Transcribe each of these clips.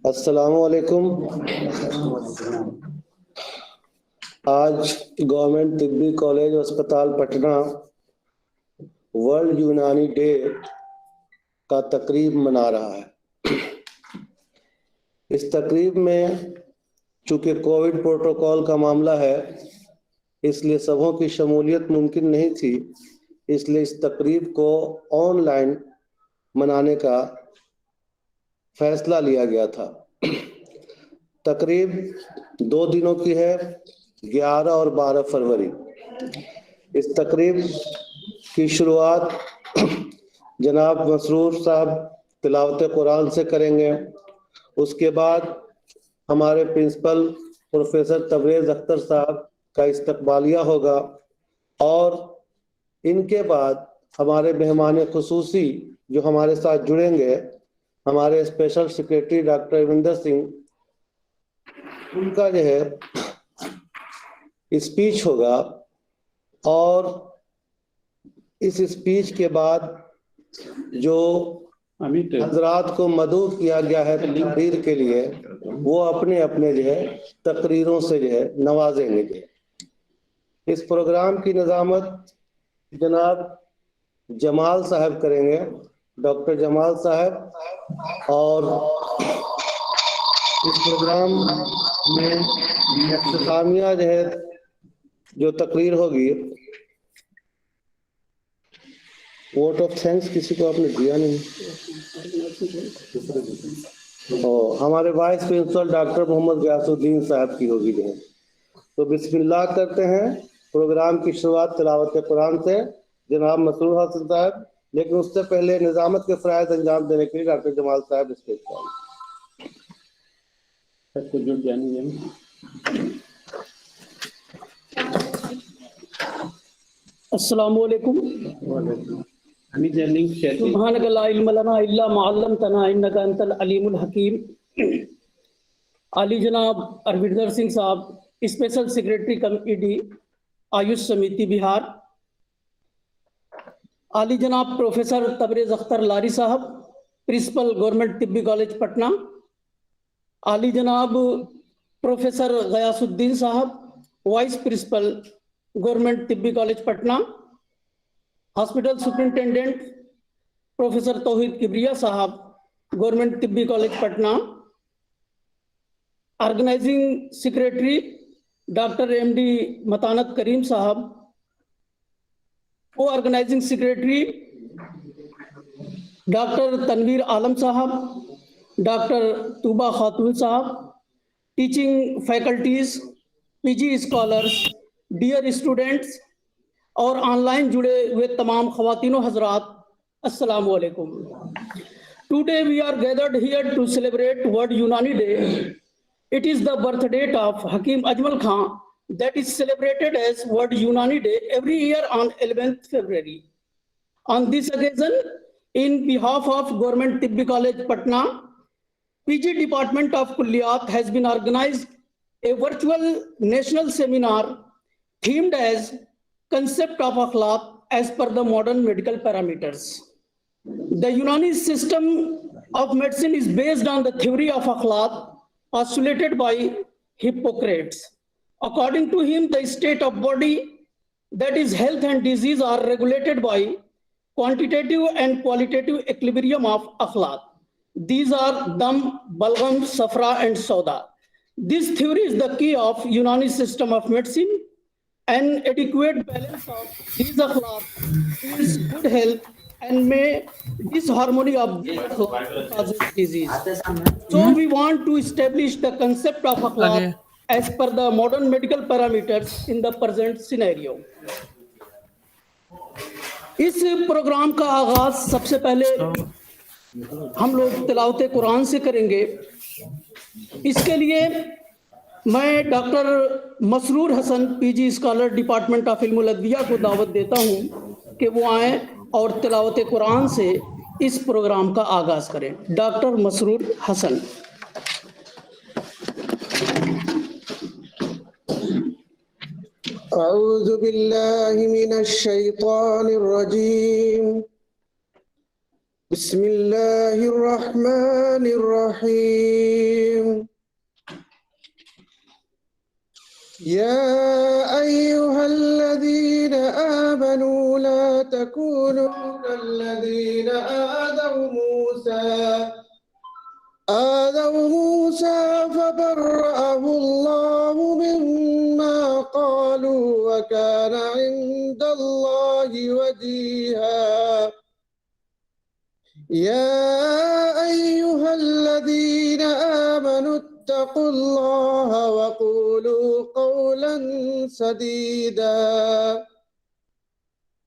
अस्सलामुअलैकुम। आज government Tibbi college अस्पताल पटना वर्ल्ड यूनानी डे का तकरीब मना रहा है। इस तकरीब में चूंकि कोविड प्रोटोकॉल का मामला है, इसलिए सबों की शमूलियत मुमकिन नहीं थी, इसलिए इस तकरीब को ऑनलाइन मनाने का फैसला लिया गया था। तकरीब 2 दिनों की है, 11 और 12 फरवरी। इस तकरीब की शुरुआत जनाब मसरूर साहब तिलावत कुरान से करेंगे। उसके बाद हमारे प्रिंसिपल प्रोफेसर तबरेज़ अख्तर साहब का इस्तकबालिया होगा और इनके बाद हमारे मेहमान खुसूसी जो हमारे साथ जुड़ेंगे, हमारे special secretary doctor Ravinder Singh, उनका जो है स्पीच होगा और इस स्पीच के बाद जो हजरात को मदऊ किया गया है तकरीर के लिए, वो अपने अपने जो है तकरीरों से जो है नवाजेंगे। इस प्रोग्राम की निजामत जनाब जमाल साहब करेंगे, डॉक्टर जमाल साहब। और इस प्रोग्राम में इख्तितामिया जो है जो तकरीर होगी, वोट ऑफ थैंक्स किसी को आपने दिया नहीं। और हमारे vice principal doctor Mohammad Ghayasuddin sahab की होगी जो है। तो बिस्मिल्लाह करते हैं। प्रोग्राम की शुरुआत तिलावत कुरान से जनाब मसरूर हसन साहब, लेकिन उससे पहले निजामत के फ़राइज़ अंजाम देने के लिए डॉक्टर जमाल साहब स्टेज पर आए। अस्सलामुअलैकुम। सुब्हानक ला इल्म लना इल्ला मा अल्लमतना इन्नका अंतल अलीमुल हकीम। आली जनाब रविंदर सिंह साहब, स्पेशल सेक्रेटरी कमेटी आयुष समिति बिहार। आली जनाब professor Tabrez Akhtar Lari sahab, principal Government Tibbi College Patna. आली जनाब professor Ghiyasuddin sahab, vice principal Government Tibbi College Patna. Hospital superintendent professor Tauheed Kibriya sahab, Government Tibbi College Patna. Organising secretary doctor MD Matanat Karim sahab. को organising secretary doctor Tanveer Alam sahab, doctor Tooba Khatoon sahab. Teaching faculties, PG scholars, dear students और online जुड़े हुए तमाम ख़वातीन और हज़रात, अस्सलामु अलैकुम। Today we are gathered here to celebrate world यूनानी day. It is the birth date of Hakim Ajmal Khan that is celebrated as World Unani Day every year on 11th February. On this occasion, in behalf of Government Tibbi College Patna, PG Department of Kulliyat has been organized a virtual national seminar themed as Concept of Akhlaq as per the modern medical parameters. The Unani system of medicine is based on the theory of Akhlaq postulated by Hippocrates. According to him, the state of body, that is health and disease, are regulated by quantitative and qualitative equilibrium of akhlaq. These are dam, balgam, safra and sauda. This theory is the key of Unani system of medicine. An adequate balance of these akhlaq is good health and may disharmony of these akhlaq causes disease. So we want to establish the concept of akhlaq as per the modern medical parameters in the present scenario. इस programme का आगाज सबसे पहले हम लोग तिलावत कुरान से करेंगे। इसके लिए मैं doctor Masroor Hasan, PG scholar, department of Ilmul Advia को दावत देता हूं कि वो आए और तिलावत कुरान से इस प्रोग्राम का आगाज करें। डॉक्टर मसरूर हसन। अऊज़ु बिल्लाहि मिनश शैतानिर रजीम। बिस्मिल्लाहिर्रहमानिर्रहीम। या अय्युहल्लज़ीना आमनू ला तकूनू कल्लज़ीना आदव मूसा फबर्रअहु अल्लाहु मिम्मा क़ालू व कान इंदल्लाहि वजीहा। या अय्युहल्लज़ीना आमनू इत्तक़ुल्लाह व क़ूलू क़ौलन सदीदा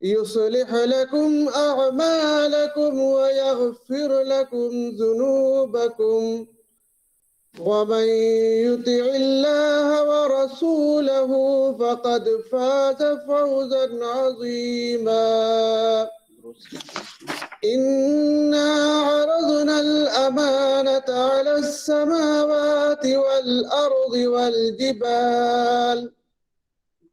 युस्लिह लकुम अअमालकुम व यग़फिर लकुम ज़ुनूबकुम व मन युतिइल्लाह व रसूलहु फ़क़द फ़ाज़ फ़ौज़न अज़ीमा। इन्ना अरज़नल अमानता अलस समावाति वल अर्ज़ि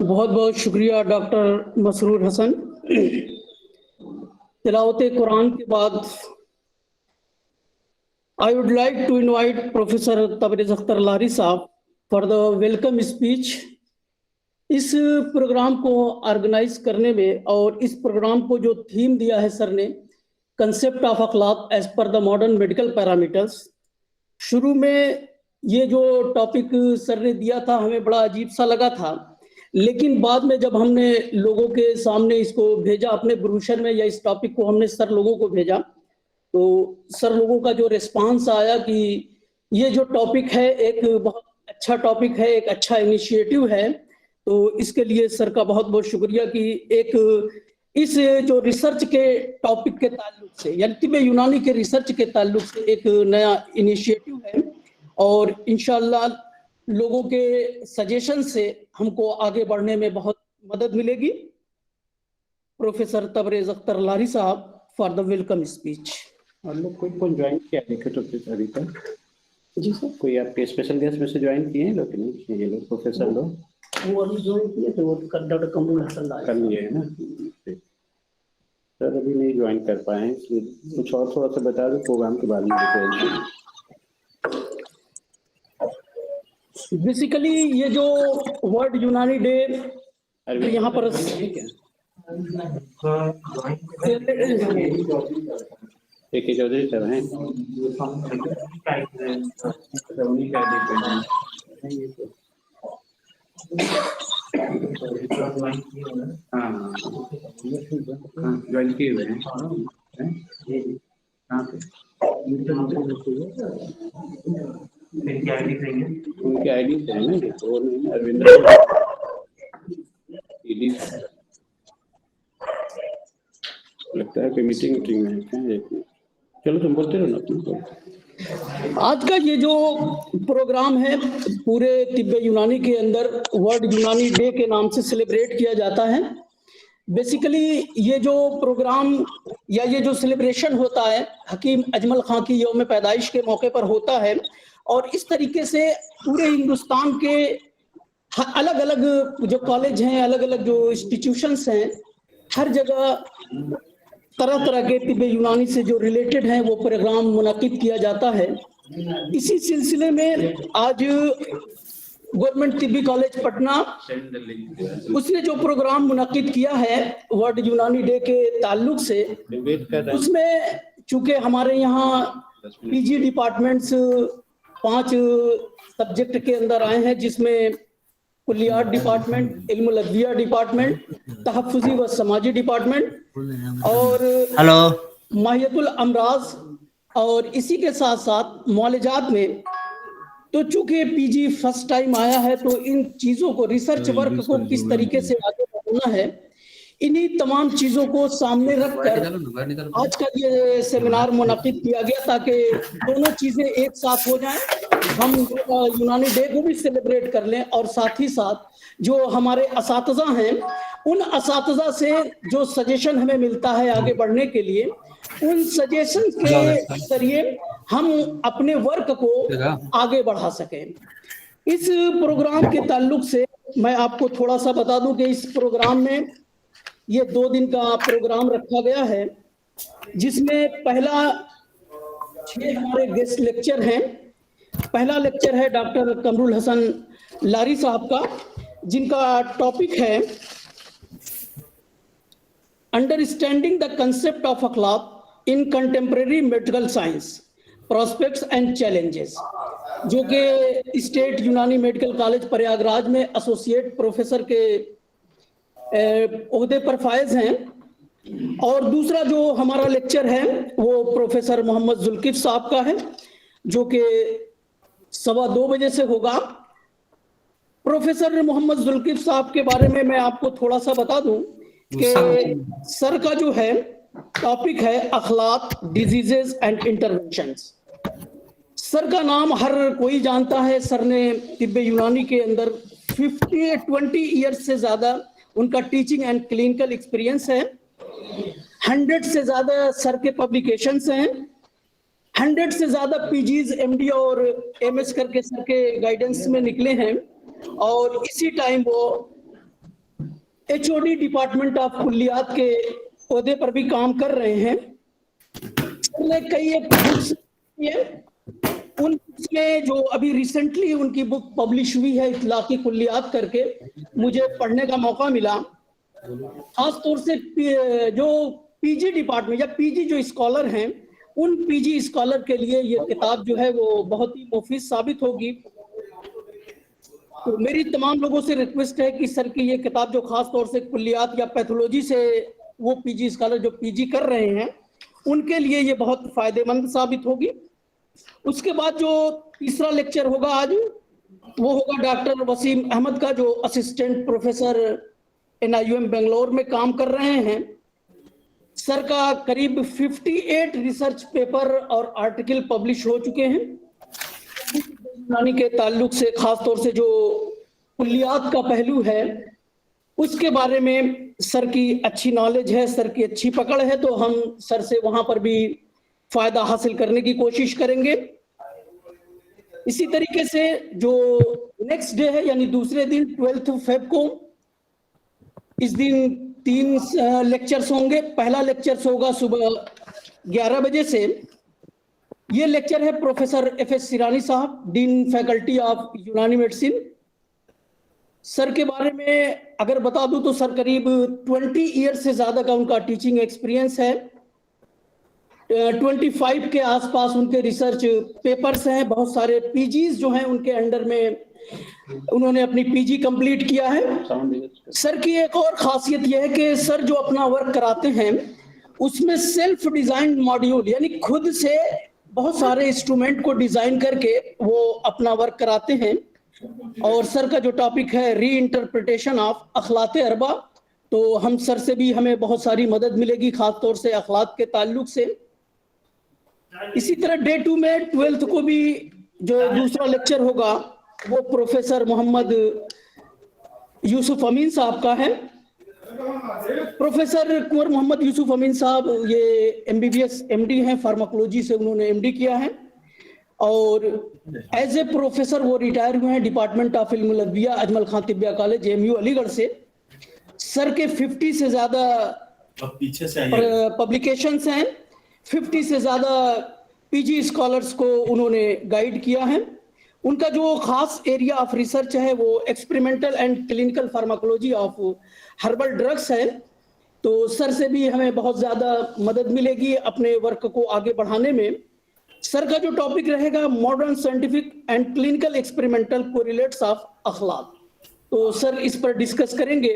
बहुत बहुत शुक्रिया डॉक्टर मसरूर हसन। तिलावत कुरान के बाद I would like to invite professor Tabrez Akhtar Lari sahab for the welcome speech. इस प्रोग्राम को ऑर्गेनाइज करने में और इस प्रोग्राम को जो थीम दिया है सर ने, कंसेप्ट ऑफ अखलाक as per the modern medical parameters. शुरू में ये जो टॉपिक सर ने दिया था हमें बड़ा अजीब सा लगा था, लेकिन बाद में जब हमने लोगों के सामने इसको भेजा अपने ब्रोशर में, या इस टॉपिक को हमने सर लोगों को भेजा, तो सर लोगों का जो रिस्पांस आया कि ये जो टॉपिक है एक बहुत अच्छा टॉपिक है, एक अच्छा इनिशिएटिव है। तो इसके लिए सर का बहुत बहुत शुक्रिया कि एक इस जो रिसर्च के टॉपिक के ताल्लुक से, यानी तिब्ब यूनानी के रिसर्च के ताल्लुक से एक नया इनिशिएटिव है, और इंशाअल्लाह लोगों के सजेशन से हमको आगे बढ़ने में बहुत मदद मिलेगी। Professor Tabrez Akhtar Lari sahab for the welcome speech. और लोग कोई कौन ज्वाइन किया देखे तो फिर अभी तक? जी सर। कोई आपके स्पेशल गेस्ट में से ज्वाइन किए हैं लोग कि नहीं? ये लोग प्रोफेसर लोग वो अभी ज्वाइन किए थे, वो डॉक्टर कमरुल हसन लारी कर लिए है ना। सर अभी नहीं ज्वाइन कर पाए हैं, इसलिए कुछ और थोड़ा सा बता दो प्रोग्राम के बारे में। बेसिकली ये जो वर्ल्ड यूनानी डे यहाँ पर एक चौधरी सर हैं। हाँ ज्वाइन किए हुए हैं। उनकी आईडी से है ना, और नहीं अरविंद लगता है कि मीटिंग में है। चलो तुम बोलते रहो ना तुम। आज का ये जो प्रोग्राम है पूरे तिब्ब यूनानी के अंदर वर्ल्ड यूनानी डे के नाम से सेलिब्रेट किया जाता है। बेसिकली ये जो प्रोग्राम या ये जो सेलिब्रेशन होता है हकीम अजमल खां की यौम पैदाइश के मौके पर होता है, और इस तरीके से पूरे हिंदुस्तान के अलग अलग जो कॉलेज हैं, अलग अलग जो इंस्टीट्यूशंस हैं, हर जगह तरह तरह के तिब्ब यूनानी से जो रिलेटेड हैं वो प्रोग्राम मुनाकिद किया जाता है। इसी सिलसिले में आज गवर्नमेंट तिब्बी कॉलेज पटना उसने जो प्रोग्राम मुनाकिद किया है वर्ल्ड यूनानी डे के ताल्लुक से, उसमें चूंकि हमारे यहाँ पीजी डिपार्टमेंट्स 5 सब्जेक्ट के अंदर आए हैं, जिसमें कुल्लियात डिपार्टमेंट, इल्मुल अदविया डिपार्टमेंट, तहफ़्फ़ुज़ी व समाजी डिपार्टमेंट और माहियतुल अमराज, और इसी के साथ साथ मुआलजात में। तो चूंकि पीजी फर्स्ट टाइम आया है, तो इन चीजों को, रिसर्च वर्क को किस तरीके से आगे बढ़ाना है, इन्हीं तमाम चीजों को सामने रखकर आज का ये सेमिनार मुनाकिद किया गया, ताकि दोनों चीजें एक साथ हो जाएं। हम यूनानी डे को भी सेलिब्रेट कर लें, और साथ ही साथ जो हमारे असातिज़ा हैं, उन असातिज़ा से जो सजेशन हमें मिलता है आगे बढ़ने के लिए, उन सजेशन के जरिए हम अपने वर्क को आगे बढ़ा सकें। इस प्रोग्राम के ताल्लुक से मैं आपको थोड़ा सा बता दूं कि इस प्रोग्राम में ये 2 दिन का प्रोग्राम रखा गया है, जिसमें पहला 6 हमारे गेस्ट लेक्चर हैं। पहला लेक्चर है डॉक्टर कमरुल हसन लारी साहब का, जिनका टॉपिक है understanding the concept of akhlaq in contemporary medical science, prospects and challenges, जो कि स्टेट यूनानी मेडिकल कॉलेज प्रयागराज में एसोसिएट प्रोफेसर के ओहदे पर फायज हैं। और दूसरा जो हमारा लेक्चर है वो प्रोफेसर मोहम्मद जुल्किफ साहब का है, जो कि 2:15 बजे से होगा। प्रोफेसर मोहम्मद जुल्किफ साहब के बारे में मैं आपको थोड़ा सा बता दूं कि सर का जो है टॉपिक है अखलाक, डिजीजेस एंड इंटरवेंशंस। सर का नाम हर कोई जानता है। सर ने तिब्बे यूनानी के अंदर 20 ईयर्स से ज्यादा उनका टीचिंग एंड क्लिनिकल एक्सपीरियंस है। 100 से ज्यादा सर के पब्लिकेशंस हैं। 100 से ज्यादा पीजीज, एमडी और एमएस करके सर के गाइडेंस में निकले हैं। और इसी टाइम वो एचओडी डिपार्टमेंट ऑफ कुल्लियात के ओहदे पर भी काम कर रहे हैं। कई एक बुक्स उन बुक्स में जो अभी रिसेंटली उनकी बुक पब्लिश हुई है इखलाकी कुल्लियात करके, मुझे पढ़ने का मौका मिला। खास तौर से जो पीजी डिपार्टमेंट या पीजी जो स्कॉलर हैं, उन पीजी स्कॉलर के लिए ये किताब जो है वो बहुत ही मुफीद साबित होगी। तो मेरी तमाम लोगों से रिक्वेस्ट है कि सर की ये किताब जो खास तौर से कुल्लियात या पैथोलॉजी से वो पीजी स्कॉलर जो पीजी कर रहे हैं, उनके लिए ये बहुत फायदेमंद साबित होगी। उसके बाद जो तीसरा लेक्चर होगा आज, वो होगा डॉक्टर वसीम अहमद का, जो असिस्टेंट प्रोफेसर NIUM बेंगलोर में काम कर रहे हैं। सर का करीब 58 रिसर्च पेपर और आर्टिकल पब्लिश हो चुके हैं यूनानी के ताल्लुक से। खास तौर से जो कुल्लियात का पहलू है उसके बारे में सर की अच्छी नॉलेज है, सर की अच्छी पकड़ है, तो हम सर से वहां पर भी फायदा हासिल करने की कोशिश करेंगे। इसी तरीके से जो नेक्स्ट डे है, यानी दूसरे दिन 12 फेब को, इस दिन 3 लेक्चर्स होंगे। पहला लेक्चर होगा सुबह 11 बजे से। ये लेक्चर है प्रोफेसर FS सिरानी साहब, डीन फैकल्टी ऑफ यूनानी मेडिसिन। सर के बारे में अगर बता दूं तो सर करीब 20 ईयर से ज्यादा का उनका टीचिंग एक्सपीरियंस है। 25 के आसपास उनके रिसर्च पेपर्स हैं। बहुत सारे पीजीज जो हैं उनके अंडर में उन्होंने अपनी पीजी कंप्लीट किया है। सर की एक और खासियत यह है कि सर जो अपना वर्क कराते हैं उसमें सेल्फ डिजाइन मॉड्यूल, यानी खुद से बहुत सारे इंस्ट्रूमेंट को डिजाइन करके वो अपना वर्क कराते हैं। और सर का जो टॉपिक है री इंटरप्रिटेशन ऑफ अखलाक अरबा, तो हम सर से भी हमें बहुत सारी मदद मिलेगी, खास तौर से अखलाक के ताल्लुक से। इसी तरह डे 2 में 12th को भी जो दूसरा लेक्चर होगा वो प्रोफेसर मोहम्मद यूसुफ अमीन साहब का है। प्रोफेसर कुंवर मोहम्मद यूसुफ अमीन साहब ये MBBS MD हैं, फार्माकोलॉजी से उन्होंने MD किया है। और एज ए प्रोफेसर वो रिटायर हुए हैं department of Ilmul Advia, Ajmal Khan Tibbiya college, AMU Aligarh से। सर के 50 से ज्यादा पब्लिकेशंस हैं। 50 से ज्यादा पीजी स्कॉलर्स को उन्होंने गाइड किया है। उनका जो खास एरिया ऑफ रिसर्च है वो experimental and clinical pharmacology of herbal drugs है। तो सर से भी हमें बहुत ज्यादा मदद मिलेगी अपने वर्क को आगे बढ़ाने में। सर का जो टॉपिक रहेगा modern scientific and clinical experimental correlates of अखलाक, तो सर इस पर डिस्कस करेंगे।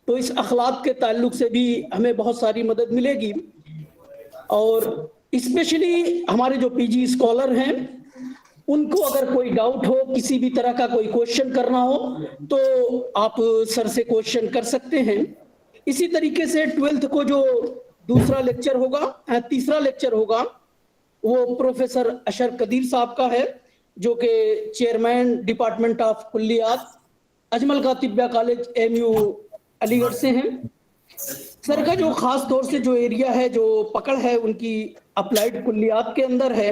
तो इस अखलाक के ताल्लुक से भी हमें बहुत सारी मदद मिलेगी, और स्पेशली हमारे जो पीजी स्कॉलर हैं उनको अगर कोई डाउट हो, किसी भी तरह का कोई क्वेश्चन करना हो तो आप सर से क्वेश्चन कर सकते हैं। इसी तरीके से 12th को जो दूसरा लेक्चर होगा, तीसरा लेक्चर होगा, वो प्रोफेसर अशर कदीर साहब का है, जो कि चेयरमैन डिपार्टमेंट ऑफ कुल्लियात अजमल का तिब्बिया कॉलेज एमयू अलीगढ़ से हैं। सर का जो खास तौर से जो एरिया है, जो पकड़ है उनकी अप्लाइड कुल्लियात के अंदर है।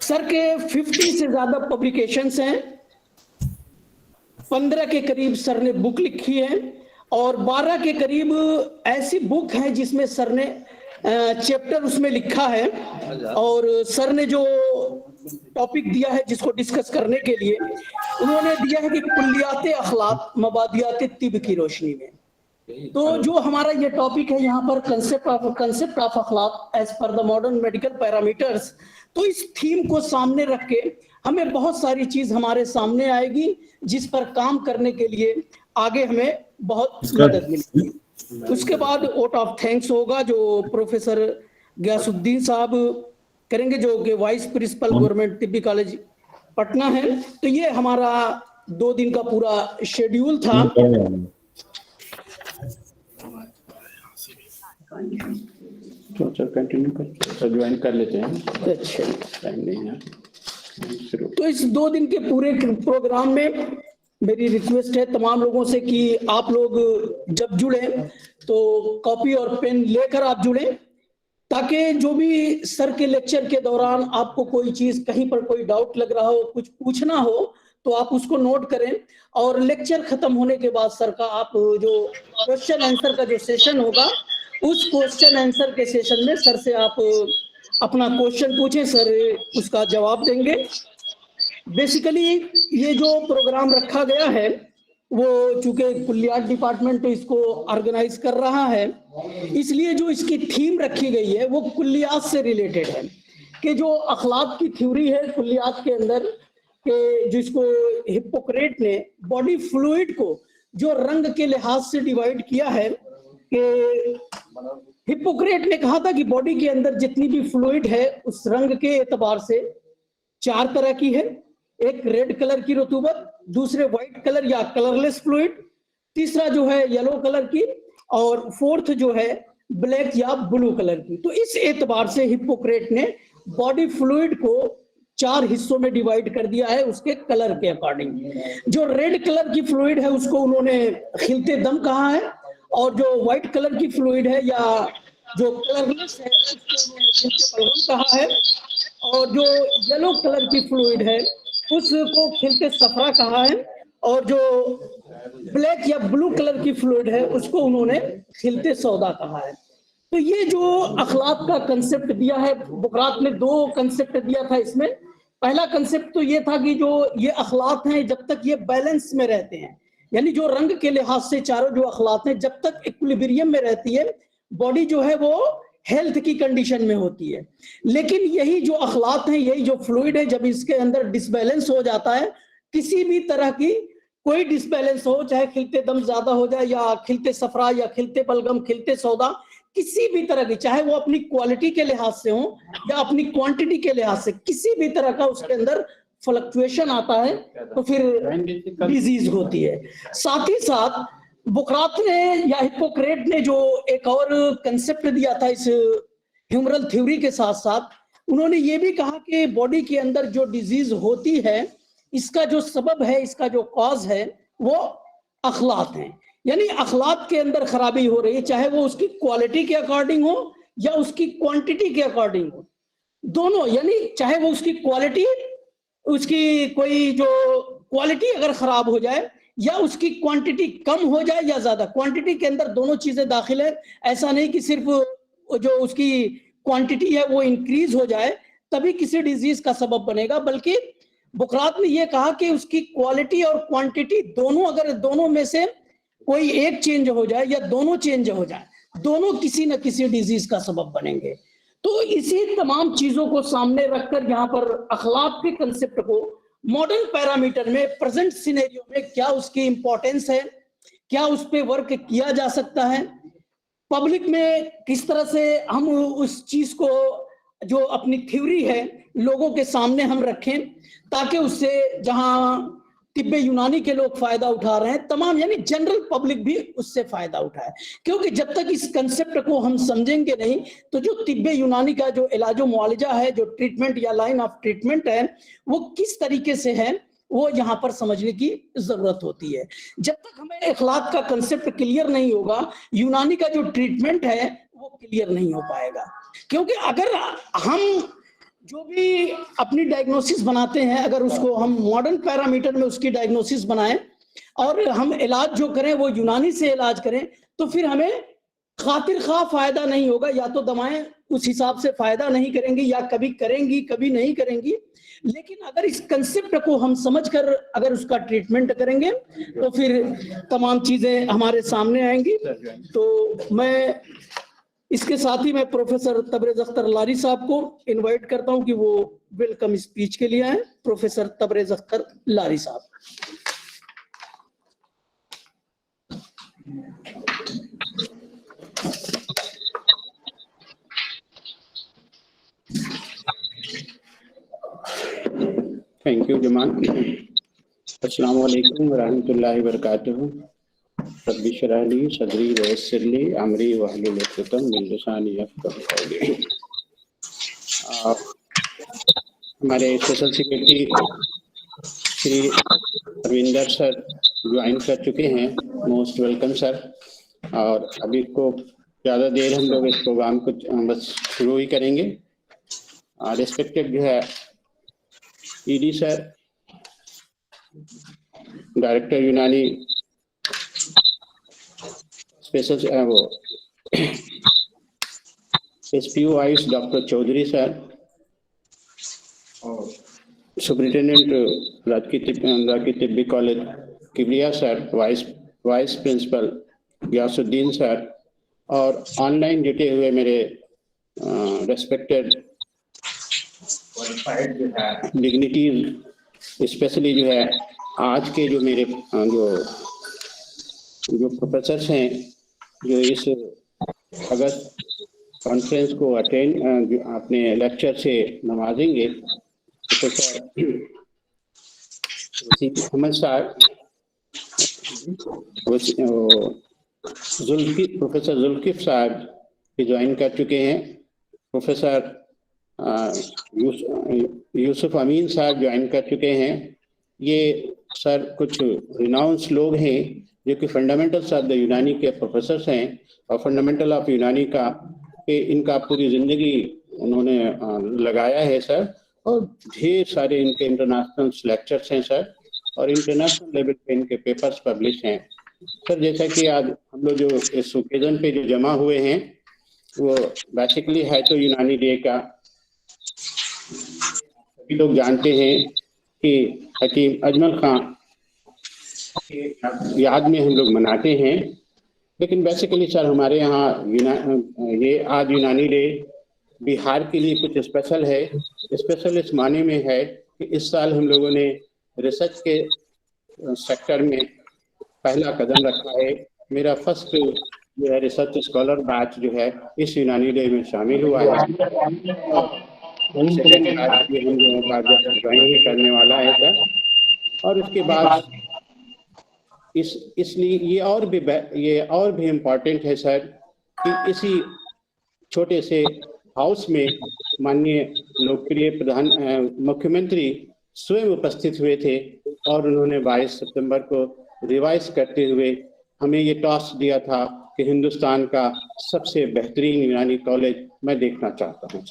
सर के 50 से ज्यादा पब्लिकेशंस हैं, 15 के करीब सर ने बुक लिखी है, और 12 के करीब ऐसी बुक है जिसमें सर ने चैप्टर उसमें लिखा है। और सर ने जो टॉपिक दिया है जिसको डिस्कस करने के लिए, उन्होंने दिया है कि कुल्लियात अखलाक मबादियात तिब की रोशनी में। तो जो हमारा ये टॉपिक है यहाँ पर कंसेप्ट ऑफ अखलाक as per the modern medical parameters, तो इस थीम को सामने रख के हमें बहुत सारी चीज हमारे सामने आएगी जिस पर काम करने के लिए आगे हमें बहुत मदद मिलेगी। उसके बाद वोट ऑफ थैंक्स होगा जो प्रोफेसर गयासुद्दीन साहब करेंगे, जो कि vice principal Government Tibbi College Patna है। तो ये हमारा 2 दिन का पूरा शेड्यूल था। तो कंटिन्यू कर, ज्वाइन कर लेते हैं। अच्छा, टाइम नहीं है। तो इस 2 दिन के पूरे प्रोग्राम में मेरी रिक्वेस्ट है तमाम लोगों से कि आप लोग जब जुड़े तो कॉपी और पेन लेकर आप जुड़े, ताकि जो भी सर के लेक्चर के दौरान आपको कोई चीज कहीं पर कोई डाउट लग रहा हो, कुछ पूछना हो, तो आप उसको नोट करें। और लेक्चर खत्म होने के बाद सर का आप जो क्वेश्चन आंसर का जो सेशन होगा, उस क्वेश्चन आंसर के सेशन में सर से आप अपना क्वेश्चन पूछें, सर उसका जवाब देंगे। बेसिकली ये जो प्रोग्राम रखा गया है वो चूंकि कुल्लियात डिपार्टमेंट इसको ऑर्गेनाइज कर रहा है, इसलिए जो इसकी थीम रखी गई है वो कुल्लियात से रिलेटेड है, कि जो अखलाक की थ्योरी है कुल्लियात के अंदर, कि जिसको हिप्पोक्रेट ने बॉडी फ्लूइड को जो रंग के लिहाज से डिवाइड किया है, कि हिप्पोक्रेट ने कहा था कि बॉडी के अंदर जितनी भी फ्लूइड है उस रंग के एतबार से 4 तरह की है। एक रेड कलर की रतूबत, दूसरे व्हाइट कलर या कलरलेस फ्लूइड, तीसरा जो है येलो कलर की, और फोर्थ जो है ब्लैक या ब्लू कलर की। तो इस एतबार से हिप्पोक्रेट ने बॉडी फ्लूइड को 4 हिस्सों में डिवाइड कर दिया है उसके कलर के अकॉर्डिंग। जो रेड कलर की फ्लूइड है उसको उन्होंने खिलते दम कहा है, और जो व्हाइट कलर की फ्लूइड है या जो कलरलेस है उसको उन्होंने खिलते बलगम कहा है, और जो येलो कलर की फ्लूइड है उसको खिलते सफरा कहा है, और जो ब्लैक या ब्लू कलर की फ्लूइड है उसको उन्होंने खिलते सौदा कहा है। तो ये जो अखलाक का कंसेप्ट दिया है, बुकरात ने 2 कंसेप्ट दिया था इसमें। पहला कंसेप्ट तो ये था कि जो ये अखलाक हैं जब तक ये बैलेंस में रहते हैं, यानी जो रंग के लिहाज से चारों जो अखलाक हैं जब तक इक्विलिब्रियम में रहती है, बॉडी जो है वो हेल्थ की कंडीशन में होती है। लेकिन यही जो अखलाक हैं, यही जो फ्लूइड है, जब इसके अंदर डिसबैलेंस हो जाता है, किसी भी तरह की कोई डिसबैलेंस हो, चाहे खिलते दम ज्यादा हो जाए या खिलते सफरा या खिलते बलगम, खिलते सौदा, किसी भी तरह की, चाहे वो अपनी क्वालिटी के लिहाज से हो या अपनी क्वांटिटी के लिहाज से, किसी भी तरह का उसके अंदर फ्लक्चुएशन आता है तो फिर डिजीज होती है। साथ ही साथ बुकरात ने या हिप्पोक्रेट ने जो एक और कंसेप्ट दिया था इस ह्यूमरल थ्योरी के साथ साथ, उन्होंने ये भी कहा कि बॉडी के अंदर जो डिजीज होती है इसका जो सबब है, इसका जो कॉज है वो अखलाक है। यानी अखलाक के अंदर खराबी हो रही है, चाहे वो उसकी क्वालिटी के अकॉर्डिंग हो या उसकी क्वांटिटी के अकॉर्डिंग हो, दोनों। यानी चाहे वो उसकी क्वालिटी, उसकी कोई जो क्वालिटी अगर खराब हो जाए या उसकी क्वांटिटी कम हो जाए या ज्यादा, क्वांटिटी के अंदर दोनों चीजें दाखिल है। ऐसा नहीं कि सिर्फ जो उसकी क्वांटिटी है वो इंक्रीज हो जाए तभी किसी डिजीज का सबब बनेगा, बल्कि बुकरात ने यह कहा कि उसकी क्वालिटी और क्वांटिटी दोनों, अगर दोनों में से कोई एक चेंज हो जाए या दोनों चेंज हो जाए, दोनों किसी न किसी डिजीज का सबब बनेंगे। तो इसी तमाम चीजों को सामने रखकर यहाँ पर अखलाक के कंसेप्ट को मॉडर्न पैरामीटर में, प्रेजेंट सिनेरियो में क्या उसकी इंपॉर्टेंस है, क्या उस पे वर्क किया जा सकता है, पब्लिक में किस तरह से हम उस चीज को जो अपनी थ्योरी है लोगों के सामने हम रखें, ताकि उससे जहां तिब्बे यूनानी के लोग फायदा उठा रहे हैं, तमाम यानी जनरल पब्लिक भी उससे फायदा उठाए। क्योंकि जब तक इस कंसेप्ट को हम समझेंगे नहीं तो जो तिब्बे यूनानी का जो इलाजो मुआलजा है, जो ट्रीटमेंट या लाइन ऑफ ट्रीटमेंट है, वो किस तरीके से है वो यहाँ पर समझने की जरूरत होती है। जब तक हमें इखलाक का कंसेप्ट क्लियर नहीं होगा, यूनानी का जो ट्रीटमेंट है वो क्लियर नहीं हो पाएगा। क्योंकि अगर हम जो भी अपनी डायग्नोसिस बनाते हैं, अगर उसको हम मॉडर्न पैरामीटर में उसकी डायग्नोसिस बनाएं और हम इलाज जो करें वो यूनानी से इलाज करें, तो फिर हमें खातिर खा फायदा नहीं होगा। या तो दवाएं उस हिसाब से फायदा नहीं करेंगी, या कभी करेंगी कभी नहीं करेंगी। लेकिन अगर इस कंसेप्ट को हम समझकर अगर उसका ट्रीटमेंट करेंगे तो फिर तमाम चीजें हमारे सामने आएंगी। तो मैं इसके साथ ही मैं प्रोफेसर तबरेज अख्तर लारी साहब को इनवाइट करता हूं कि वो वेलकम स्पीच के लिए आए। प्रोफेसर तबरेज अख्तर लारी साहब। Thank you Zaman. अस्सलाम वालेकुम वरहमतुल्लाहि वबरकातुहू। रब्बी शरह ली सदरी वयस्सिर ली अमरी वहलुल उक़दतम मिन लिसानी यफ़क़हू क़ौली। हमारे special secretary Shri Ravinder sir join कर चुके हैं। Most welcome sir. और अभी को ज़्यादा देर हम लोग इस प्रोग्राम को बस शुरू ही करेंगे। रिस्पेक्टेड जो है ED sir, director Unani special वो SPO vice doctor Chaudhary sir, और सुपरिटेंडेंट राजकीय Tibbi college Kibriya sir, vice principal Ghiyasuddin sir, और ऑनलाइन जुटे हुए मेरे रेस्पेक्टेड क्वालिफाइड जो है डिग्निटीज, स्पेशली जो है आज के जो मेरे जो प्रोफेसर्स हैं जो इस अगस्त कॉन्फ्रेंस को अटेंड अपने लेक्चर से नवाजेंगे। प्रोफेसर अहमद साहब, प्रोफेसर जुल्किफ साहब भी ज्वाइन कर चुके हैं। प्रोफेसर यूसुफ अमीन साहब ज्वाइन कर चुके हैं। ये सर कुछ रिनाउंस लोग हैं जो कि फंडामेंटल्स ऑफ द यूनानी के प्रोफेसर्स हैं, और फंडामेंटल ऑफ यूनानी का इनका पूरी जिंदगी उन्होंने लगाया है सर, और ढेर सारे इनके इंटरनेशनल लेक्चर्स हैं सर, और इंटरनेशनल लेवल पे इनके पेपर्स पब्लिश हैं सर। जैसा कि आज हम लोग जो इस ओकेजन पे जो जमा हुए हैं वो बेसिकली है तो यूनानी डे का सभी लोग जानते हैं कि हकीम अजमल खां की याद में हम लोग मनाते हैं। लेकिन बेसिकली सर हमारे यहाँ ये आज यूनानी डे बिहार के लिए कुछ स्पेशल है। स्पेशल इस माने में है कि इस साल हम लोगों ने रिसर्च के सेक्टर में पहला कदम रखा है। मेरा फर्स्ट जो है रिसर्च स्कॉलर बैच जो है इस यूनानी डे में शामिल हुआ है। सेकेंड बैच भी हम लोगों का ज्वाइन ही करने वाला है सर। और उसके बाद इसलिए ये और भी इम्पोर्टेंट है सर कि इसी छोटे से हाउस में माननीय लोकप्रिय मुख्यमंत्री स्वयं उपस्थित हुए थे, और उन्होंने 22 सितंबर को रिवाइज करते हुए हमें ये टास्क दिया था कि हिंदुस्तान का सबसे बेहतरीन यूनानी कॉलेज मैं देखना चाहता हूँ।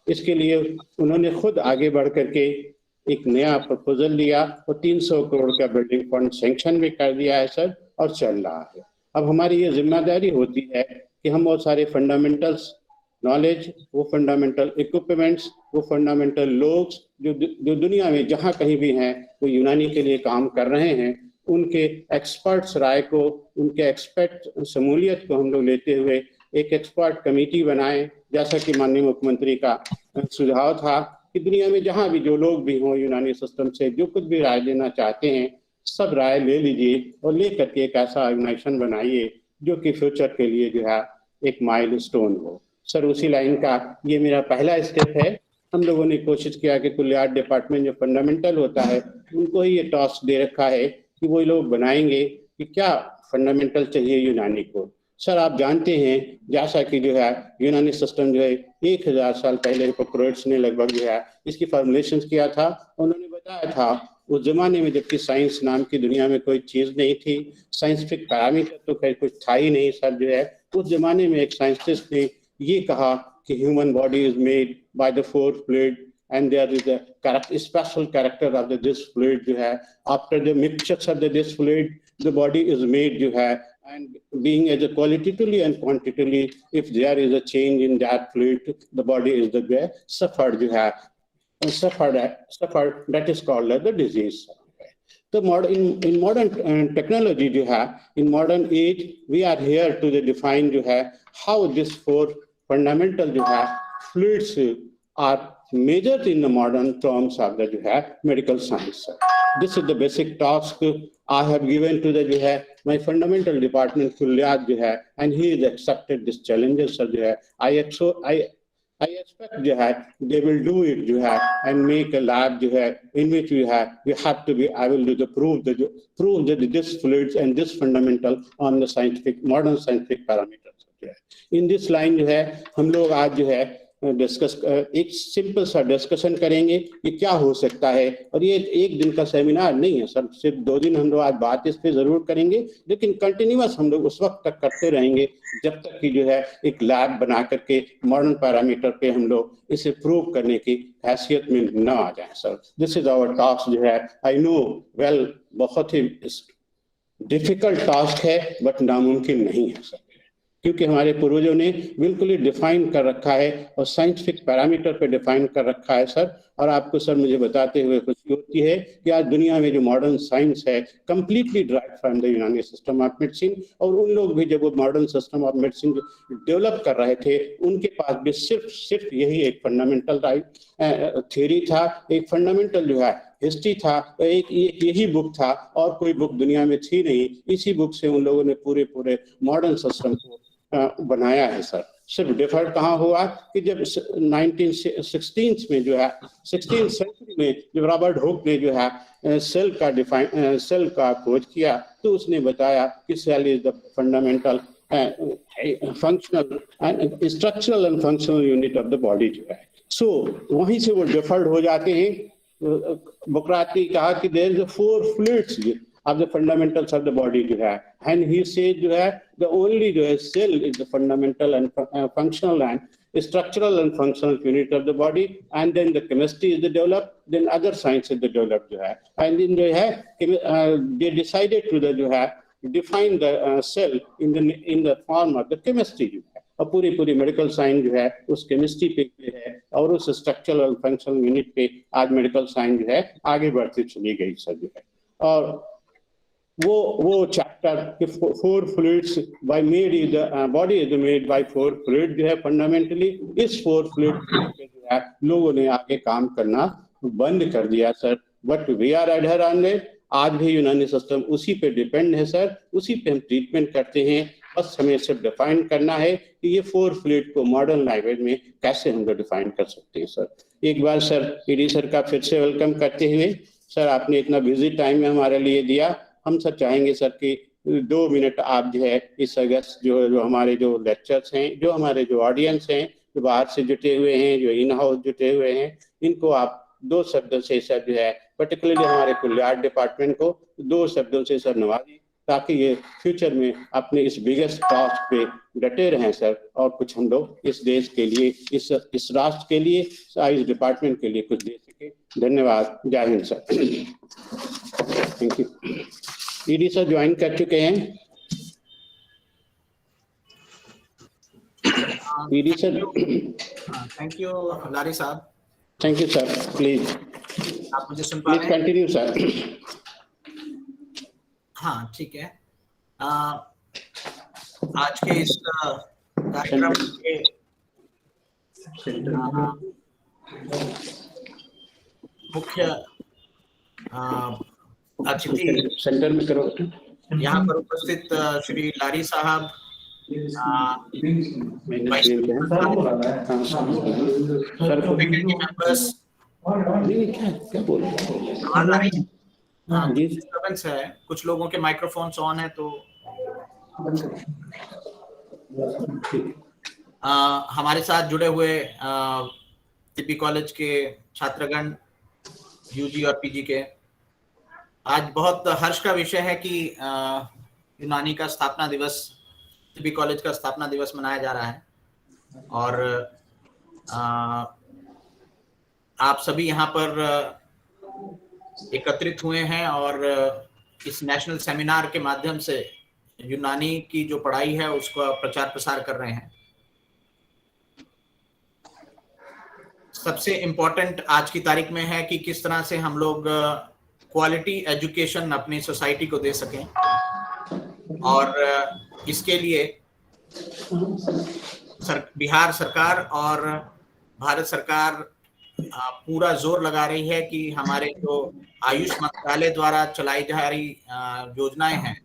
इसके लिए उन्होंने खुद आगे बढ़ करके एक नया प्रपोजल लिया और 300 करोड़ का बिल्डिंग फंड सैंक्शन भी कर दिया है सर, और चल रहा है। अब हमारी ये जिम्मेदारी होती है कि हम वो सारे फंडामेंटल्स नॉलेज, वो फंडामेंटल इक्विपमेंट्स, वो फंडामेंटल लोग जो दुनिया में जहाँ कहीं भी हैं वो यूनानी के लिए काम कर रहे हैं, उनके एक्सपर्ट्स राय को, उनके एक्सपर्ट शमूलियत को हम लोग लेते हुए एक एक्सपर्ट कमेटी बनाएं, जैसा कि माननीय मुख्यमंत्री का सुझाव था कि दुनिया में जहां भी जो लोग भी हों यूनानी सिस्टम से जो कुछ भी राय लेना चाहते हैं सब राय ले लीजिए और ले करके एक ऐसा ऑर्गेनाइजेशन बनाइए जो कि फ्यूचर के लिए जो है एक माइलस्टोन हो। सर उसी लाइन का ये मेरा पहला स्टेप है। हम लोगों ने कोशिश किया कि कुलियाट डिपार्टमेंट जो फंडामेंटल होता है उनको ही ये टास्क दे रखा है कि वो लोग बनाएंगे कि क्या फंडामेंटल चाहिए यूनानी को। सर आप जानते हैं जैसा कि जो है यूनानी सिस्टम जो है 1000 साल पहले हिप्पोक्रेट्स ने लगभग जो है इसकी फॉर्मुलेशन किया था। उन्होंने बताया था उस जमाने में जबकि साइंस नाम की दुनिया में कोई चीज नहीं थी, साइंटिफिक पैरामीटर तो खैर कुछ था ही नहीं सर, जो है उस जमाने में एक साइंटिस्ट ने ये कहा कि human body is made by the 4 fluid and there is a special character of this fluid जो है after the mixture of this fluid the body is made जो है and being as a qualitatively and quantitatively if there is a change in that fluid the body is the suffered जो है suffered that is called as the disease. So in modern technology जो है in modern age we are here to define जो है how this 4 fundamental जो है fluids are measured in the modern terms of the जो है medical science. This is the basic task I have given to the जो है my fundamental department कुलियात जो है and he has accepted this challenges sir जो है I expect जो है they will do it जो है and make a lab जो है in which we have to be able to prove that this fluids and this fundamental on the modern scientific parameters जो है. In this line जो है हम लोग आज जो है एक सिंपल सा डिस्कशन करेंगे कि क्या हो सकता है। और ये एक दिन का सेमिनार नहीं है सर, सिर्फ 2 दिन हम लोग आज बात इस पे जरूर करेंगे, लेकिन कंटिन्यूअस हम लोग उस वक्त तक करते रहेंगे जब तक कि जो है एक लैब बना करके मॉडर्न पैरामीटर पे हम लोग इसे प्रूव करने की हैसियत में न आ जाए sir. This is our task जो है। आई नो वेल बहुत ही डिफिकल्ट टास्क है बट नामुमकिन नहीं है सर, क्योंकि हमारे पूर्वजों ने बिल्कुल ही डिफाइन कर रखा है और साइंटिफिक पैरामीटर पे डिफाइन कर रखा है सर। और आपको सर मुझे बताते हुए खुशी होती है कि आज दुनिया में जो मॉडर्न साइंस है completely drive from the Unani system of medicine, और उन लोग भी जब वो modern system of medicine develop कर रहे थे उनके पास भी सिर्फ यही एक फंडामेंटल थ्योरी था, एक फंडामेंटल जो है हिस्ट्री था, एक यही बुक था और कोई बुक दुनिया में थी नहीं। इसी बुक से उन लोगों ने पूरे मॉडर्न सिस्टम को बनाया है सर। सिर्फ डिफर कहाँ हुआ कि जब 1916 में जो है 16th सेंचुरी में जब रॉबर्ट हुक ने जो है सेल का खोज किया तो उसने बताया कि cell is the fundamental functional and structural and functional unit of the body जो है। सो वहीं से वो डिफर्ड हो जाते हैं। बुकरात ने कहा कि there is 4 fluids of the fundamentals of the body जो है, and he said जो है the only जो है cell is the fundamental and functional and structural and functional unit of the body, and then the chemistry is the developed, then other science is the developed जो है, and then जो है they decided to the जो है define the cell in the form of the chemistry जो है, और पूरी मेडिकल साइंस जो है उस केमिस्ट्री पे है और उस स्ट्रक्चरल और फंक्शनल यूनिट पे आज मेडिकल साइंस जो है आगे बढ़ती चली गई सर जो है। और वो चैप्टर कि 4 fluids by made is body is made by 4 fluid जो है फंडामेंटली, इस 4 फ्लूइड पे जो है लोगों ने आगे काम करना बंद कर दिया sir. But we are adhere on it. आज भी यूनानी सिस्टम उसी पे डिपेंड है सर, उसी पे हम ट्रीटमेंट करते हैं। बस हमें सिर्फ डिफाइन करना है कि ये 4 फ्लूइड को मॉडर्न लैंग्वेज में कैसे हम लोग डिफाइन कर सकते हैं सर। एक बार सर ईडी सर का फिर से वेलकम करते हुए, सर आपने इतना बिजी टाइम में हमारे लिए दिया। हम सर चाहेंगे सर कि 2 मिनट आप जो है इस अगस्त जो हमारे जो लेक्चर्स हैं, जो हमारे जो ऑडियंस हैं, जो बाहर से जुटे हुए हैं, जो इन हाउस जुटे हुए हैं, इनको आप 2 शब्दों से सर जो है पर्टिकुलरली हमारे कुलियाट डिपार्टमेंट को 2 शब्दों से सर नवाजें, ताकि ये फ्यूचर में अपने इस बिगेस्ट टास्क पे डटे रहें सर, और कुछ हम लोग इस देश के लिए, इस राष्ट्र के लिए, इस डिपार्टमेंट के लिए कुछ दे सके। धन्यवाद। जय Hind sir. Thank you. ED sir join कर चुके हैं। ED sir. थैंक यू लारी साहब। Thank you sir. प्लीज आप मुझे सुन पा रहे हैं? Continue sir. हाँ ठीक है। आज के इस कार्यक्रम के मुख्य अतिथि सेंटर में करो। यहाँ पर उपस्थित श्री लारी साहब, फैकल्टी मेंबर्स, क्या बोल रहे हैं? डिस्टर्बेंस है, कुछ लोगों के माइक्रोफोन्स ऑन है तो हमारे साथ जुड़े हुए तिब्बी कॉलेज के छात्रगण, यूजी और पीजी के, आज बहुत हर्ष का विषय है कि यूनानी का स्थापना दिवस, तिब्बी कॉलेज का स्थापना दिवस मनाया जा रहा है और आप सभी यहाँ पर एकत्रित हुए हैं और इस नेशनल सेमिनार के माध्यम से यूनानी की जो पढ़ाई है उसका प्रचार प्रसार कर रहे हैं। सबसे इम्पोर्टेंट आज की तारीख में है कि किस तरह से हम लोग क्वालिटी एजुकेशन अपनी सोसाइटी को दे सकें और इसके लिए बिहार सरकार और भारत सरकार पूरा जोर लगा रही है कि हमारे जो आयुष मंत्रालय द्वारा चलाई जा रही योजनाएं हैं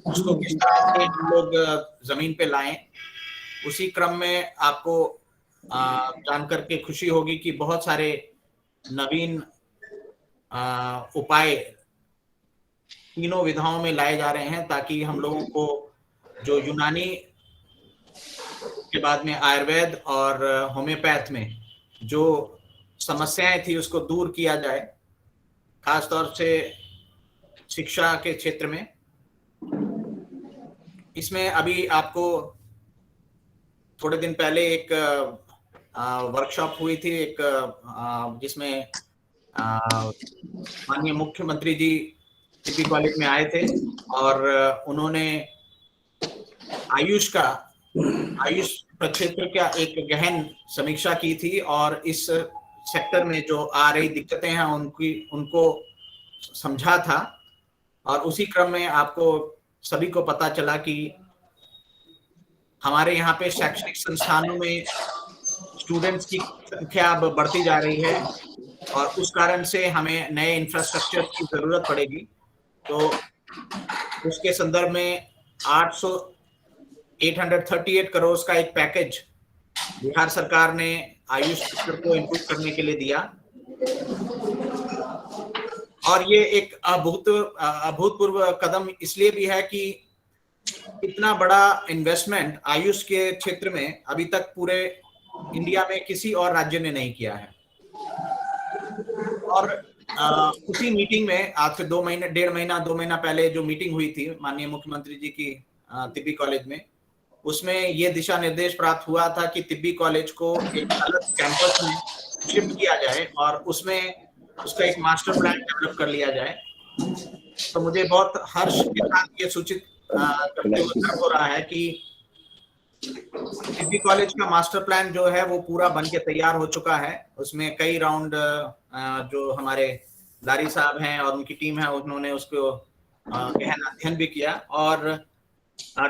उसको किस तरह से हम लोग जमीन पे लाएं। उसी क्रम में आपको जानकर के खुशी होगी कि बहुत सारे नवीन उपाय तीनों विधाओं में लाए जा रहे हैं ताकि हम लोगों को जो यूनानी के बाद में आयुर्वेद और होम्योपैथ में जो समस्याएं थी उसको दूर किया जाए, खासतौर से शिक्षा के क्षेत्र में। इसमें अभी आपको थोड़े दिन पहले एक वर्कशॉप हुई थी, एक जिसमें माननीय मुख्यमंत्री जी तिब्बी कॉलेज में आए थे और उन्होंने आयुष प्रक्षेत्र का एक गहन समीक्षा की थी और इस सेक्टर में जो आ रही दिक्कतें हैं उनको समझा था। और उसी क्रम में आपको सभी को पता चला कि हमारे यहाँ पे शैक्षणिक संस्थानों में स्टूडेंट्स की संख्या अब बढ़ती जा रही है और उस कारण से हमें नए इंफ्रास्ट्रक्चर की जरूरत पड़ेगी। तो उसके संदर्भ में 838 करोड़ का एक पैकेज बिहार सरकार ने आयुष सेक्टर को इम्प्रूव करने के लिए दिया और ये एक अभूतपूर्व कदम इसलिए भी है कि इतना बड़ा इन्वेस्टमेंट आयुष के क्षेत्र में अभी तक पूरे इंडिया में किसी और राज्य ने नहीं किया है। और उसी मीटिंग में आज से 2 महीना पहले जो मीटिंग हुई थी माननीय मुख्यमंत्री जी की तिब्बी कॉलेज में, उसमें ये दिशा निर्देश प्राप्त हुआ था कि तिब्बी कॉलेज को एक अलग कैंपस में शिफ्ट किया जाए और उसमें उसका एक मास्टर प्लान डेवलप कर लिया जाए। तो मुझे बहुत हर्ष के साथ ये सूचित करते हुए गर्व हो रहा है कि तिब्बी कॉलेज का मास्टर प्लान जो है वो पूरा बन के तैयार हो चुका है। उसमें कई राउंड जो हमारे लारी साहब हैं और उनकी टीम है उन्होंने उसको गहन अध्ययन भी किया और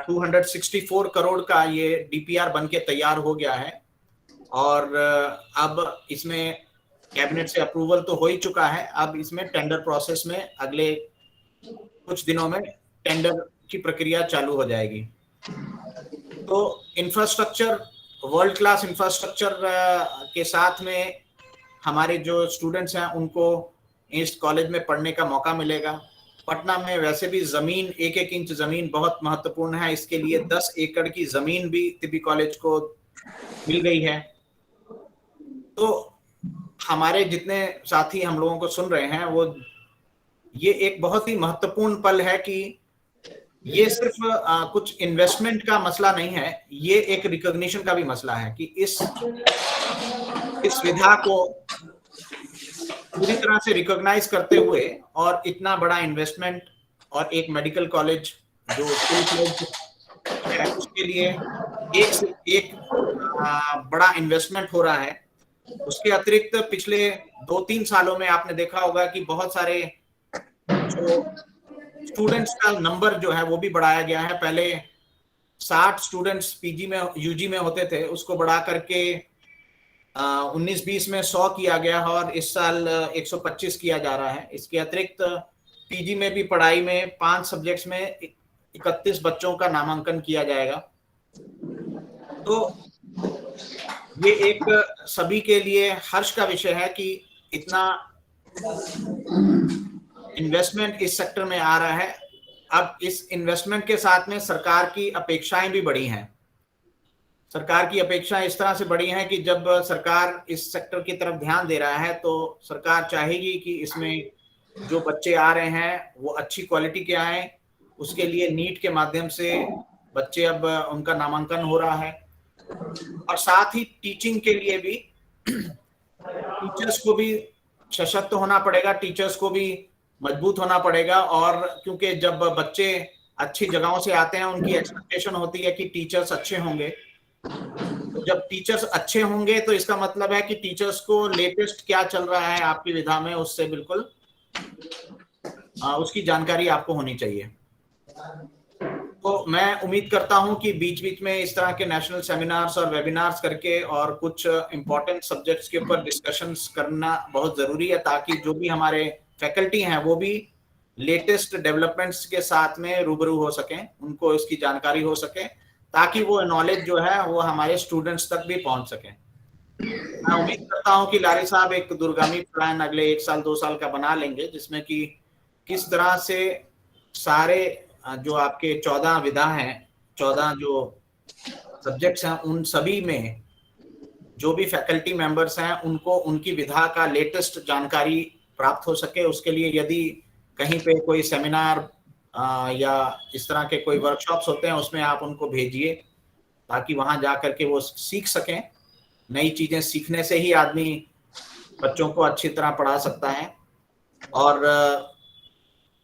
264 करोड़ का ये डीपीआर बन के तैयार हो गया है और अब इसमें कैबिनेट से अप्रूवल तो हो ही चुका है। अब इसमें टेंडर प्रोसेस में अगले कुछ दिनों में टेंडर की प्रक्रिया चालू हो जाएगी। तो इंफ्रास्ट्रक्चर, वर्ल्ड क्लास इंफ्रास्ट्रक्चर के साथ में हमारे जो स्टूडेंट्स हैं उनको इस कॉलेज में पढ़ने का मौका मिलेगा। पटना में वैसे भी जमीन, 1-1 इंच जमीन बहुत महत्वपूर्ण है। इसके लिए 10 एकड़ की जमीन भी तिब्बी कॉलेज को मिल गई है। तो हमारे जितने साथी हम लोगों को सुन रहे हैं वो ये एक बहुत ही महत्वपूर्ण पल है कि ये सिर्फ कुछ इन्वेस्टमेंट का मसला नहीं है, ये एक रिकॉग्निशन का भी मसला है कि इस विधा को पूरी तरह से रिकॉग्नाइज करते हुए और इतना बड़ा इन्वेस्टमेंट और एक मेडिकल कॉलेज जो है उसके लिए एक से एक बड़ा इन्वेस्टमेंट हो रहा है। उसके अतिरिक्त पिछले 2-3 सालों में आपने देखा होगा कि बहुत सारे जो स्टूडेंट्स का नंबर जो है वो भी बढ़ाया गया है। पहले 60 स्टूडेंट्स पीजी में यूजी में होते थे उसको बढ़ा करके 19-20 में 100 किया गया और इस साल 125 किया जा रहा है। इसके अतिरिक्त पीजी में भी पढ़ाई में 5 सब्जेक्ट्स में 31 बच्चों का नामांकन किया जाएगा। तो ये एक सभी के लिए हर्ष का विषय है कि इतना इन्वेस्टमेंट इस सेक्टर में आ रहा है। अब इस इन्वेस्टमेंट के साथ में सरकार की अपेक्षाएं भी बढ़ी हैं। सरकार की अपेक्षाएं इस तरह से बढ़ी हैं कि जब सरकार इस सेक्टर की तरफ ध्यान दे रहा है तो सरकार चाहेगी कि इसमें जो बच्चे आ रहे हैं वो अच्छी क्वालिटी के आए। उसके लिए नीट के माध्यम से बच्चे अब उनका नामांकन हो रहा है और साथ ही टीचिंग के लिए भी टीचर्स को भी सशक्त होना पड़ेगा, टीचर्स को भी मजबूत होना पड़ेगा। और क्योंकि जब बच्चे अच्छी जगहों से आते हैं उनकी एक्सपेक्टेशन होती है कि टीचर्स अच्छे होंगे। तो जब टीचर्स अच्छे होंगे तो इसका मतलब है कि टीचर्स को लेटेस्ट क्या चल रहा है आपकी विधा में उससे बिल्कुल उसकी जानकारी आपको होनी चाहिए। तो मैं उम्मीद करता हूं कि बीच बीच में इस तरह के नेशनल सेमिनार्स और वेबिनार्स करके और कुछ इंपॉर्टेंट सब्जेक्ट्स के ऊपर डिस्कशंस करना बहुत जरूरी है ताकि जो भी हमारे फैकल्टी हैं वो भी लेटेस्ट डेवलपमेंट्स के साथ में रूबरू हो सकें, उनको इसकी जानकारी हो सके ताकि वो नॉलेज जो है वो हमारे स्टूडेंट्स तक भी पहुंच सके। मैं उम्मीद करता हूं कि लारी साहब एक दूरगामी प्लान अगले 1 साल 2 साल का बना लेंगे जिसमें कि किस तरह से सारे जो आपके 14 विधा हैं, 14 जो सब्जेक्ट्स हैं, उन सभी में जो भी फैकल्टी मेंबर्स हैं उनको उनकी विधा का लेटेस्ट जानकारी प्राप्त हो सके। उसके लिए यदि कहीं पे कोई सेमिनार या इस तरह के कोई वर्कशॉप्स होते हैं उसमें आप उनको भेजिए ताकि वहां जा करके वो सीख सकें। नई चीजें सीखने से ही आदमी बच्चों को अच्छी तरह पढ़ा सकता है। और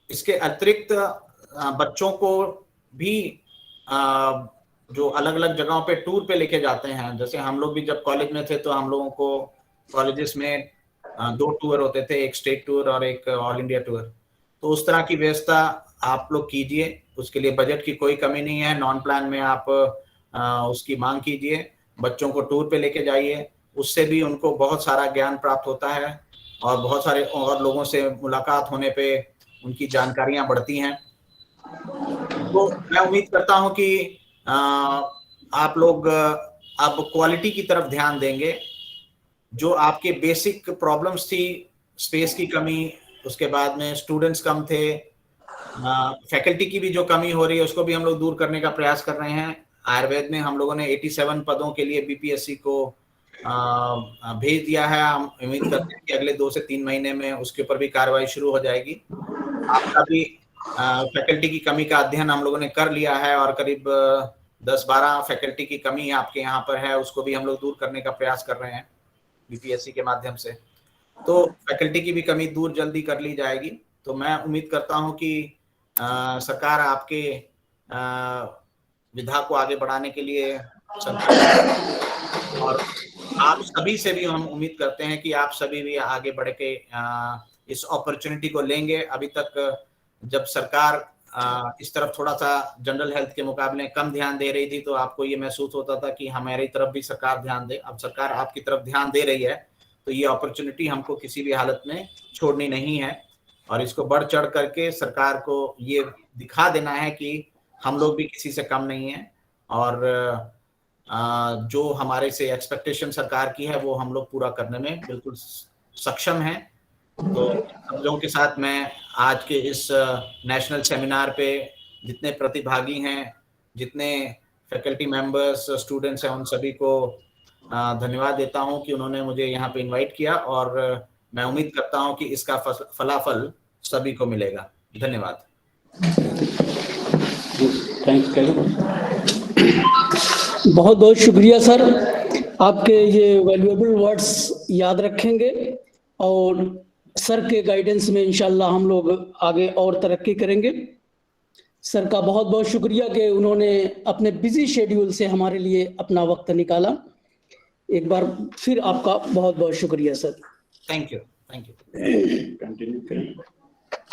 इसके अतिरिक्त बच्चों को भी जो अलग अलग जगहों पे टूर पे लेके जाते हैं, जैसे हम लोग भी जब कॉलेज में थे तो हम लोगों को कॉलेजेस में 2 टूर होते थे, एक स्टेट टूर और एक ऑल इंडिया टूर। तो उस तरह की व्यवस्था आप लोग कीजिए। उसके लिए बजट की कोई कमी नहीं है। नॉन प्लान में आप उसकी मांग कीजिए, बच्चों को टूर पे लेके जाइए। उससे भी उनको बहुत सारा ज्ञान प्राप्त होता है और बहुत सारे और लोगों से मुलाकात होने पे उनकी जानकारियां बढ़ती हैं। तो मैं उम्मीद करता हूं कि आप लोग अब क्वालिटी की तरफ ध्यान देंगे। जो आपके बेसिक प्रॉब्लम्स थी, स्पेस की कमी, उसके बाद में स्टूडेंट्स कम थे, फैकल्टी की भी जो कमी हो रही है उसको भी हम लोग दूर करने का प्रयास कर रहे हैं। आयुर्वेद में हम लोगों ने 87 पदों के लिए बीपीएससी को भेज दिया है। हम उम्मीद करते हैं कि अगले 2 से 3 महीने में उसके ऊपर भी कार्रवाई शुरू हो जाएगी। आपका भी फैकल्टी की कमी का अध्ययन हम लोगों ने कर लिया है और करीब 10-12 फैकल्टी की कमी आपके यहाँ पर है, उसको भी हम लोग दूर करने का प्रयास कर रहे हैं बीपीएससी के माध्यम से। तो फैकल्टी की भी कमी दूर जल्दी कर ली जाएगी। तो मैं उम्मीद करता हूं कि सरकार आपके विधा को आगे बढ़ाने के लिए और आप सभी से भी हम उम्मीद करते हैं कि आप सभी भी आगे बढ़ के इस अपॉर्चुनिटी को लेंगे। अभी तक जब सरकार इस तरफ थोड़ा सा जनरल हेल्थ के मुकाबले कम ध्यान दे रही थी तो आपको ये महसूस होता था कि हमारी तरफ भी सरकार ध्यान दे। अब सरकार आपकी तरफ ध्यान दे रही है तो ये अपॉर्चुनिटी हमको किसी भी हालत में छोड़नी नहीं है और इसको बढ़ चढ़ करके सरकार को ये दिखा देना है कि हम लोग भी किसी से कम नहीं है और जो हमारे से एक्सपेक्टेशन सरकार की है वो हम लोग पूरा करने में बिल्कुल सक्षम हैं। तो सब लोगों के साथ मैं आज के इस नेशनल सेमिनार पे जितने प्रतिभागी हैं, जितने फैकल्टी मेंबर्स, स्टूडेंट्स हैं, उन सभी को धन्यवाद देता हूं कि उन्होंने मुझे यहाँ पे इनवाइट किया और मैं उम्मीद करता हूं कि इसका फलाफल सभी को मिलेगा। धन्यवाद। बहुत बहुत शुक्रिया सर, आपके ये वैल्यूएबल वर्ड्स याद रखेंगे और सर के गाइडेंस में इंशाल्लाह हम लोग आगे और तरक्की करेंगे। सर का बहुत बहुत शुक्रिया कि उन्होंने अपने बिजी शेड्यूल से हमारे लिए अपना वक्त निकाला। एक बार फिर आपका बहुत बहुत शुक्रिया sir. Thank you. Thank you. Continue करें।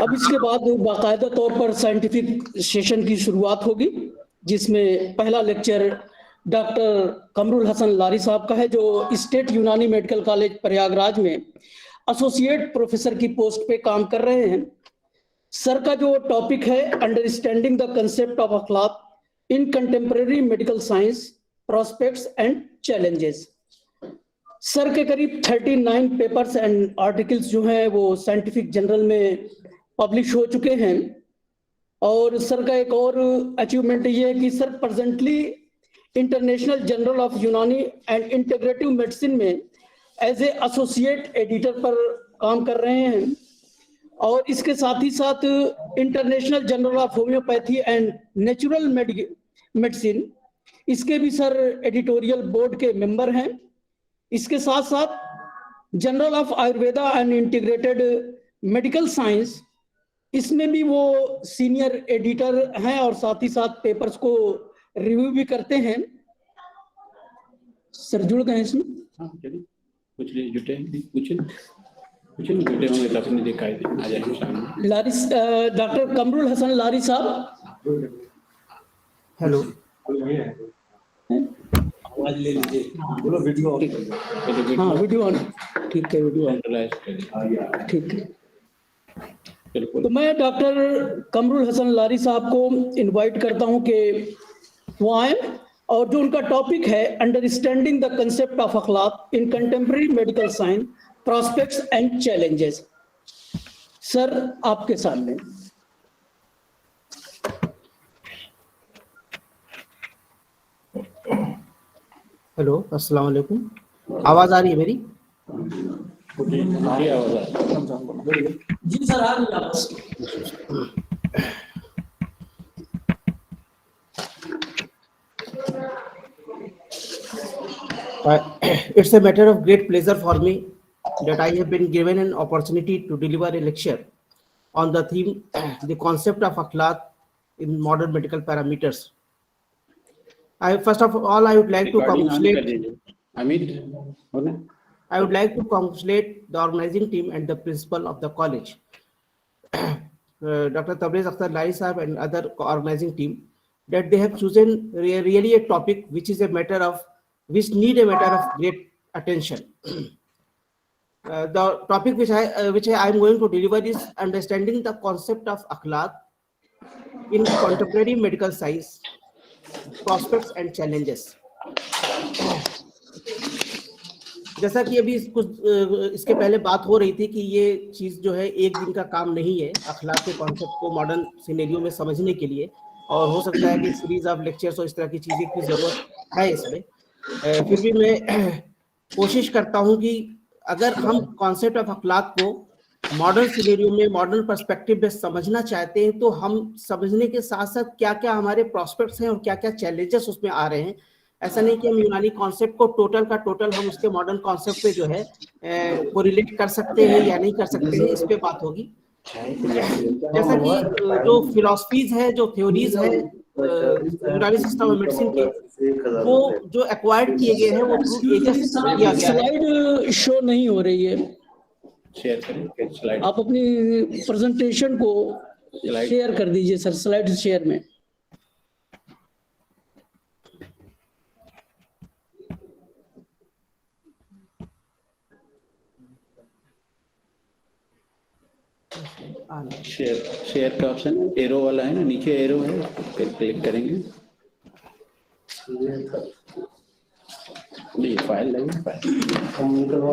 अब इसके बाद बाकायदा तौर पर साइंटिफिक सेशन की शुरुआत होगी जिसमें पहला लेक्चर डॉक्टर कमरुल हसन लारी साहब का है, जो स्टेट यूनानी मेडिकल कॉलेज प्रयागराज में एसोसिएट प्रोफेसर की पोस्ट पे काम कर रहे हैं। सर का जो टॉपिक है, understanding the concept of akhlaq in contemporary medical science, prospects and challenges. Sir के करीब 39 पेपर्स एंड आर्टिकल्स जो हैं वो साइंटिफिक जर्नल में पब्लिश हो चुके हैं। और सर का एक और अचीवमेंट ये है कि sir presently international journal of यूनानी एंड इंटीग्रेटिव मेडिसिन में एज ए एसोसिएट एडिटर पर काम कर रहे हैं। और इसके साथ ही साथ international journal of homeopathy and natural medicine, इसके भी सर एडिटोरियल बोर्ड के मेंबर हैं। इसके साथ साथ journal of Ayurveda and integrated medical science, इसमें भी वो सीनियर एडिटर हैं और साथ ही साथ पेपर्स को रिव्यू भी करते हैं। सर जुड़ गए इसमें? हाँ, कुछ जुटे होंगे तो अपने दिखाई दे आ जाएंगे सामने। लारी, डॉक्टर कमरुल हसन लारी साहब, हेलो, आवाज ले लीजिए, बोलो वीडियो ऑन करो। हाँ वीडियो ऑन, ठीक है वीडियो ऑन, ठीक है। तो मैं डॉक्टर कमरुल हसन लारी साहब को इनवाइट करता हूं कि वो आए, और जो उनका टॉपिक है understanding the concept of akhlaq in contemporary medical science, prospects and challenges. Sir आपके सामने। हेलो, अस्सलाम वालेकुम। आवाज आ रही है मेरी? जी सर, आ रही है आवाज। It's a matter of great pleasure for me that I have been given an opportunity to deliver a lecture on the theme, the concept of akhlaq in modern medical parameters. First of all, I would like to congratulate the organizing team and the principal of the college, Dr. Tabrez Akhtar Lai Sahab and other organizing team, that they have chosen really a topic which need a matter of great attention. The topic which I am going to deliver is understanding the concept of akhlaq in contemporary medical science, prospects and challenges. जैसा कि अभी कुछ इसके पहले बात हो रही थी कि ये चीज जो है एक दिन का काम नहीं है अखलाक के कॉन्सेप्ट को मॉडर्न सिनेरियो में समझने के लिए, और हो सकता है कि सीरीज ऑफ लेक्चर्स और इस तरह की चीजें की जरूरत है इसमें। फिर भी मैं कोशिश करता हूं कि अगर हम कॉन्सेप्ट ऑफ अखलाक को मॉडर्न सिनेरियो में, मॉडर्न पर्सपेक्टिव में समझना चाहते हैं, तो हम समझने के साथ साथ क्या क्या हमारे प्रॉस्पेक्ट्स हैं और क्या क्या चैलेंजेस उसमें आ रहे हैं। ऐसा नहीं कि हम यूनानी कॉन्सेप्ट को टोटल का टोटल हम उसके मॉडर्न कॉन्सेप्ट पे जो है को रिलेट कर सकते हैं या नहीं कर सकते हैं, इस पे बात होगी। जैसा कि जो फिलॉसफीज है, जो थ्योरीज है यूनानी सिस्टम ऑफ मेडिसिन के, वो जो एक्वायर्ड किए गए हैं वो थ्रू एजेस किया गया है। स्लाइड शो नहीं हो रही है, शेयर करें स्लाइड। आप अपनी प्रेजेंटेशन को शेयर कर दीजिए सर, स्लाइड शेयर में। शेयर का ऑप्शन एरो वाला है ना, नीचे एरो है, फिर क्लिक करेंगे। ये फाइल लगी,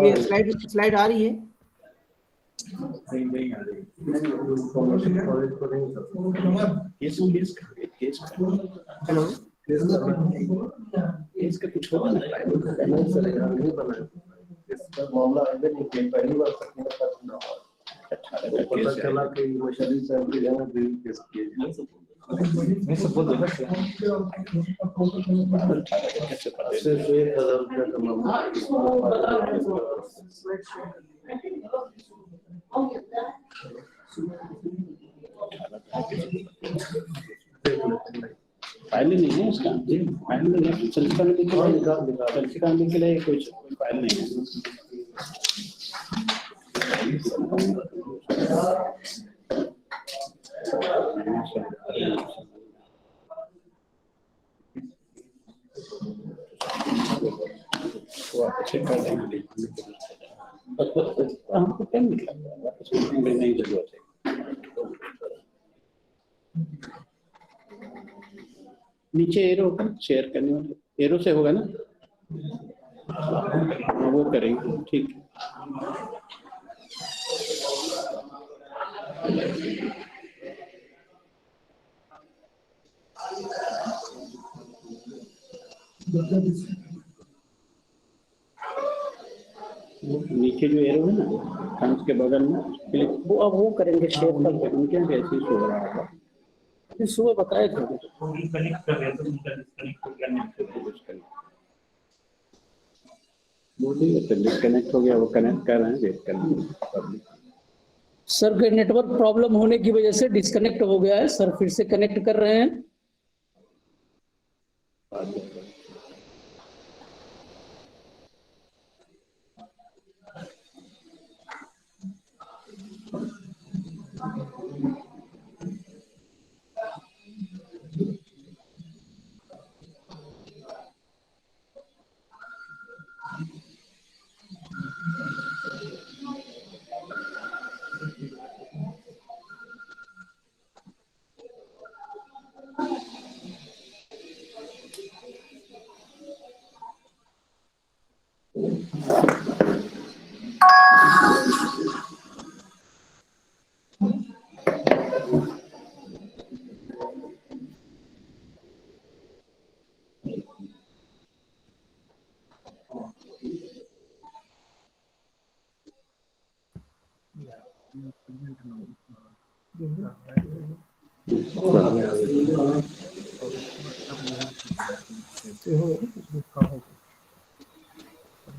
ये स्लाइड आ रही है। हेलो, इसका कुछ होगा ना मामला पहली बार पता चला कि मशहूर साहब के यहाँ दिल केस किए मैं सब बोल दो सिर्फ 1000 रुपया का मामला। फाइल नहीं है इसका, फाइल नहीं है, के लिए कुछ फाइल नहीं है। वो आप चेक कर लेंगे। हमको 10 मिनट लग जाएगा, उसमें नहीं जरूरत है। नीचे एरो होगा शेयर करने वाले, एरो से होगा ना? हाँ, वो करेंगे, ठीक है। नीचे जो एरो है ना थंब्स के बगल में, क्लिक वो अब वो करेंगे शेयर कर उनके यहाँ कैसे शो हो रहा होगा। कल सुबह बताए थे। कनेक्ट कर रहे थे, उनका डिस्कनेक्ट हो गया, नेट से डिस्कनेक्ट हो गया, वो कनेक्ट कर रहे हैं, वेट कर रहे हैं। सर के नेटवर्क प्रॉब्लम होने की वजह से डिस्कनेक्ट हो गया है सर, फिर से कनेक्ट कर रहे हैं।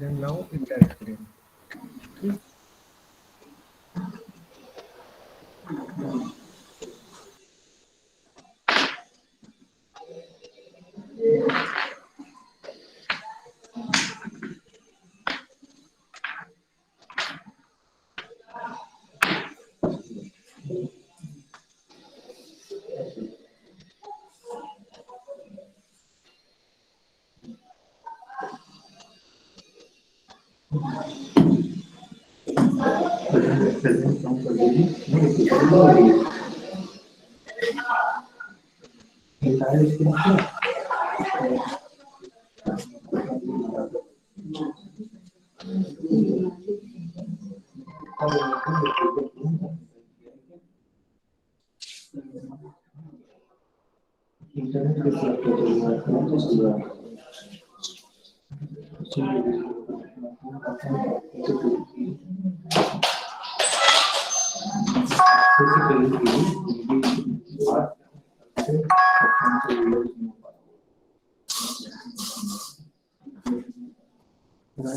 then now it can explain.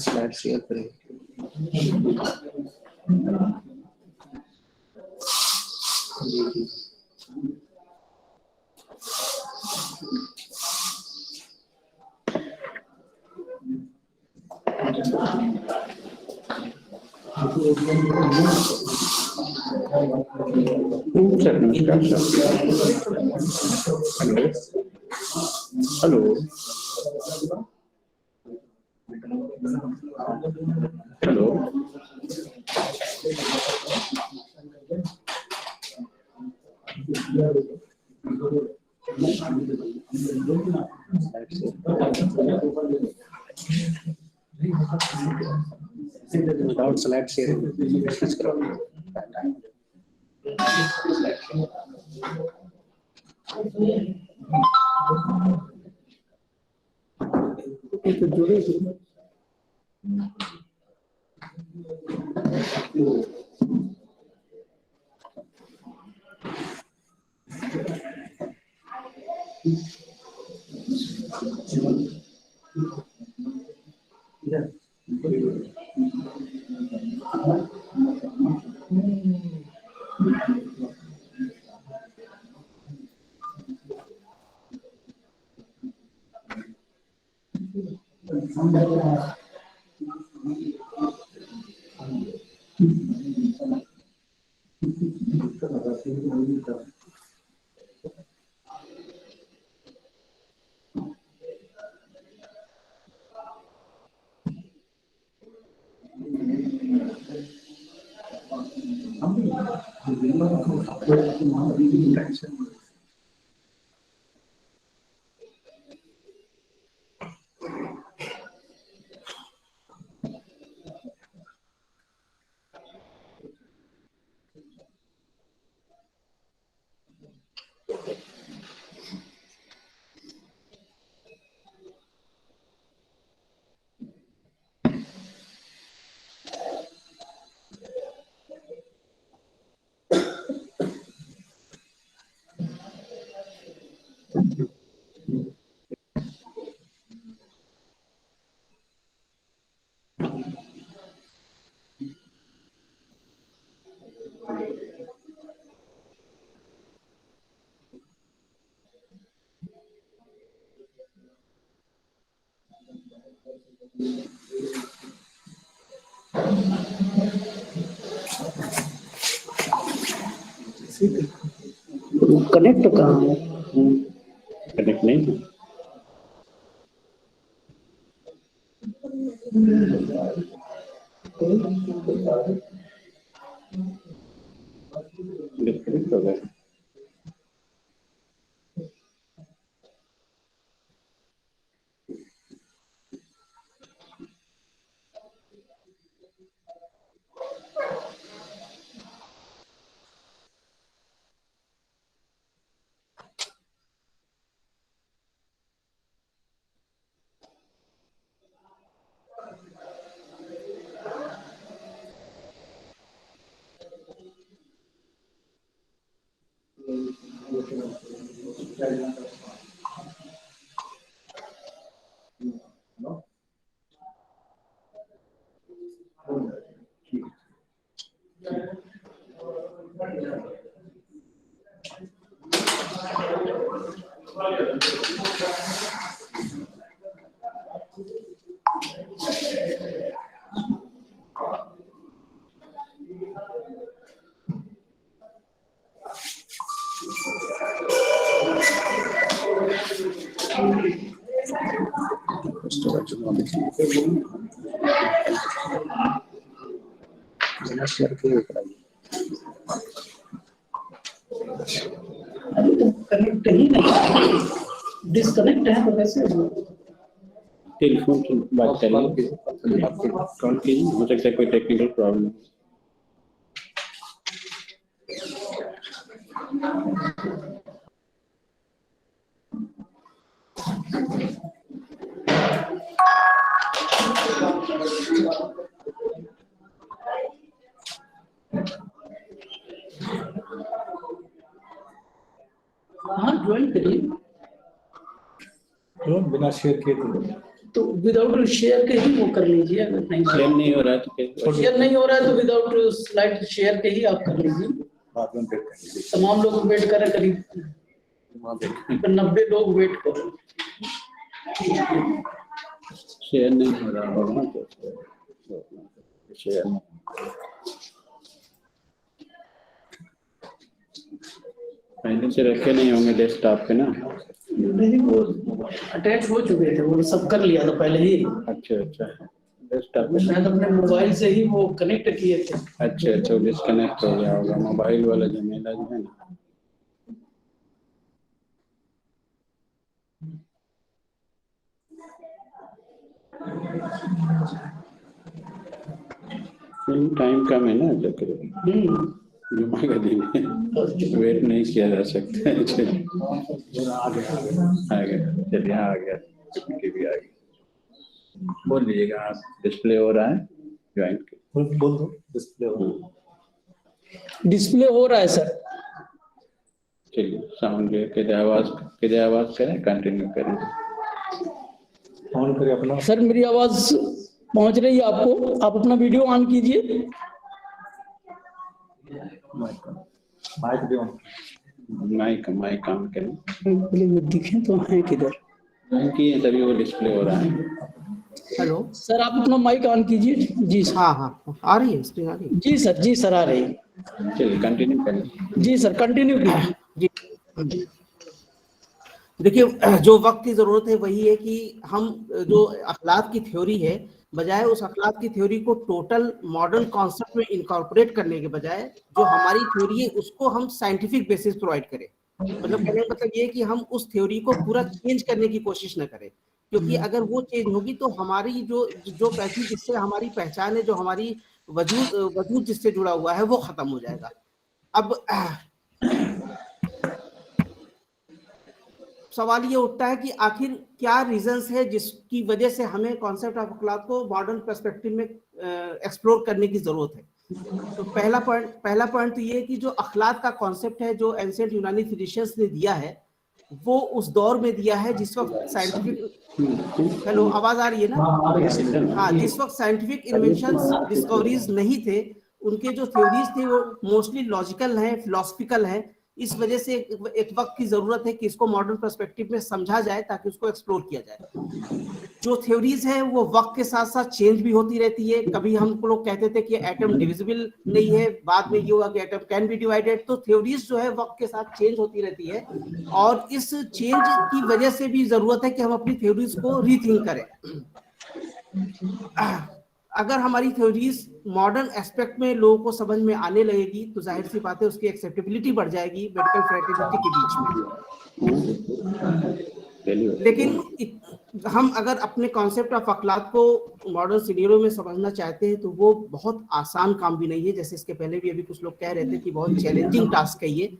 Slide share करेंगे। सर नमस्कार sir. Hello hello without slide sharing connect कहाँ है? कनेक्ट नहीं है। डिस्कनेक्ट हो गया। कनेक्ट ही नहीं, डिस्कनेक्ट है तो कैसे होगा? टेलीफोन से बात करेंगे, कॉल कीजिए, हो सकता है कोई टेक्निकल प्रॉब्लम। हाँ ज्वाइन करिए, बिना शेयर किए तो विदाउट शेयर के ही वो कर लीजिए। अगर शेयर नहीं हो रहा है तो कैसे? शेयर नहीं हो रहा है तो विदाउट स्लाइड शेयर के ही आप कर लीजिए। बाद में वेट करेंगे। तमाम लोग वेट करें, करीब 90 लोग वेट करें। शेयर नहीं हो रहा होगा तो शेयर नहीं। पहले से रखे नहीं होंगे डेस्कटॉप पे ना? नहीं, वो अटैच हो चुके थे, वो सब कर लिया था पहले ही। अच्छा अच्छा, डेस्कटॉप पे। शायद अपने मोबाइल से ही वो कनेक्ट किए थे। अच्छा अच्छा, डिस्कनेक्ट हो गया होगा मोबाइल वाला झमेला जो है ना। टाइम कम है ना, जुम्मा का दिन है, वेट नहीं किया जा सकता है। आ गया, चलिए आ गया, भी आ गया। बोल लीजिएगा आप, डिस्प्ले हो रहा है, ज्वाइन बोल दो, डिस्प्ले हो। डिस्प्ले हो रहा है सर। चलिए साउंड के आवाज करें, कंटिन्यू करें। ऑन करिए अपना। सर मेरी आवाज पहुंच रही है आपको? आप अपना वीडियो ऑन कीजिए। माइक भी ऑन। माइक ऑन करें। दिखे तो हैं किधर? किए तभी वो डिस्प्ले हो रहा है। हेलो सर आप अपना माइक ऑन कीजिए। जी सर। हाँ हाँ आ रही है, स्क्रीन आ रही है। जी सर, जी सर आ रही है। चलिए कंटिन्यू करें। जी सर कंटिन्यू कीजिए। जी देखिए, जो वक्त की जरूरत है वही है कि हम जो अखलाक की थ्योरी है, बजाय उस अखलाक की थ्योरी को टोटल मॉडर्न कॉन्सेप्ट में इनकॉर्पोरेट करने के बजाय जो हमारी थ्योरी है उसको हम साइंटिफिक बेसिस प्रोवाइड करें। मतलब कहने का मतलब ये है कि हम उस थ्योरी को पूरा चेंज करने की कोशिश न करें, क्योंकि अगर वो चेंज होगी तो हमारी जो पैथी जिससे हमारी पहचान है, जो हमारी वजूद जिससे जुड़ा हुआ है वो खत्म हो जाएगा। अब सवाल ये उठता है कि आखिर क्या रीजंस है जिसकी वजह से हमें कॉन्सेप्ट ऑफ अखलाक को मॉडर्न पर्सपेक्टिव में एक्सप्लोर करने की जरूरत है। तो पहला पॉइंट तो ये है कि जो अखलाक का कॉन्सेप्ट है जो एंशिएंट यूनानी फिजिशियंस ने दिया है, वो उस दौर में दिया है जिस वक्त साइंटिफिक, हेलो आवाज आ रही है ना? हाँ, जिस वक्त साइंटिफिक इन्वेंशंस डिस्कवरीज नहीं थे, उनके जो थ्योरीज थे वो मोस्टली लॉजिकल हैं, फिलोसफिकल हैं। इस वजह से एक वक्त की जरूरत है कि इसको मॉडर्न पर्सपेक्टिव में समझा जाए ताकि उसको एक्सप्लोर किया जाए। जो थ्योरीज है वो वक्त के साथ साथ चेंज भी होती रहती है। कभी हम लोग कहते थे कि एटम डिविजिबल नहीं है, बाद में ये हुआ कि एटम कैन बी डिवाइडेड। तो थ्योरीज जो है वक्त के साथ चेंज होती रहती है, और इस चेंज की वजह से भी जरूरत है कि हम अपनी थ्योरीज को रीथिंक करें। अगर हमारी थ्योरीज मॉडर्न एस्पेक्ट में लोगों को समझ में आने लगेगी तो जाहिर सी बात है उसकी एक्सेप्टेबिलिटी बढ़ जाएगी मेडिकल फ्रेटर्निटी के बीच में। लेकिन हम अगर अपने कॉन्सेप्ट ऑफ अखलाक को मॉडर्न सिनेरियो में समझना चाहते हैं तो वो बहुत आसान काम भी नहीं है। जैसे इसके पहले भी अभी कुछ लोग कह रहे थे कि बहुत चैलेंजिंग टास्क है ये।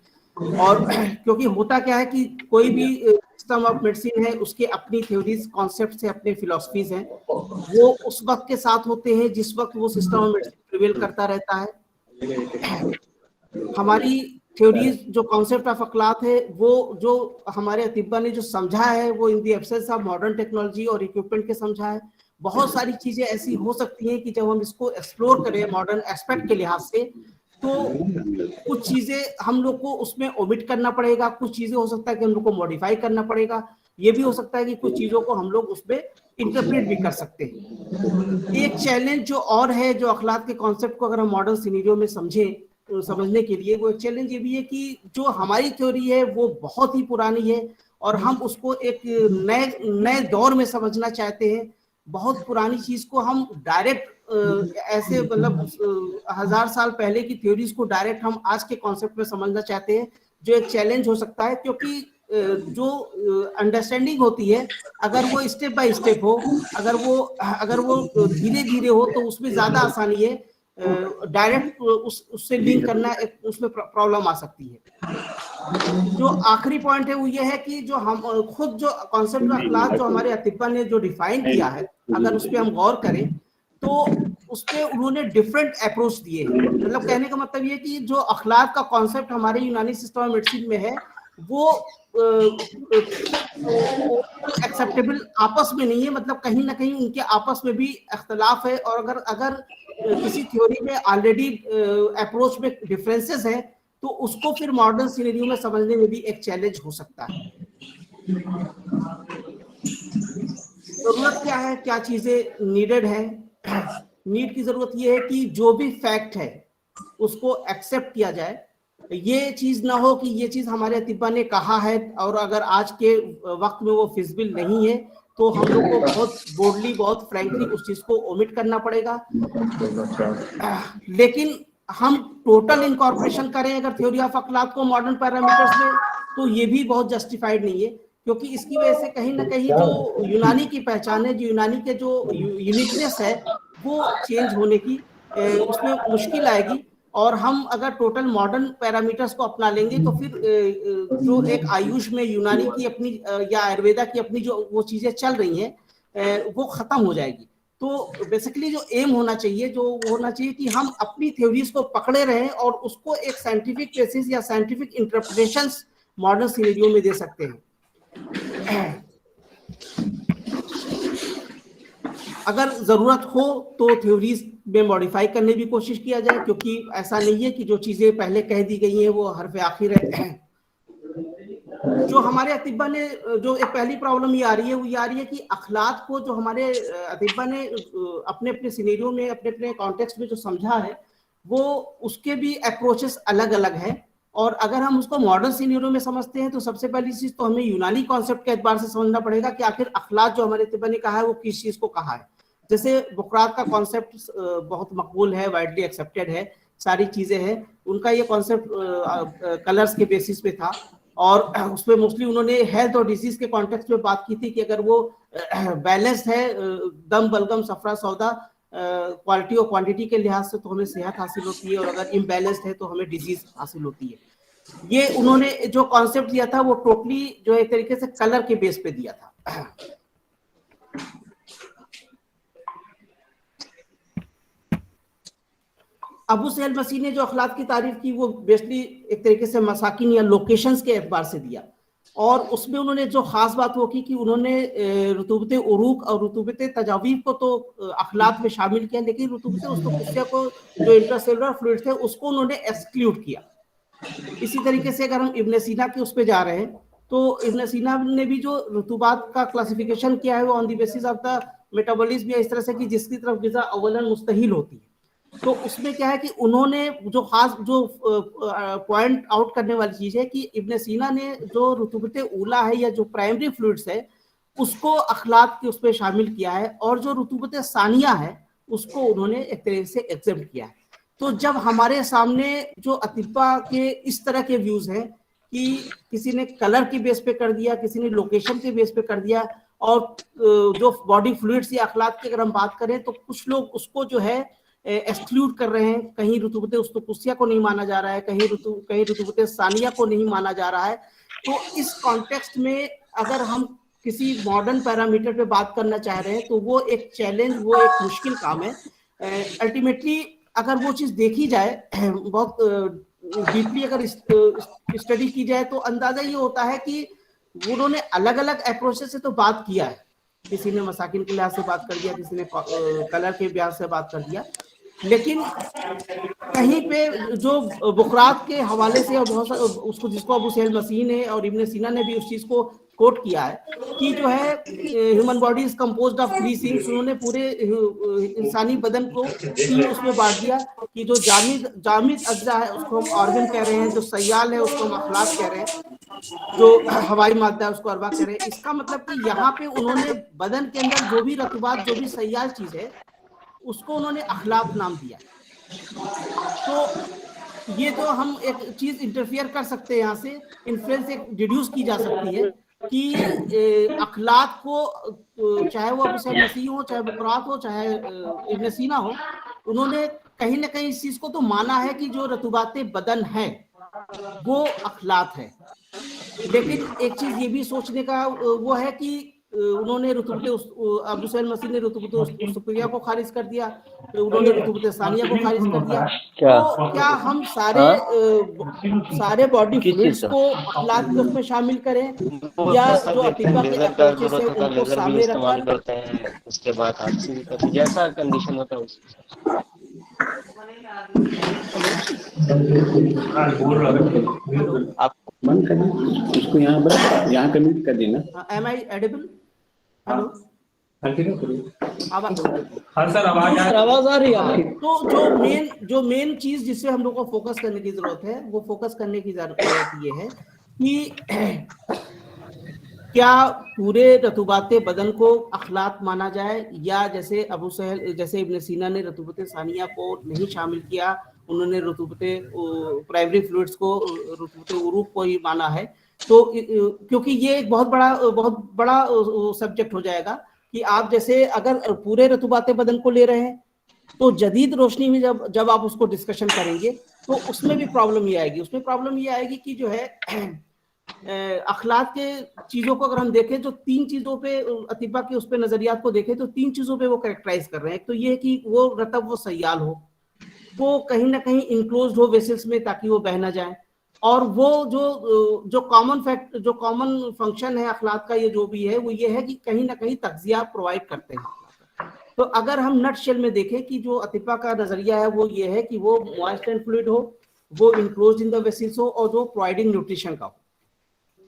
और क्योंकि होता क्या है कि कोई भी सिस्टम ऑफ मेडिसिन है उसके अपनी थ्योरीज, कॉन्सेप्ट से अपने फिलोसफीज हैं, वो उस वक्त के साथ होते हैं जिस वक्त वो सिस्टम ऑफ मेडिसिन प्रिवेल करता रहता है। हमारी थ्योरीज जो कॉन्सेप्ट ऑफ अखलाक है वो जो हमारे अतिब्बा ने जो समझा है वो in the absence of modern technology और इक्विपमेंट के समझा है। बहुत सारी चीजें ऐसी हो सकती हैं कि जब हम इसको एक्सप्लोर करें मॉडर्न एस्पेक्ट के लिहाज से तो कुछ चीजें हम लोग को उसमें ओमिट करना पड़ेगा, कुछ चीजें हो सकता है कि हम लोग को मॉडिफाई करना पड़ेगा। ये भी हो सकता है कि कुछ चीजों को हम लोग उसमें इंटरप्रेट भी कर सकते हैं। एक चैलेंज जो और है जो अखलाक के कॉन्सेप्ट को अगर हम मॉडर्न सिनेरियो में समझने के लिए, वो चैलेंज ये भी है कि जो हमारी थ्योरी है वो बहुत ही पुरानी है और हम उसको एक नए दौर में समझना चाहते हैं। बहुत पुरानी चीज को हम डायरेक्ट ऐसे मतलब 1000 साल पहले की थ्योरीज को डायरेक्ट हम आज के कॉन्सेप्ट में समझना चाहते हैं, जो एक चैलेंज हो सकता है। क्योंकि जो अंडरस्टैंडिंग होती है अगर वो स्टेप बाय स्टेप हो, अगर वो धीरे धीरे हो तो उसमें ज्यादा आसानी है। डायरेक्ट उससे लिंक करना उसमें प्रॉब्लम आ सकती है। जो आखिरी पॉइंट है वो ये है कि जो हम खुद जो कॉन्सेप्ट ऑफ अखलाक जो हमारे अतिब्बा ने जो डिफाइन किया है, अगर उस पर हम गौर करें तो उसपे उन्होंने डिफरेंट अप्रोच दिए हैं। मतलब कहने का मतलब ये कि जो अखलाक का कॉन्सेप्ट हमारे यूनानी सिस्टम ऑफ मेडिसिन में है वो एक्सेप्टेबल आपस में नहीं है। मतलब कहीं ना कहीं उनके आपस में भी इख्तलाफ है, और अगर किसी थ्योरी में ऑलरेडी अप्रोच में डिफरेंसेस हैं तो उसको फिर मॉडर्न सिनेरियो में समझने में भी एक चैलेंज हो सकता है। जरूरत क्या है, क्या चीजें नीडेड है? नीड की जरूरत यह है कि जो भी फैक्ट है उसको एक्सेप्ट किया जाए। ये चीज ना हो कि ये चीज हमारे अतिब्बा ने कहा है और अगर आज के वक्त में वो फिजिबल नहीं है तो हम लोग को बहुत बोल्डली, बहुत फ्रैंकली उस चीज को ओमिट करना पड़ेगा। लेकिन हम टोटल इनकॉर्पोरेशन करें अगर थ्योरी ऑफ अखलाक को मॉडर्न पैरामीटर्स में तो ये भी बहुत जस्टिफाइड नहीं है, क्योंकि इसकी वजह से कहीं ना कहीं जो यूनानी की पहचान है, जो यूनानी के जो यूनिकनेस है वो चेंज होने की उसमें मुश्किल आएगी। और हम अगर टोटल मॉडर्न पैरामीटर्स को अपना लेंगे तो फिर जो एक आयुष में यूनानी की अपनी या आयुर्वेदा की अपनी जो वो चीजें चल रही हैं वो खत्म हो जाएगी। तो बेसिकली जो एम होना चाहिए, जो होना चाहिए कि हम अपनी थ्योरीज को पकड़े रहें और उसको एक साइंटिफिक बेसिस या साइंटिफिक इंटरप्रिटेशंस मॉडर्न सिनेरियो में दे सकते हैं। अगर जरूरत हो तो थ्योरीज में मॉडिफाई करने की कोशिश किया जाए, क्योंकि ऐसा नहीं है कि जो चीजें पहले कह दी गई हैं वो हरफ आखिर है। जो हमारे अतिब्बा ने जो एक पहली प्रॉब्लम ये आ रही है वो ये आ रही है कि अखलाक को जो हमारे अतिब्बा ने अपने अपने सिनेरियो में, अपने अपने कॉन्टेक्स्ट में जो समझा है वो उसके भी अप्रोचेस अलग अलग हैं। और अगर हम उसको मॉडर्न सिनेरियो में समझते हैं तो सबसे पहली चीज तो हमें यूनानी कॉन्सेप्ट के एतबार से समझना पड़ेगा कि आखिर अखलाक जो हमारे तिब्बत ने कहा है वो किस चीज को कहा है। जैसे बुकरात का कॉन्सेप्ट बहुत मकबूल है, वाइडली एक्सेप्टेड है, सारी चीजें हैं, उनका ये कॉन्सेप्ट कलर्स के बेसिस पे था और उसमें मोस्टली उन्होंने हेल्थ और डिजीज के कॉन्टेक्स्ट में बात की थी कि अगर वो बैलेंस्ड है, दम बलगम सफरा सौदा क्वालिटी और क्वांटिटी के लिहाज से तो हमें सेहत हासिल होती है, और अगर इम्बैलेंस्ड है तो हमें डिजीज हासिल होती है। ये उन्होंने जो कॉन्सेप्ट दिया था वो टोटली जो है एक तरीके से कलर के बेस पे दिया था। अबू सहेल मसीह ने जो अखलाक की तारीफ की वो बेसिकली एक तरीके से मसाकिन या लोकेशंस के एतबार से दिया, और उसमें उन्होंने जो खास बात वो की कि उन्होंने रुतूबत उरूक और रुतूबत तजावीब को तो अखलाक में शामिल किया, लेकिन रुतूबत उस्तकुस्सिया को जो इंट्रासेलुलर फ्लूइड थे उसको उन्होंने एक्सक्लूड किया। इसी तरीके से अगर हम इब्न सीना के उस पे जा रहे हैं तो इब्न सीना ने भी जो रुतूबात का क्लासिफिकेशन किया है वो on the basis of the metabolism या इस तरह से कि जिसकी तरफ गिज़ा अवलन मुस्तहिल होती है। तो उसमें क्या है कि उन्होंने जो खास जो पॉइंट आउट करने वाली चीज है कि इब्न सीना ने जो रुतूबत उला है या जो प्राइमरी फ्लूइड्स है उसको अखलाक के उस पर शामिल किया है, और जो रुतूबत सानिया है उसको उन्होंने एक तरह से एग्जेम्प्ट किया है। तो जब हमारे सामने जो अतिब्बा के इस तरह के व्यूज हैं कि किसी ने कलर की बेस पे कर दिया, किसी ने लोकेशन के बेस पे कर दिया, और जो बॉडी फ्लूइड्स या अखलाक की अगर हम बात करें तो कुछ लोग उसको जो है एक्सक्लूड कर रहे हैं, कहीं रुतूबत उस्तकुस्सिया को नहीं माना जा रहा है, कहीं रुतूबत सानिया को नहीं माना जा रहा है। तो इस कॉन्टेक्स्ट में अगर हम किसी मॉडर्न पैरामीटर पे बात करना चाह रहे हैं तो वो एक चैलेंज, वो एक मुश्किल काम है। अल्टीमेटली अगर वो चीज देखी जाए, बहुत डीपली अगर स्टडी की जाए तो अंदाजा ये होता है कि उन्होंने अलग अलग अप्रोचेस से तो बात किया है, किसी ने मसाकिन के लिहाज से बात कर दिया, किसी ने कलर के लिहाज से बात कर दिया, लेकिन कहीं पे जो बुकरात के हवाले से और बहुत उसको जिसको अबू सहेल मसीह ने और इब्न सीना ने भी उस चीज को कोट किया है कि जो है human body is composed of 3 things. उन्होंने पूरे इंसानी बदन को 3 उसमें बांट दिया कि जो जामिद अज्जा है उसको हम ऑर्गन कह रहे हैं, जो सयाल है उसको हम अखलाक कह रहे हैं, जो हवाई मादा है उसको अरवा कह रहे हैं। इसका मतलब कि यहाँ पे उन्होंने बदन के अंदर जो भी रतूबात, जो भी सयाल चीज है उसको उन्होंने अखलाक नाम दिया। तो ये तो हम एक चीज इंटरफियर कर सकते हैं, यहाँ से इन्फ्लुएंस एक डिड्यूस की जा सकती है कि अखलाक को चाहे वो अबू सहेल मसीह हो, चाहे बुकरात हो, चाहे इब्न सीना हो, उन्होंने कहीं ना कहीं इस चीज को तो माना है कि जो रतूबात बदन है वो अखलाक है। लेकिन एक चीज ये भी सोचने का वो है कि उन्होंने अबू सहेल मसीह ने रुतूबत उस्तकुस्सिया को खारिज कर दिया, उन्होंने रुतूबत सानिया को खारिज कर दिया। तो क्या हम सारे बॉडी फ्लूइड्स को अखलाक के उसमें शामिल करें, या जो अतिब्बा के अप्रोचेस है उनको सामने रखकर उसके बाद जैसा कंडीशन होता है आप मन करना उसको यहाँ कमिट कर देना। एम आई एडिबल? हेलो हाँ सर, आवाज आ रही है। तो जो मेन चीज जिससे हम लोग को फोकस करने की जरूरत है, वो फोकस करने की जरूरत ये है कि क्या पूरे रतूबात बदन को अखलाक माना जाए, या जैसे जैसे इब्न सीना ने रतूबत सानिया को नहीं शामिल किया, उन्होंने रतूबत प्राइमरी फ्लूइड्स को, रतूबत उरूक को ही माना है। तो क्योंकि ये एक बहुत बड़ा सब्जेक्ट हो जाएगा कि आप जैसे अगर पूरे रतूबात बदन को ले रहे हैं तो जदीद रोशनी में जब आप उसको डिस्कशन करेंगे तो उसमें भी प्रॉब्लम ये आएगी। उसमें प्रॉब्लम ये आएगी कि जो है अखलाक के चीजों को अगर हम देखें तो 3 चीजों पे अतिब्बा के उस पे नजरियात को देखें तो 3 चीजों पे वो कैरेक्टराइज कर रहे हैं। एक तो ये है कि वो रतब वो सयाल हो, वो कहीं ना कहीं इंक्लोज्ड हो वेसल्स में ताकि वो बह ना जाए, और वो जो कॉमन फंक्शन है अखलाक का, ये जो भी है वो ये है कि कहीं ना कहीं तग़ज़िया प्रोवाइड करते हैं। तो अगर हम नट शेल में देखें कि जो अतिब्बा का नजरिया है वो ये है कि वो मॉइस्ट एंड फ्लूइड हो, वो इंक्लोज्ड इन द वेसल्स हो, और जो प्रोवाइडिंग न्यूट्रिशन का हो।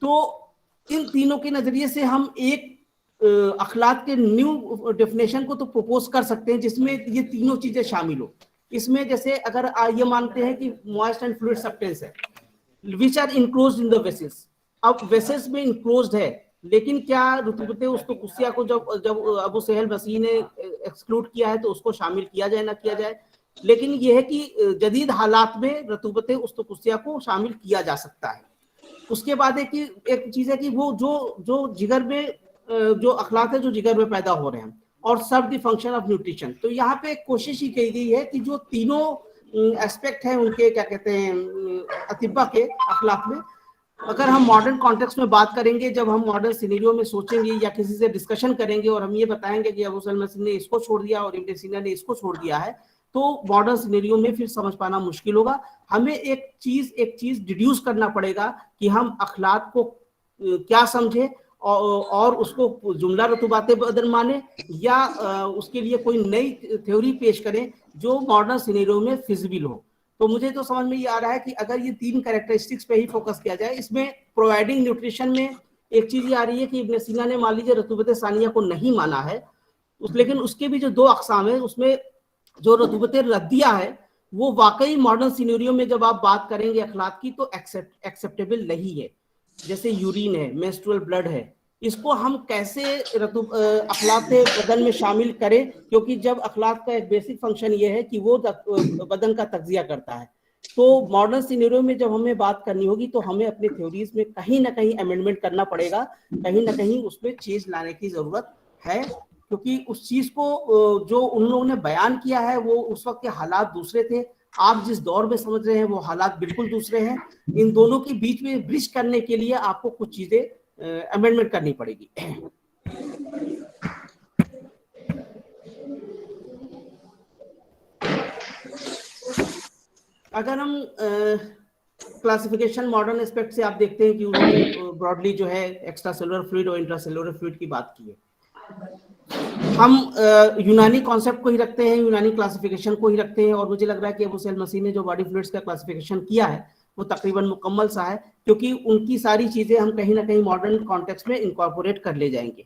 तो इन तीनों के नजरिए से हम एक अखलाक के न्यू डेफिनेशन को तो प्रपोज कर सकते हैं जिसमें ये तीनों चीजें शामिल हो। इसमें जैसे अगर ये मानते हैं कि मॉइस्ट एंड फ्लूइड सब्सटेंस है, which are enclosed in the vessels. अब वेसल्स में इनक्लोज्ड है, लेकिन क्या रुतुबते उस्तुकुसिया को जब जब अबू सहेल मसीह ने एक्सक्लूड किया है तो उसको शामिल किया जाए ना किया जाए, लेकिन यह है कि जदीद हालात में रतूबत उस्तुकुसिया को शामिल किया जा सकता है। उसके बाद एक चीज है कि वो जो जिगर में जो अखलाक है जो जिगर में पैदा हो रहे हैं और serve the function of nutrition. तो यहाँ पे कोशिश ही की गई है कि जो तीनों एस्पेक्ट हैं उनके क्या कहते हैं अतिब्बा के अखलाक में, अगर हम मॉडर्न कॉन्टेक्स्ट में बात करेंगे, जब हम मॉडर्न सिनेरियो में सोचेंगे या किसी से डिस्कशन करेंगे और हम ये बताएंगे कि अबू सलेम मसीह ने इसको छोड़ दिया और इब्न सीना ने इसको छोड़ दिया है, तो मॉडर्न सिनेरियो में फिर समझ पाना मुश्किल होगा। हमें एक चीज डिड्यूस करना पड़ेगा कि हम अखलाक को क्या समझे और उसको जुमला रतुबाते बदल माने या उसके लिए कोई नई थ्योरी पेश करें जो मॉडर्न सिनेरियो में फिजिबल हो। तो मुझे तो समझ में ये आ रहा है कि अगर ये 3 कैरेक्टरिस्टिक्स पे ही फोकस किया जाए, इसमें प्रोवाइडिंग न्यूट्रिशन में एक चीज ये आ रही है कि इब्न सीना ने मान लीजिए रतूबत सानिया को नहीं माना है, लेकिन उसके भी जो 2 अकसाम है उसमें जो रतूबत रद्दिया है वो वाकई मॉडर्न सिनेरियो में जब आप बात करेंगे अखलाक की तो एक्सेप्टेबल नहीं है। जैसे यूरिन है, मेंस्ट्रुअल ब्लड है, इसको हम कैसे अखलाक बदन में शामिल करें, क्योंकि जब अखलाक का एक बेसिक फंक्शन ये है कि वो बदन का तज्जिया करता है। तो मॉडर्न सिनेरियो में जब हमें बात करनी होगी तो हमें अपने थ्योरीज में कहीं ना कहीं अमेंडमेंट करना पड़ेगा, कहीं ना कहीं उसमें चेंज लाने की जरूरत है, क्योंकि उस चीज को जो उन लोगों ने बयान किया है वो उस वक्त के हालात दूसरे थे, आप जिस दौर में समझ रहे हैं वो हालात बिल्कुल दूसरे हैं। इन दोनों के बीच में ब्रिज करने के लिए आपको कुछ चीजें अमेंडमेंट करनी पड़ेगी। अगर हम क्लासिफिकेशन मॉडर्न एस्पेक्ट से आप देखते हैं कि उन्होंने ब्रॉडली जो है एक्स्ट्रा सेलुलर फ्लूइड और इंट्रासेलुलर फ्लूइड की बात की है। हम यूनानी कॉन्सेप्ट को ही रखते हैं, यूनानी क्लासिफिकेशन को ही रखते हैं, और मुझे लग रहा है कि अबू सलेम मसीह ने जो बॉडी फ्लूइड्स का क्लासिफिकेशन किया है वो तकरीबन मुकम्मल सा है, क्योंकि उनकी सारी चीजें हम कहीं ना कहीं मॉडर्न कॉन्टेक्स्ट में इनकॉर्पोरेट कर ले जाएंगे।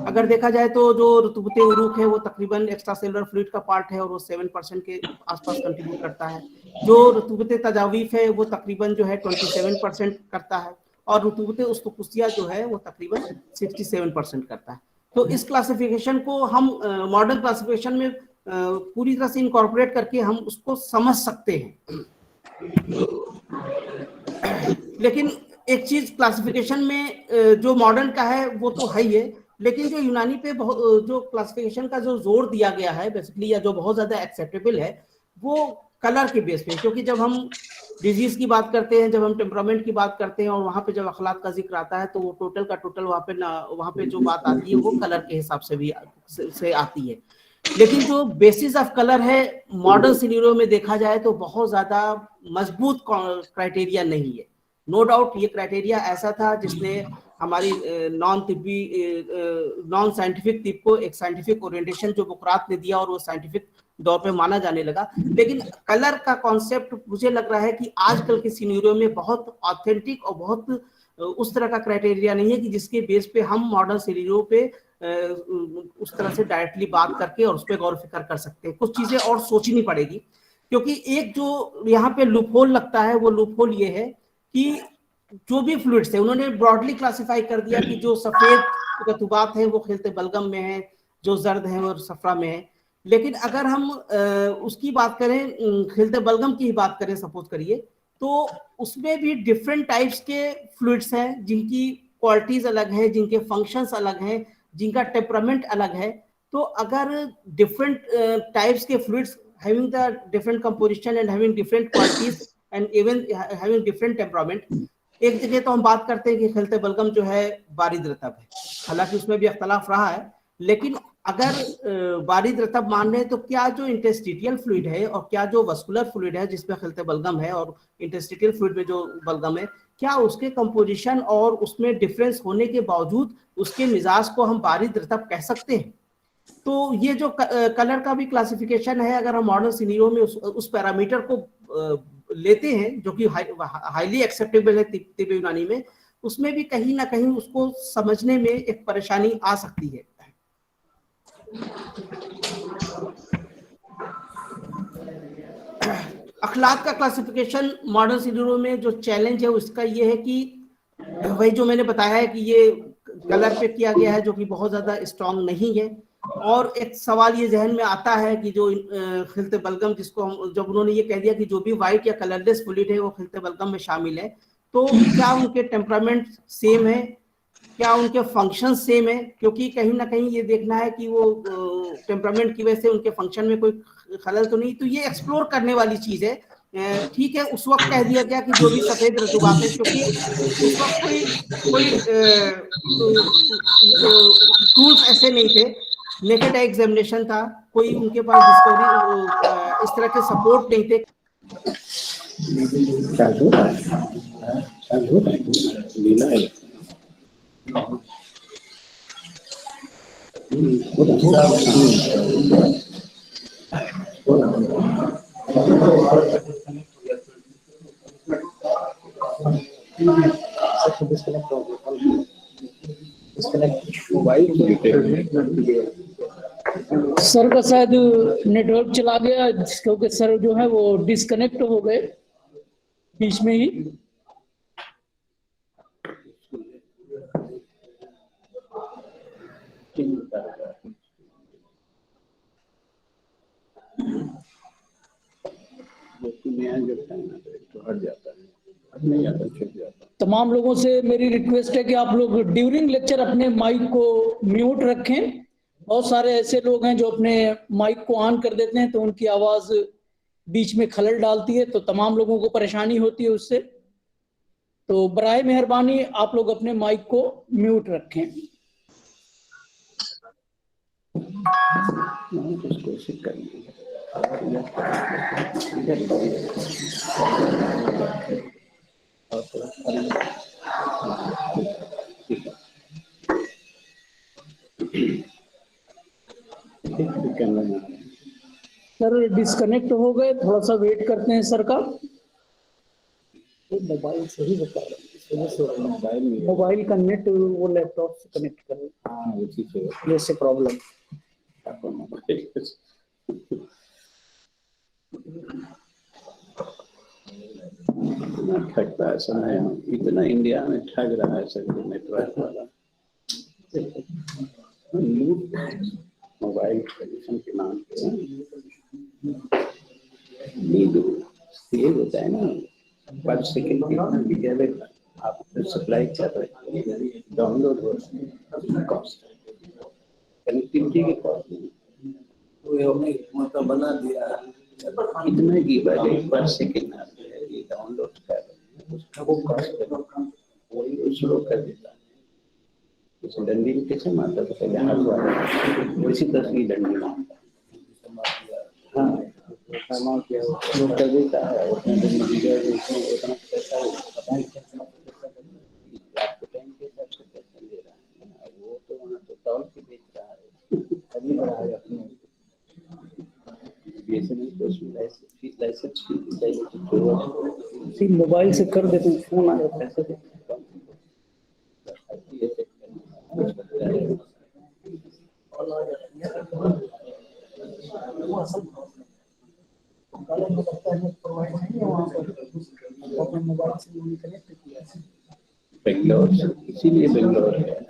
अगर देखा जाए तो जो रुतुबत उरूक है वो तकरीबन एक्स्ट्रा सेलुलर फ्लूइड का पार्ट है और वो 7% के आसपास कंट्रीब्यूट करता है। जो रुतुबत तजावीफ है वो तकरीबन जो है 27% करता है, और रुतुबत उस्तुकुसिया जो है वो तकरीबन 67% करता है। तो इस क्लासिफिकेशन को हम मॉडर्न क्लासिफिकेशन में पूरी तरह से इनकॉर्पोरेट करके हम उसको समझ सकते हैं। लेकिन एक चीज क्लासिफिकेशन में जो मॉडर्न का है वो तो है ही है, लेकिन जो यूनानी पे जो क्लासिफिकेशन का जो जोर दिया गया है बेसिकली, या जो बहुत ज्यादा एक्सेप्टेबल है, वो कलर के बेस पे, क्योंकि जब हम डिजीज की बात करते हैं, जब हम टेम्परामेंट की बात करते हैं और वहाँ पे जब अखलाक का जिक्र आता है तो वो टोटल का टोटल वहाँ पे जो बात आती है वो कलर के हिसाब से भी से आती है। लेकिन जो बेसिस ऑफ कलर है मॉडर्न सिनेरियो में देखा जाए तो बहुत ज्यादा मजबूत क्राइटेरिया नहीं है। नो डाउट ये क्राइटेरिया ऐसा था जिसने हमारी नॉन साइंटिफिक तिब को एक साइंटिफिक ओरिएंटेशन जो बुकरात ने दिया और वो साइंटिफिक दौर पे माना जाने लगा। लेकिन कलर का कॉन्सेप्ट मुझे लग रहा है कि आजकल के सिनेरियो में बहुत ऑथेंटिक और बहुत उस तरह का क्राइटेरिया नहीं है कि जिसके बेस पे हम मॉडर्न सिनेरियो पे उस तरह से डायरेक्टली बात करके और उस पर गौर फिक्र कर सकते हैं। कुछ चीजें और सोचनी पड़ेगी, क्योंकि एक जो यहाँ पे लूपहोल लगता है वो लूपहोल ये है कि जो भी फ्लूइड्स है उन्होंने ब्रॉडली क्लासिफाई कर दिया कि जो सफेद रतूबात है वो खिलते बलगम में है, जो जर्द है वो सफरा में है। लेकिन अगर हम उसकी बात करें, खिलते बलगम की ही बात करें सपोज करिए, तो उसमें भी डिफरेंट टाइप्स के फ्लूइड्स हैं जिनकी क्वालिटीज अलग है, जिनके फंक्शंस अलग हैं, जिनका टेम्परामेंट अलग है। तो अगर डिफरेंट टाइप्स के fluids having the different composition and having different qualities and even having different temperament, एक जगह तो हम बात करते हैं कि खिलते बलगम जो है बारिद रतब है, हालांकि उसमें भी अख्तलाफ रहा है, लेकिन अगर बारिद रतब मान रहे हैं तो क्या जो इंटेस्टिटियल फ्लूइड है और क्या जो वस्कुलर फ्लूइड है जिसमें खिलते बलगम है और इंटेस्टिटियल फ्लूइड में जो बलगम है, क्या उसके कंपोजिशन और उसमें डिफरेंस होने के बावजूद उसके मिजाज को हम बारिद रतब कह सकते हैं? तो ये जो कलर का भी क्लासिफिकेशन है, अगर हम मॉडर्न सिनेरियो में उस पैरामीटर को लेते हैं जो कि हाईली एक्सेप्टेबल है तिब यूनानी में, उसमें भी कहीं ना कहीं उसको समझने में एक परेशानी आ सकती है। अखलाक का क्लासिफिकेशन मॉडर्न सिनेरियो में जो चैलेंज है उसका ये है कि वही जो मैंने बताया है कि ये कलर पे किया गया है जो कि बहुत ज्यादा स्ट्रांग नहीं है। और एक सवाल ये जहन में आता है कि जो खिलते बलगम जिसको हम, जब उन्होंने ये कह दिया कि जो भी व्हाइट या कलरलेस फ्लूइड है वो खिलते बलगम में शामिल है, तो क्या उनके टेम्परामेंट सेम है, क्या उनके फंक्शन सेम है? क्योंकि कहीं ना कहीं ये देखना है कि वो टेम्परामेंट की वजह से उनके फंक्शन में कोई खलल तो नहीं। तो ये एक्सप्लोर करने वाली चीज है। ठीक है, उस वक्त कह दिया गया कि जो भी सफेद रतूबात है, क्योंकि उस वक्त कोई कोई टूल्स ऐसे नहीं थे, नेकेड आई एग्जामिनेशन था, कोई उनके पास डिस्कवरी इस तरह के सपोर्ट नहीं थे। सर का शायद नेटवर्क चला गया, क्योंकि सर जो है वो डिस्कनेक्ट हो गए बीच में ही। तमाम लोगों से मेरी रिक्वेस्ट है कि आप लोग ड्यूरिंग लेक्चर अपने माइक को म्यूट रखें। बहुत सारे ऐसे लोग हैं जो अपने माइक को ऑन कर देते हैं तो उनकी आवाज बीच में खलल डालती है, तो तमाम लोगों को परेशानी होती है उससे। तो बराए मेहरबानी आप लोग अपने माइक को म्यूट रखें। सर डिस्कनेक्ट हो गए, थोड़ा सा वेट करते हैं सर का। मोबाइल से ही बता रहे हैं, इस वजह से मोबाइल का नेट वो लैपटॉप से कनेक्ट कर जैसे प्रॉब्लम। ठगता है समय, इतना इंडिया में ठग रहा है सभी नेटवर्क वाला, लूट मोबाइल टेलीफोन के नाम पे सेव होता है ना, पर सेकंड कितना गीगाबाइट आप सप्लाई कर रहे हैं, डाउनलोड हो रहा है, कॉस्ट कनेक्टिविटी की कॉस्ट मतलब बना दिया कितना गीगाबाइट पर सेकंड आप ये डाउनलोड कर रहे हैं, उसका वो कॉस्ट वही स्लो कर देता है। इस डंडी में कैसे मारता है, पहले हाथ वाला वैसी तस्वीर डंडी मारता है। हाँ वो कर देता है, उतना उतना पैसा पता नहीं कैसे आपको टाइम के हिसाब से पैसा ले रहा है, वो तो वहाँ तो तौल के बेच रहा है, खरीद रहा है अपने बीएसएनएल को लाइसेंस मोबाइल से कर देते हैं, फोन आया पैसे बेंगलोर, इसीलिए बेंगलोर है।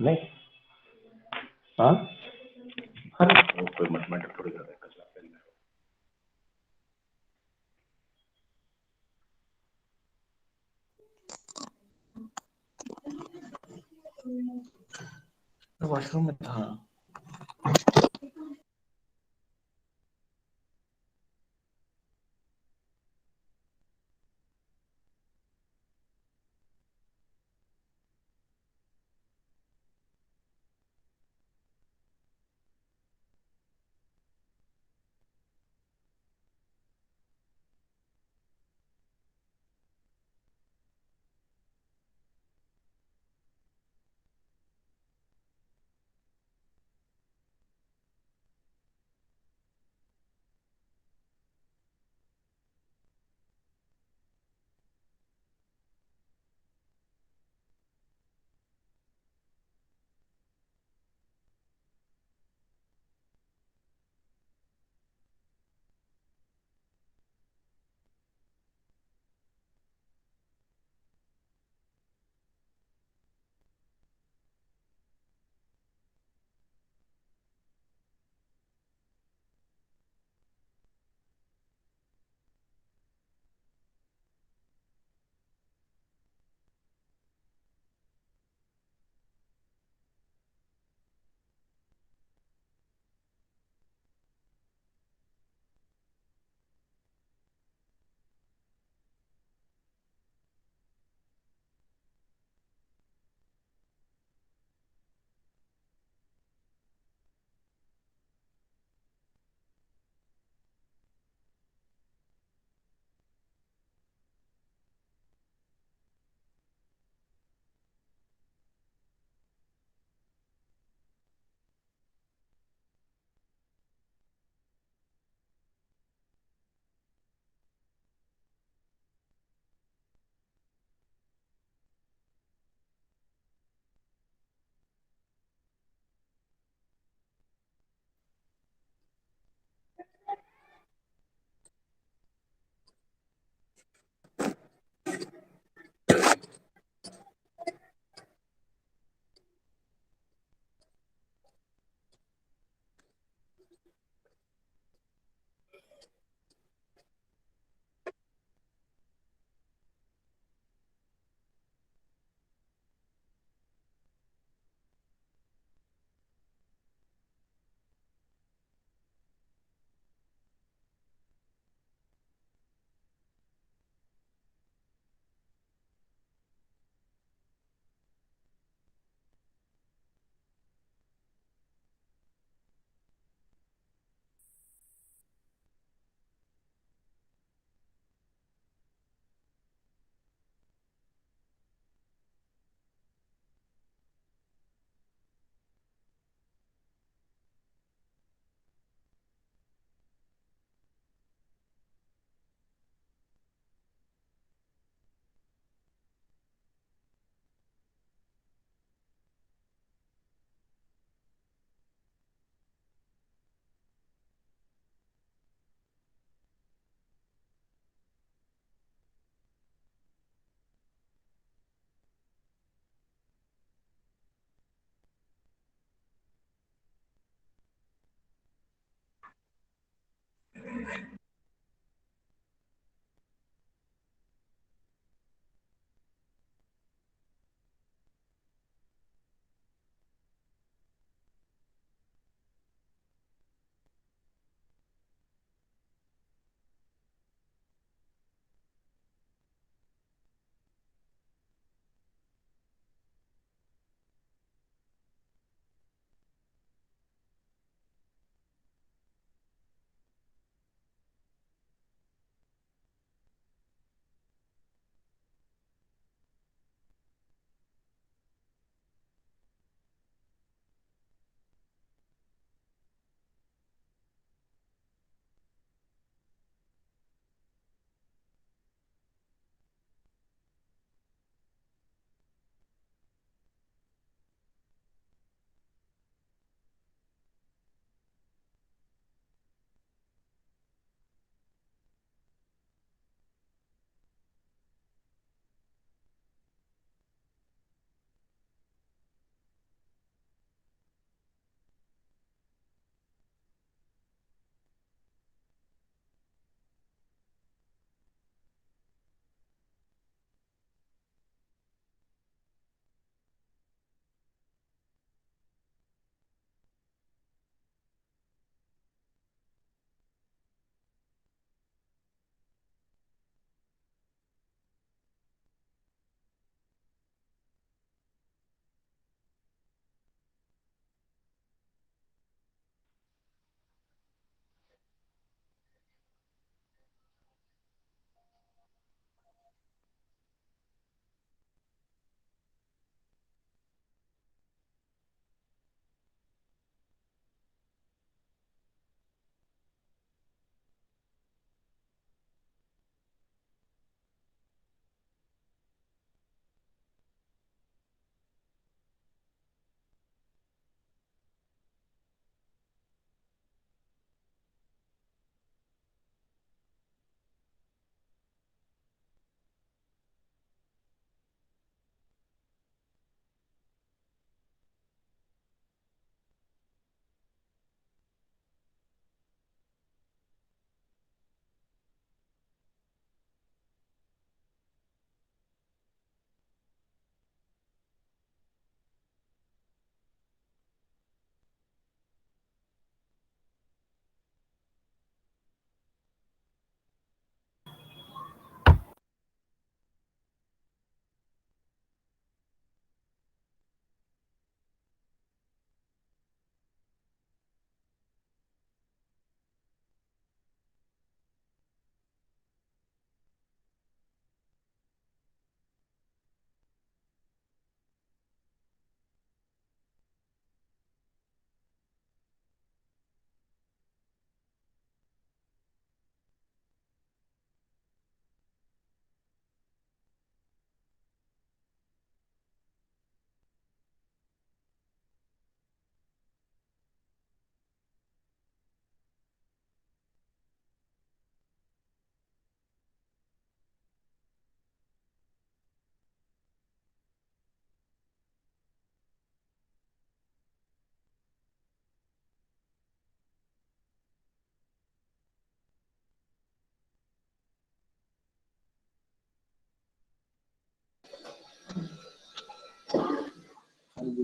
नहीं हाँ हाँ कोई मैटर थोड़ी कर रहा है कचरा फैलने वॉशरूम में था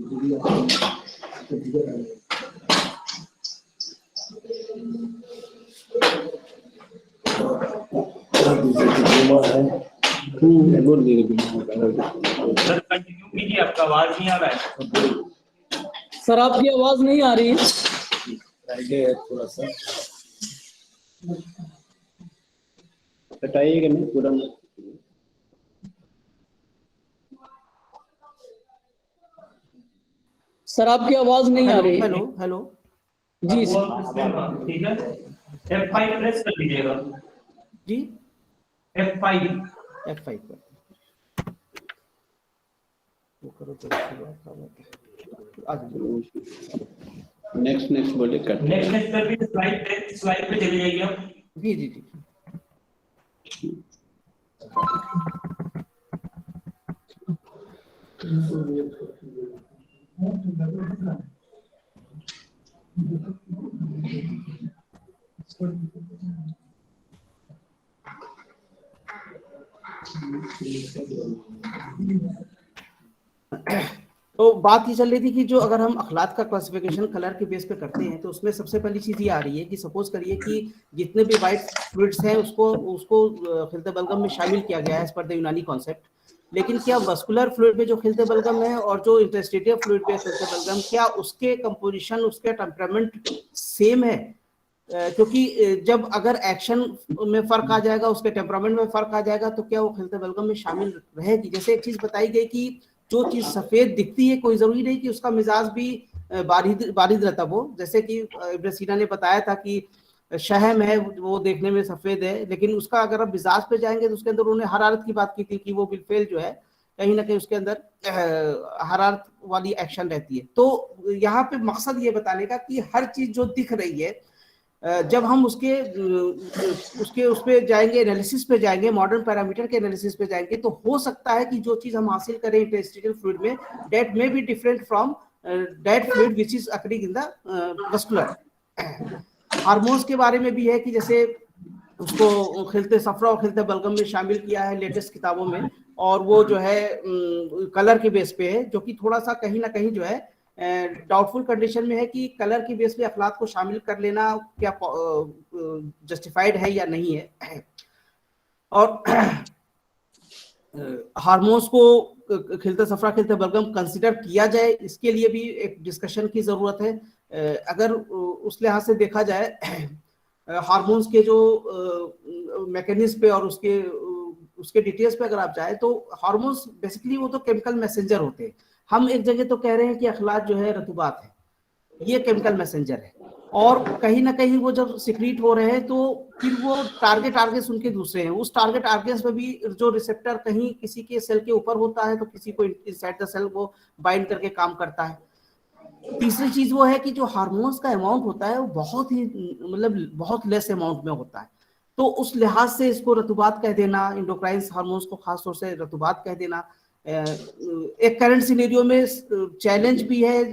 सर कंटिन्यू कीजिए, आपका आवाज नहीं आ रहा है। सर आपकी आवाज नहीं आ रही है। थोड़ा सा हटाइएगा नहीं पूरा। सर आपकी आवाज नहीं आ रही है। हेलो हेलो जी सर। ठीक है, F5 प्रेस कर लीजिएगा। जी F5 F5 पर वो करो तो अच्छी बात है। नेक्स्ट बोले कर नेक्स्ट करके स्लाइड पे चले जाइए आप। जी जी जी तो बात ये चल रही थी कि जो अगर हम अखलाक का क्लासिफिकेशन कलर के बेस पे करते हैं तो उसमें सबसे पहली चीज ये आ रही है कि सपोज करिए कि जितने भी वाइट फ्लूइड्स हैं उसको खिलते बलगम में शामिल किया गया है एज पर द यूनानी कॉन्सेप्ट। लेकिन क्या वस्कुलर फ्लूइड में जो खिलते बलगम है और जो इंटरस्टिशियल फ्लूइड में खिलते बलगम, क्या उसके कंपोजिशन, उसके टेम्परामेंट सेम है? क्योंकि जब अगर एक्शन में फर्क आ जाएगा, उसके टेम्परामेंट में फर्क आ जाएगा, तो क्या वो खिलते बलगम में शामिल रहेगी? जैसे एक चीज बताई गई कि जो चीज सफेद दिखती है कोई जरूरी नहीं कि उसका मिजाज भी बारिद रहता वो। जैसे कि इब्न सीना ने बताया था कि शहम है वो देखने में सफेद है, लेकिन उसका अगर आप मिजाज पे जाएंगे तो उसके अंदर उन्होंने हरारत की बात की थी कि वो बिलफेल जो है कहीं ना कहीं उसके अंदर हरारत वाली एक्शन रहती है। तो यहाँ पे मकसद ये बताने का कि हर चीज जो दिख रही है, जब हम उस पे जाएंगे, एनालिसिस पे जाएंगे, मॉडर्न पैरामीटर के एनालिसिस पे जाएंगे, तो हो सकता है कि जो चीज हम हासिल करें इंटरस्टिशियल फ्लूइड में, that may be different from that fluid which is occurring in the vascular. Hormones के बारे में भी है कि जैसे उसको खिलते सफरा और खिलते बलगम में शामिल किया है लेटेस्ट किताबों में, और वो जो है कलर के बेस पे है, जो कि थोड़ा सा कहीं ना कहीं जो है डाउटफुल कंडीशन में है कि कलर की बेस पे अखलाक को शामिल कर लेना क्या जस्टिफाइड है या नहीं है। और हार्मोन्स को खिलते सफरा खिलते बलगम कंसिडर किया जाए, इसके लिए भी एक डिस्कशन की जरूरत है। अगर उस लिहाज से देखा जाए हार्मोन्स के जो मैकेनिज्म पे और उसके डिटेल्स पे अगर आप जाए, तो हार्मोन्स बेसिकली वो तो केमिकल मैसेंजर होते हैं। हम एक जगह तो कह रहे हैं कि अखलाक जो है रतूबात है, ये केमिकल मैसेंजर है, और कहीं ना कहीं वो जब सिक्रीट हो रहे हैं तो फिर वो टारगेट उनके दूसरे हैं। उस टारगेट पे भी जो रिसेप्टर कहीं किसी के सेल के ऊपर होता है तो किसी को इनसाइड द सेल वो बाइंड करके काम करता है। तीसरी चीज वो है कि जो हार्मोन्स का अमाउंट होता है वो बहुत ही बहुत लेस अमाउंट में होता है, तो उस लिहाज से इसको रतूबात कह देना, इंडोक्राइन हार्मोन्स को खासतौर से रतूबात कह देना एक करंट सिनेरियो में चैलेंज भी है।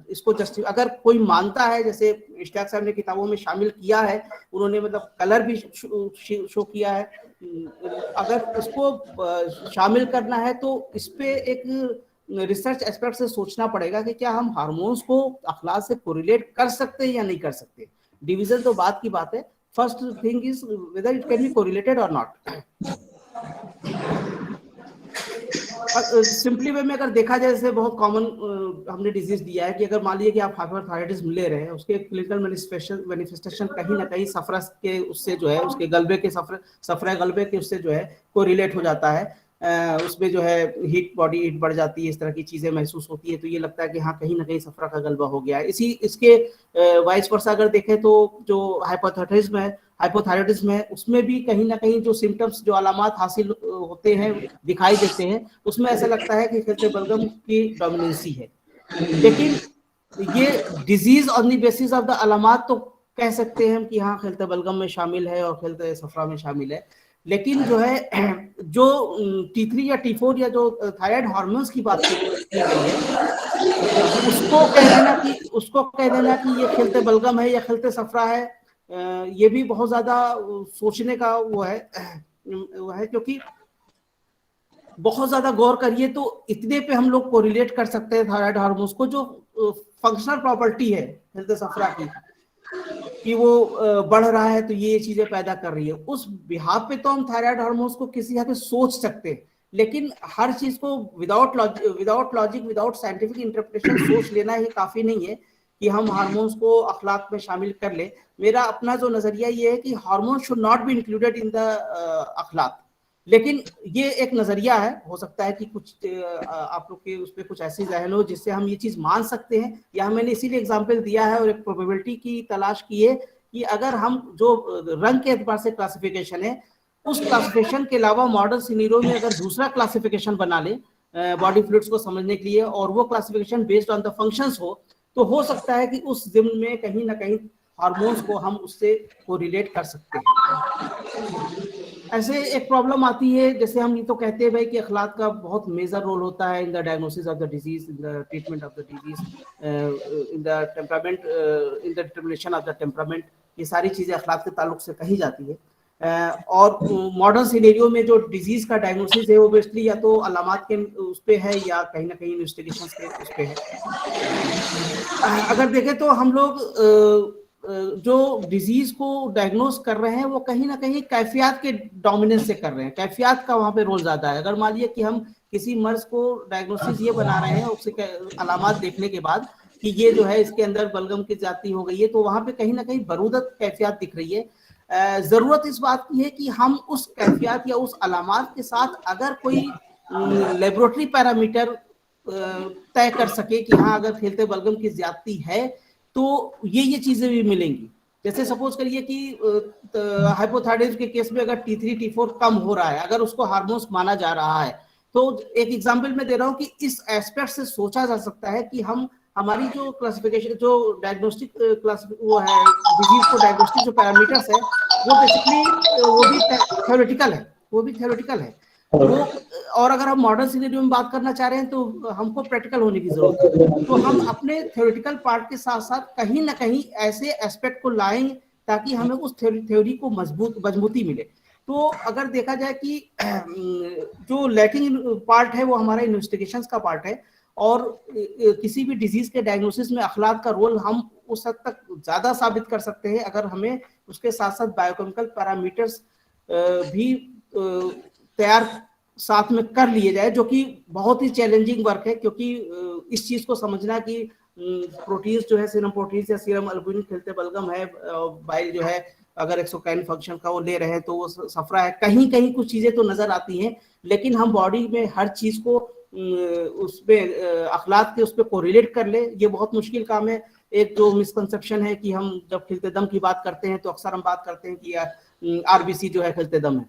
इसको अगर कोई मानता है, जैसे इश्तियाक साहब ने किताबों में शामिल किया है, उन्होंने कलर भी शो किया है, अगर इसको शामिल करना है तो इस पे एक रिसर्च एस्पेक्ट से सोचना पड़ेगा कि क्या हम हार्मोन्स को अखलाक से कोरिलेट कर सकते हैं या नहीं कर सकते। डिवीजन तो बात की बात है, first thing is whether it can be correlated और नॉट। सिंपली वे में अगर देखा जाए, जैसे बहुत कॉमन हमने डिजीज दिया है कि अगर मान लीजिए कि आप हाइपरथायराइडिज्म ले रहे हैं, उसके क्लिनिकल मैनिफेस्टेशन कहीं ना कहीं सफरा के उससे जो है, उसके गलबे के सफरा गलबे के उससे जो है कोरिलेट हो जाता है। उसमें जो है हीट, बॉडी हीट बढ़ जाती है, इस तरह की चीजें महसूस होती है, तो ये लगता है कि हाँ कहीं ना कहीं सफरा का गलबा हो गया है। इसके वाइस वर्सा अगर देखें तो जो हाइपोथायराइडिज्म है उसमें भी कहीं ना कहीं जो सिम्टम्स, जो अलामात हासिल होते हैं, दिखाई देते हैं, उसमें ऐसा लगता है कि खिलते बलगम की डोमिनेंसी है। लेकिन ये disease on the basis of the alamat तो कह सकते हैं कि हाँ खिलते बलगम में शामिल है और खिलते सफरा में शामिल है, लेकिन जो है जो T3 या T4 या जो थायराइड हार्मोन्स की बात की गई है, उसको कह देना कि ये खिलते बलगम है या खिलते सफरा है, ये भी बहुत ज्यादा सोचने का वो है, क्योंकि बहुत ज्यादा गौर करिए तो इतने पे हम लोग कोरिलेट कर सकते हैं थायराइड हार्मोन्स को, जो फंक्शनल प्रॉपर्टी है हेल्थ सफरा की, कि वो बढ़ रहा है तो ये चीजें पैदा कर रही है, उस बिहाफ पे तो हम थायराइड हार्मोन्स को किसी यहाँ पे सोच सकते हैं, लेकिन हर चीज को without logic without scientific interpretation सोच लेना ही काफी नहीं है कि हम हार्मोन्स को अखलाक में शामिल कर ले। मेरा अपना जो नजरिया ये है कि hormone should not be included in the अखलाक, लेकिन ये एक नजरिया है, हो सकता है कि कुछ आप लोग के उसमें कुछ ऐसी जहन हो जिससे हम ये चीज मान सकते हैं, या मैंने इसीलिए एग्जांपल दिया है और एक प्रोबेबिलिटी की तलाश की है कि अगर हम जो रंग के एतबार से क्लासिफिकेशन है, उस क्लासिफिकेशन के अलावा मॉडर्न सिनेरियो में अगर दूसरा क्लासिफिकेशन बना ले बॉडी फ्लूइड्स को समझने के लिए, और वो classification based on the functions हो तो सकता है कि उस जिम्न में कहीं ना कहीं हार्मोन्स को हम उससे कोरिलेट कर सकते हैं। ऐसे एक प्रॉब्लम आती है, जैसे हम ये तो कहते हैं भाई कि अखलाक का बहुत मेजर रोल होता है in the diagnosis of the disease, in the treatment of the disease, in the temperament, in the determination of the temperament, ये सारी चीजें अखलाक के ताल्लुक से कही जाती है। और मॉडर्न सिनेरियो में जो डिजीज का डायग्नोसिस है वो बेसिकली या तो अलामात के उस पे है या कहीं ना कहीं इन्वेस्टिगेशंस के उस पे है। अगर देखें तो हम लोग जो डिजीज को डायग्नोस कर रहे हैं वो कहीं ना कहीं कैफियत के डोमिनेंस से कर रहे हैं, कैफियत का वहां पे रोल ज्यादा है। अगर मान लीजिए कि हम किसी मर्ज को डायग्नोसिस ये बना रहे हैं उससे अलामात देखने के बाद कि ये जो है इसके अंदर बलगम की जाती हो गई है, तो वहां पे कहीं ना कहीं बरूदत कैफियत दिख रही है। जरूरत इस बात की है कि हम उस कैफियत या उस अलामात के साथ अगर कोई लेबोरेटरी पैरामीटर तय कर सके कि हाँ अगर खेलते बलगम की ज्यादती है तो ये चीजें भी मिलेंगी। जैसे सपोज करिए कि हाइपोथायराइडिज्म के केस में अगर T3 T4 कम हो रहा है, अगर उसको हार्मोन्स माना जा रहा है, तो एक एग्जांपल मैं दे रहा हूँ कि इस एस्पेक्ट से सोचा जा सकता है कि हम हमारी जो क्लासिफिकेशन, जो डायग्नोस्टिक वो है डिजीज को डायग्नोस्टिक जो पैरामीटर्स है वो बेसिकली वो भी थ्योरेटिकल है वो। और अगर हम मॉडर्न सिनेरियो में बात करना चाह रहे हैं तो हमको प्रैक्टिकल होने की जरूरत है, तो हम अपने थ्योरेटिकल पार्ट के साथ साथ कहीं ना कहीं ऐसे एस्पेक्ट को लाएं ताकि हमें उस थ्योरी को मजबूती मिले। तो अगर देखा जाए कि जो लैकिंग पार्ट है वो हमारा इन्वेस्टिगेशंस का पार्ट है, और किसी भी डिजीज के डायग्नोसिस में अखलाक का रोल हम उस हद तक ज्यादा साबित कर सकते हैं अगर हमें उसके साथ साथ बायोकेमिकल पैरामीटर्स भी तैयार साथ में कर लिए जाए, जो कि बहुत ही चैलेंजिंग वर्क है, क्योंकि इस चीज को समझना कि प्रोटीन्स जो है सीरम प्रोटीन्स या सीरम अल्बुमिन खेलते बलगम है, बाइल जो है अगर एक्सोक्राइन फंक्शन का वो ले रहे हैं तो वो सफरा है, कहीं कहीं कुछ चीजें तो नजर आती हैं, लेकिन हम बॉडी में हर चीज को उसमें अखलाक के उस पर कोरिलेट कर ले, ये बहुत मुश्किल काम है। एक जो मिसकंसेप्शन है कि हम जब खिलते दम की बात करते हैं तो अक्सर हम बात करते हैं कि आरबीसी जो है खिलते दम है,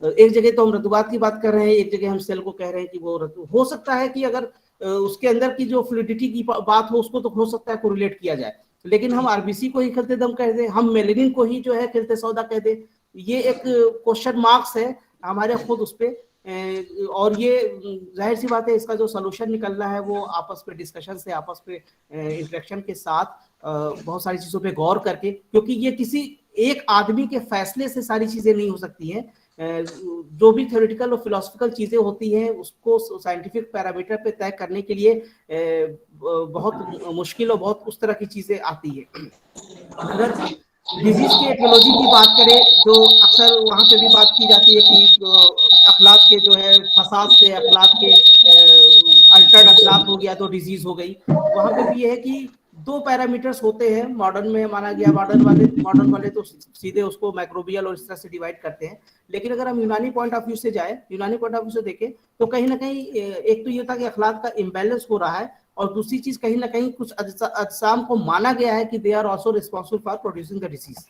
एक जगह तो हम रतुबात की बात कर रहे हैं, एक जगह हम सेल को कह रहे हैं कि वो रतु। हो सकता है कि अगर उसके अंदर की जो फ्लूइडिटी की बात हो उसको तो हो सकता है कोरिलेट किया जाए, लेकिन हम आरबीसी को ही खिलते दम कह दें, हम मेलेनिन को ही जो है खिलते सौदा कह दें, ये एक क्वेश्चन मार्क्स है हमारे खुद उस पे। और ये जाहिर सी बात है इसका जो सोल्यूशन निकलना है वो आपस में डिस्कशन से, आपस में इंटरेक्शन के साथ बहुत सारी चीजों पे गौर करके, क्योंकि ये किसी एक आदमी के फैसले से सारी चीजें नहीं हो सकती हैं। जो भी थ्योरेटिकल और फिलोसफिकल चीजें होती हैं उसको साइंटिफिक पैरामीटर पे तय करने के लिए बहुत मुश्किल और बहुत उस तरह की चीजें आती है। अगर डिजीज की एटियोलॉजी की बात करें तो अक्सर वहां पे भी बात की जाती है कि अखलाक के जो है फसाद से अखलाक के अल्टर्ड अखलाक हो गया तो डिजीज हो गई। वहां पे भी ये है कि दो पैरामीटर्स होते हैं, मॉडर्न में माना गया, मॉडर्न वाले तो सीधे उसको माइक्रोबियल और इस तरह से डिवाइड करते हैं, लेकिन अगर हम यूनानी पॉइंट ऑफ व्यू से जाए, यूनानी पॉइंट ऑफ व्यू से देखें तो कहीं ना कहीं एक तो ये था कि अखलाक का इम्बैलेंस हो रहा है, और दूसरी चीज कहीं ना कहीं कुछ अजसाम को माना गया है कि they are also responsible for producing the disease.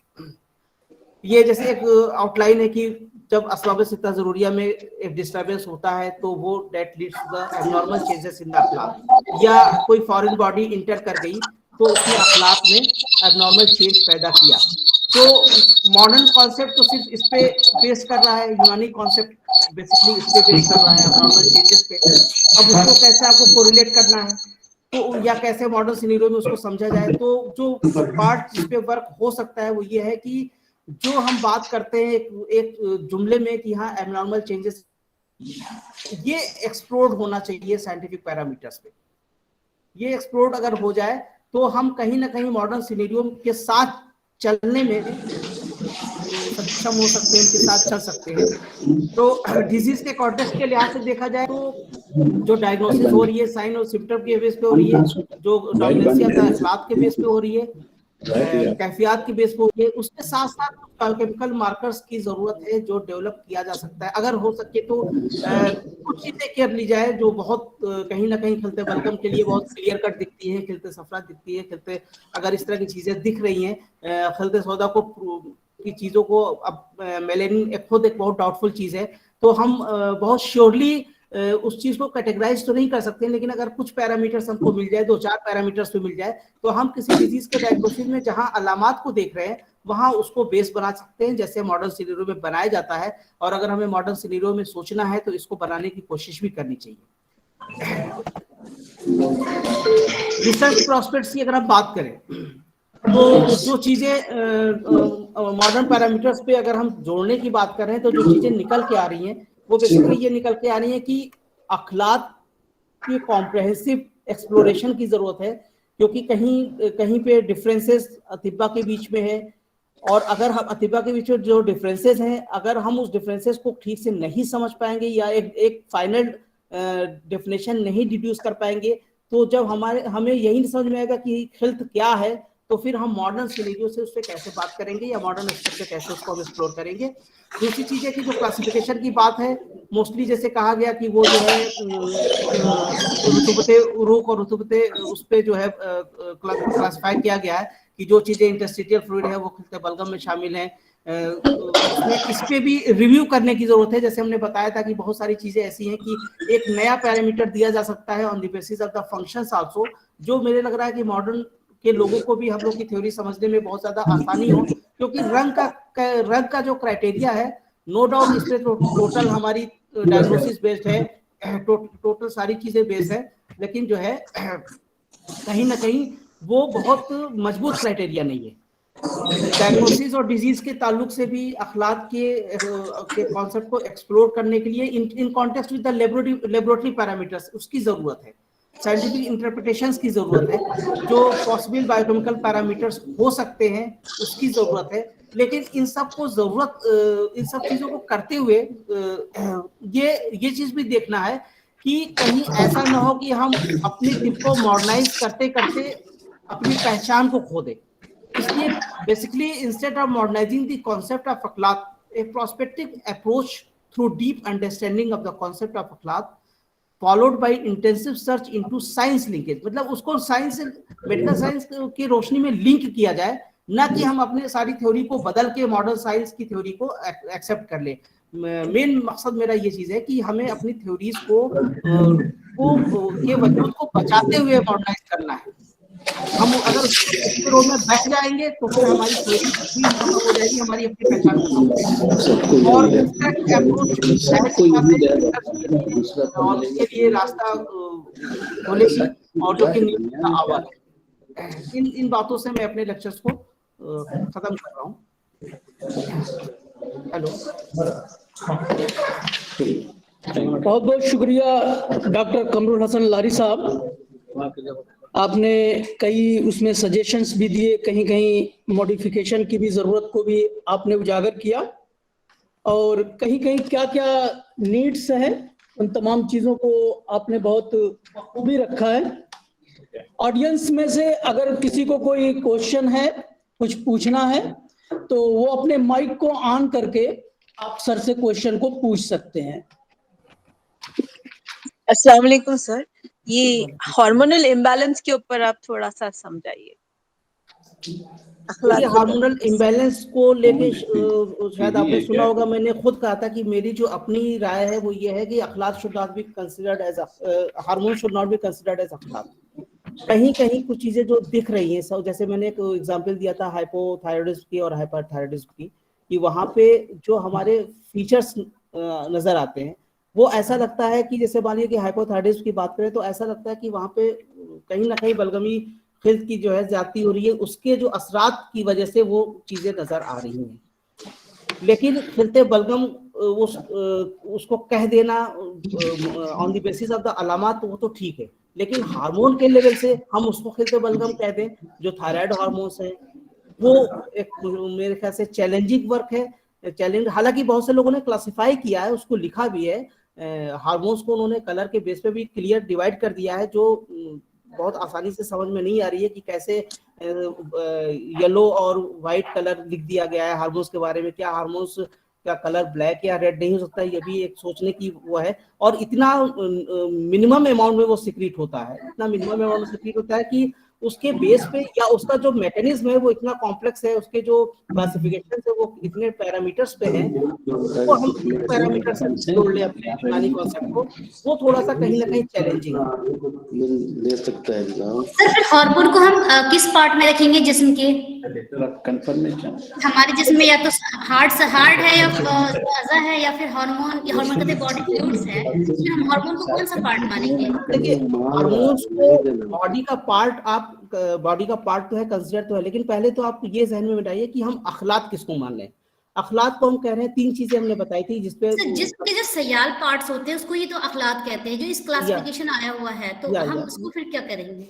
ये जैसे एक आउटलाइन है कि जब असबाब सित्ता जरूरिया में एक डिस्टर्बेंस होता है तो वो that leads to the abnormal changes in the अखलाक, या कोई फॉरेन बॉडी इंटर कर गई तो उसने अखलाक में एबनॉर्मल चेंज पैदा किया। तो मॉडर्न कॉन्सेप्ट तो सिर्फ इस पे बेस कर रहा है, यूनानी कॉन्सेप्ट बेसिकली इस पे बेस कर रहा है एबनॉर्मल चेंजेस पे। अब उसको कैसे आपको कोरिलेट करना है तो या कैसे मॉडर्न सिनेरियो में उसको समझा जाए, तो जो पार्ट जिस पे वर्क हो सकता है वो ये है कि जो हम बात करते हैं एक जुमले में कि हाँ एबनॉर्मल चेंजेस ये एक्सप्लोर होना चाहिए साइंटिफिक पैरामीटर्स पे। ये एक्सप्लोर अगर हो जाए तो हम कहीं ना कहीं मॉडर्न सिनेरियो के साथ चलने में सक्षम हो सकते हैं, इनके साथ चल सकते हैं। तो डिजीज के कॉन्टेक्स्ट के लिहाज से देखा जाए तो जो डायग्नोसिस हो रही है साइन और सिम्टम के बेस पे हो रही है, जो डोमिनेंस या अखलात के बेस पे हो रही है, कैफियत की बेस पे हो रही है, उसके साथ साथ बायोकेमिकल मार्कर्स की जरूरत है जो डेवलप किया जा सकता है। अगर हो सके तो कुछ चीजें कर ली जाए जो बहुत कहीं ना कहीं खिलते बलगम के लिए बहुत क्लियर कट दिखती है, खिलते सफरा दिखती है, खिलते अगर इस तरह की चीजें दिख रही हैं, खिलते सौदा को की चीजों को, अब मेलेनिन खुद एक बहुत डाउटफुल चीज है, तो हम बहुत श्योरली उस चीज को कैटेगराइज तो नहीं कर सकते, लेकिन अगर कुछ पैरामीटर्स हमको मिल जाए, 2-4 पैरामीटर्स पे मिल जाए, तो हम किसी डिजीज के डायग्नोसिस में जहां अलामात को देख रहे हैं वहां उसको बेस बना सकते हैं, जैसे मॉडर्न सिनेरियो में बनाया जाता है। और अगर हमें मॉडर्न सिनेरियो में सोचना है तो इसको बनाने की कोशिश भी करनी चाहिए। रिसर्च प्रॉस्पेक्ट्स की अगर हम बात करें तो जो चीजें मॉडर्न पैरामीटर्स पे अगर हम जोड़ने की बात कर रहे हैं, तो जो चीजें निकल के आ रही हैं वो बेसिकली ये निकल के आ रही है कि अखलाक की कॉम्प्रहेंसिव एक्सप्लोरेशन की जरूरत है, क्योंकि कहीं पे डिफरेंसेस अतिब्बा के बीच में है, और अगर हम अतिब्बा के बीच में जो डिफरेंसेस हैं, अगर हम उस डिफरेंसेस को ठीक से नहीं समझ पाएंगे या एक फाइनल डेफिनेशन नहीं डिड्यूस कर पाएंगे, तो जब हमें यही नहीं समझ में आएगा कि हेल्थ क्या है, तो फिर हम मॉडर्न सिनेरियो से उस पर कैसे बात करेंगे या मॉडर्न एस्पेक्ट से कैसे उसको हम एक्सप्लोर करेंगे। दूसरी चीज है कि जो क्लासिफिकेशन की बात है, मोस्टली जैसे कहा गया कि वो जो है रुतुबते उरूक और रुतुबते उस पे जो है क्लासिफाई किया गया है कि जो चीजें इंटरस्टिशियल फ्लूइड है वो खिलते बलगम में शामिल है। उसमें इस पे भी रिव्यू करने की जरूरत है। जैसे हमने बताया था कि बहुत सारी चीजें ऐसी हैं कि एक नया पैरामीटर दिया जा सकता है on the basis of the functions also, जो मेरे लग रहा है कि मॉडर्न के लोगों को भी हम लोग की थ्योरी समझने में बहुत ज्यादा आसानी हो, क्योंकि रंग का जो क्राइटेरिया है, नो डाउट इस पे टोटल हमारी डायग्नोसिस बेस्ड है, टोटल सारी चीजें बेस्ड है, लेकिन जो है कहीं ना कहीं वो बहुत मजबूत क्राइटेरिया नहीं है। डायग्नोसिस और डिजीज के ताल्लुक से भी अखलाक के कॉन्सेप्ट को एक्सप्लोर करने के लिए in context with the laboratory parameters उसकी जरूरत है, साइंटिफिक इंटरप्रिटेशंस की जरूरत है, जो पॉसिबल बायोकेमिकल पैरामीटर्स हो सकते हैं उसकी जरूरत है। लेकिन इन सब चीजों को करते हुए ये चीज भी देखना है कि कहीं ऐसा ना हो कि हम अपनी टिप को मॉडर्नाइज करते करते अपनी पहचान को खो दें। इसलिए basically instead of modernising the concept of akhlaq, a prospective approach through deep understanding of the concept of akhlaq followed by intensive search into science linkage, मतलब उसको साइंस मेडिकल साइंस की रोशनी में लिंक किया जाए, ना कि हम अपने सारी थ्योरी को बदल के मॉडर्न साइंस की थ्योरी को एक्सेप्ट कर ले। मेन मकसद मेरा ये चीज है कि हमें अपनी थ्योरीज के वजूद को बचाते हुए मॉडर्नाइज करना है। हम अगर उसके रोल में बैठ जाएंगे तो फिर हमारी थ्योरी भी खत्म हो जाएगी, हमारी अपनी पहचान खत्म हो जाएगी। और और इसके लिए रास्ता खोलेगी और जो कि आवाज है। इन बातों से मैं अपने लेक्चर्स को खत्म कर रहा हूँ। हेलो, बहुत बहुत शुक्रिया डॉक्टर कमरुल हसन लारी साहब। आपने कई उसमें सजेशंस भी दिए, कहीं कहीं मॉडिफिकेशन की भी जरूरत को भी आपने उजागर किया, और कहीं कहीं क्या क्या नीड्स है उन तमाम चीजों को आपने बहुत खूबी रखा है। ऑडियंस में से अगर किसी को कोई क्वेश्चन है, कुछ पूछना है, तो वो अपने माइक को ऑन करके आप सर से क्वेश्चन को पूछ सकते हैं। अस्सलाम वालेकुम सर, ये हार्मोनल इम्बैलेंस के ऊपर आप थोड़ा सा समझाइए। ये हार्मोनल इम्बैलेंस को लेके शायद आपने सुना होगा, मैंने खुद कहा था कि मेरी जो अपनी राय है वो ये है कि अखलाक should not be considered as hormone should not be considered as अखलाक। कहीं कहीं कुछ चीजें जो दिख रही हैं, सब जैसे मैंने एक एग्जांपल दिया था हाइपोथायराइडिज्म की और हाइपरथायराइडिज्म की, कि वहां पे जो हमारे फीचर्स नजर आते हैं वो ऐसा लगता है कि जैसे मानिए कि हाइपोथायराइडिज्म की बात करें तो ऐसा लगता है कि वहां पे कहीं ना कहीं बलगमी हेल्थ की जो है ज्यादती हो रही है, उसके जो असरात की वजह से वो चीजें नजर आ रही हैं। लेकिन खिलते बलगम उसको कह देना on the basis of the alamat वो तो ठीक है, लेकिन हार्मोन के लेवल से हम उसको खिलते बलगम कह दें, जो थायराइड हार्मोन्स है वो एक मेरे ख्याल से चैलेंजिंग वर्क है। चैलेंज, हालांकि बहुत से लोगों ने क्लासिफाई किया है, उसको लिखा भी है, हार्मोन्स को उन्होंने कलर के बेस पे भी क्लियर डिवाइड कर दिया है, जो बहुत आसानी से समझ में नहीं आ रही है कि कैसे येलो और व्हाइट कलर लिख दिया गया है हार्मोन्स के बारे में। क्या हार्मोन्स का कलर ब्लैक या रेड नहीं हो सकता, ये भी एक सोचने की वो है। और इतना मिनिमम अमाउंट में वो सिक्रीट होता है, इतना मिनिमम अमाउंट में सिक्रीट होता है कि उसके बेस पे या उसका जो मैकेनिज्म है वो इतना कॉम्प्लेक्स है, उसके जो क्लासिफिकेशन है वो इतने पैरामीटर्स पे है, तो हम पैरामीटर से जोड़ ले अपने यूनानी कॉन्सेप्ट को, वो थोड़ा सा कहीं ना कहीं चैलेंजिंग है। ले सकता है एग्जाम। सर फिर हार्मोन को हम किस पार्ट में रखेंगे जिस्म के? कंफर्मेशन हमारे जिस्म में या तो हार्ट है या अज़ा है या फिर हार्मोन का बॉडी फ्लूइड्स है, फिर हम हार्मोन को कौन सा पार्ट मानेंगे? देखिए हार्मोन्स को बॉडी का पार्ट, आप बॉडी का पार्ट तो है, कंसीडर तो है, लेकिन पहले तो आप ये जहन में बिठाइए कि हम अखलात किसको मान लें। अखलात को हम कह रहे हैं, 3 चीजें हमने बताई थी जिसपे जिसके जो सयाल पार्ट्स होते हैं उसको ही तो अखलात कहते हैं, जो इस क्लासिफिकेशन आया हुआ है, तो हम उसको फिर क्या करेंगे?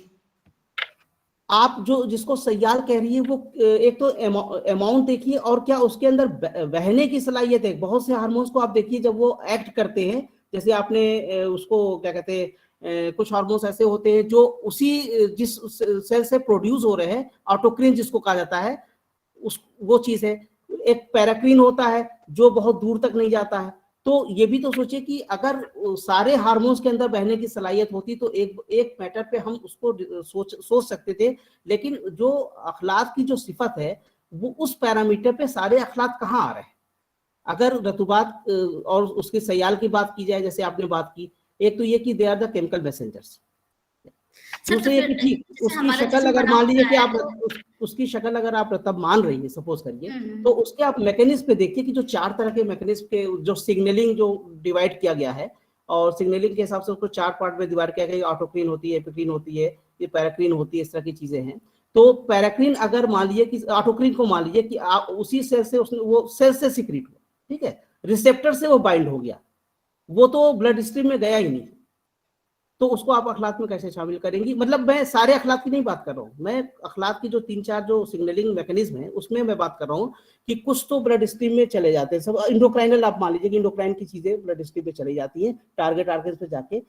आप जो जिसको सयाल कह रही है वो एक तो अमाउंट देखिए, और क्या उसके अंदर बहने की सलाहियत है। बहुत से हार्मोन्स को आप देखिए जब वो एक्ट करते हैं, जैसे आपने उसको क्या कहते हैं, कुछ हार्मोन्स ऐसे होते हैं जो उसी जिस सेल से प्रोड्यूस हो रहे हैं, ऑटोक्रिन जिसको कहा जाता है, उस वो चीज है। एक पैराक्रिन होता है जो बहुत दूर तक नहीं जाता है। तो ये भी तो सोचिए कि अगर सारे हार्मोन्स के अंदर बहने की सलाहियत होती तो एक मैटर पे हम उसको सोच सकते थे, लेकिन जो अखलात की जो सिफत है वो उस पैरामीटर पे सारे अखलात कहाँ आ रहे हैं। अगर रतुबात और उसके सयाल की बात की जाए, जैसे आपने बात की, एक तो ये कि they are the chemical messengers, दूसरे ये कि ठीक उसकी शक्ल अगर मान लीजिए कि आप उसकी शक्ल अगर आप रतब मान रही है सपोज करिए, तो उसके आप मैकेनिज्म पे देखिए कि जो 4 तरह के मैकेनिज्म के जो सिग्नलिंग जो डिवाइड किया गया है, और सिग्नलिंग के हिसाब से उसको 4 पार्ट में डिवाइड किया गया, ऑटोक्रिन होती है, एपिक्रिन होती है, ये पैराक्रिन होती है, इस तरह की चीजें हैं। तो पैराक्रिन अगर मान लीजिए कि ऑटोक्रिन को मान लीजिए कि आप उसी सेल से उसने वो सेल से सिक्रीट हुआ, ठीक है, रिसेप्टर से वो बाइंड हो गया, वो तो ब्लड स्ट्रीम में गया ही नहीं, तो उसको आप अखलात में कैसे शामिल करेंगी? मतलब मैं सारे अखलात की नहीं बात कर रहा हूँ, मैं अखलात की जो 3-4 जो सिग्नलिंग मैकेनिज्म है उसमें मैं बात कर रहा हूँ कि कुछ तो ब्लड स्ट्रीम में चले जाते हैं। सब इंडोक्राइनल आप मान लीजिए कि इंडोक्राइन की चीजें ब्लड स्ट्रीम में चली जाती हैं टारगेट ऑर्गन्स पे जाके।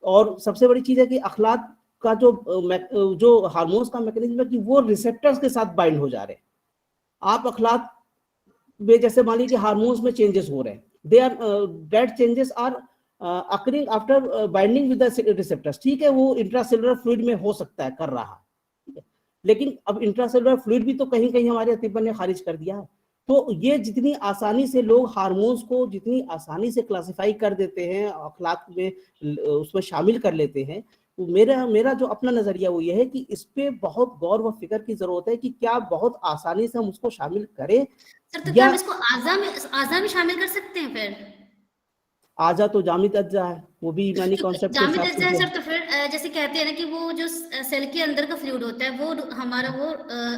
और सबसे बड़ी चीज है कि अखलात का जो हार्मोन्स का मैकेनिज्म है कि वो रिसेप्टर्स के साथ बाइंड हो जा रहे हैं। आप अखलात में जैसे मान लीजिए हार्मोन्स में चेंजेस हो रहे हैं, they are that changes are occurring after binding with the receptors, ठीक है, वो इंट्रासेलुलर फ्लूइड में हो सकता है, कर रहा, ठीक है, लेकिन अब इंट्रासेलुलर फ्लूइड भी तो कहीं कहीं हमारे अतिबन ने खारिज कर दिया है। तो ये जितनी आसानी से लोग हार्मोन्स को जितनी आसानी से क्लासिफाई कर देते हैं, अखलाक में उसमें शामिल कर लेते हैं, मेरा जो अपना नजरिया वो ये है कि इस पे बहुत गौर व फिक्र की जरूरत है कि क्या बहुत आसानी से हम उसको शामिल करें। सर तो क्या हम इसको आज़ा में शामिल कर सकते हैं? फिर आजा तो जामिद अज्जा है, वो भी यूनानी कॉन्सेप्ट के जामिद अज्जा है सर। तो फिर जैसे कहते हैं ना कि वो जो सेल के अंदर का फ्लूइड होता है वो हमारा वो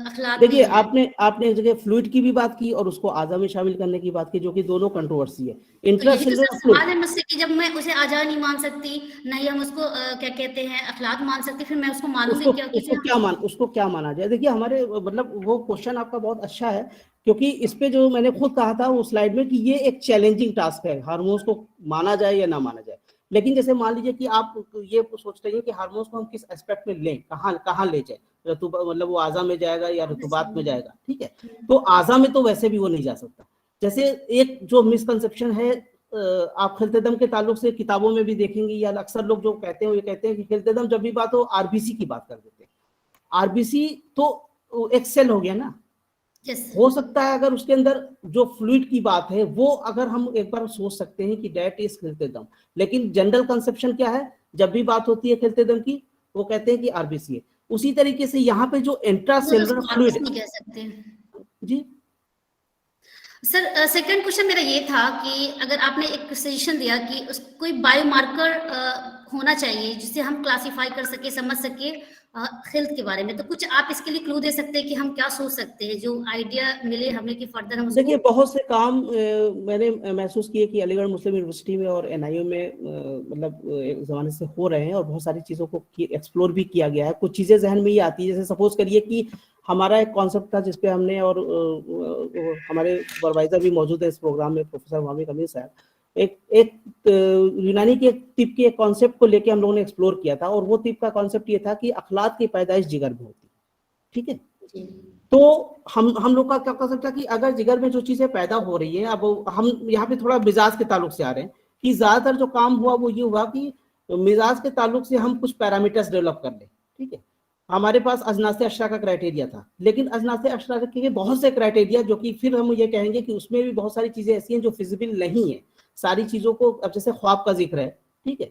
अखलाक। देखिए आपने एक जगह फ्लूइड की भी बात की और उसको आजा में शामिल करने की बात की, जो कि दोनों कंट्रोवर्सी है। इंट्रासेलुलर सवाल है मुझसे कि जब मैं उसे आजा नहीं मान सकती, नहीं हम उसको क्या कहते हैं अखलाक मान सकते, फिर मैं उसको मानूंगी क्या? उसको क्या माना जाए? देखिए हमारे मतलब वो क्वेश्चन आपका बहुत अच्छा है, क्योंकि इस पे जो मैंने खुद कहा था वो स्लाइड में कि ये एक चैलेंजिंग टास्क है, हार्मोन्स को माना जाए या ना माना जाए। लेकिन जैसे मान लीजिए कि आप ये सोच रही हैं कि हार्मोन्स को हम किस एस्पेक्ट में लें, कहाँ ले जाए, मतलब वो आज़ा में जाएगा या रतुबात में जाएगा, ठीक है, तो आज़ा में तो वैसे भी वो नहीं जा सकता। जैसे एक जो मिसकंसेप्शन है आप खिलते दम के ताल्लुक से किताबों में भी देखेंगे, या अक्सर लोग जो कहते हैं वो ये कहते हैं कि खिलते दम जब भी बात हो आरबीसी की बात कर देते हैं। आरबीसी तो एक सेल हो गया ना। हो सकता है अगर उसके अंदर जो फ्लूइड की बात है वो अगर हम एक बार सोच सकते हैं कि डेट इज खिलते दम, लेकिन जनरल कंसेप्शन क्या है, जब भी बात होती है खिलते दम की वो कहते हैं कि आरबीसी है। उसी तरीके से यहाँ पे जो इंट्रासेलुलर फ्लूइड कह सकते हैं जी। सर सेकंड क्वेश्चन मेरा ये था कि अगर आपने एक सजेशन दिया कि कोई बायोमार्कर होना चाहिए जिससे हम क्लासिफाई कर सके, समझ सके हेल्थ के बारे में। तो कुछ आप इसके लिए क्लू दे सकते हैं कि हम क्या सोच सकते हैं, जो आइडिया मिले हमें कि फर्दर हम देखिए बहुत से काम मैंने महसूस किए कि अलीगढ़ मुस्लिम यूनिवर्सिटी में और एनआईओ में मतलब एक ज़माने से हो रहे हैं, और बहुत सारी चीज़ों को एक्सप्लोर भी किया गया है। कुछ चीज़ें जहन में ये आती है, जैसे सपोज करिए कि हमारा एक कॉन्सेप्ट था जिसपे हमने, और हमारे सुपरवाइजर भी मौजूद है इस प्रोग्राम में, प्रोफेसर मोहम्मद अमीर साहब, एक यूनानी के टिप के कॉन्सेप्ट को लेके हम लोगों ने एक्सप्लोर किया था, और वो टिप का कॉन्सेप्ट ये था कि अखलाक की पैदाइश जिगर में होती है। ठीक है, तो हम लोग का क्या कर सकता है कि अगर जिगर में जो चीजें पैदा हो रही है, अब हम यहाँ पे थोड़ा मिजाज के ताल्लुक से आ रहे हैं कि ज्यादातर जो काम हुआ वो ये हुआ कि मिजाज के ताल्लुक से हम कुछ पैरामीटर्स डेवलप कर ले। ठीक है, हमारे पास अजनासे अशरा का क्राइटेरिया था, लेकिन अजनासे अशरा के बहुत से क्राइटेरिया जो कि फिर हम ये कहेंगे कि उसमें भी बहुत सारी चीजें ऐसी हैं जो फिजिबल नहीं है सारी चीजों को। अब जैसे ख्वाब का जिक्र है, ठीक है,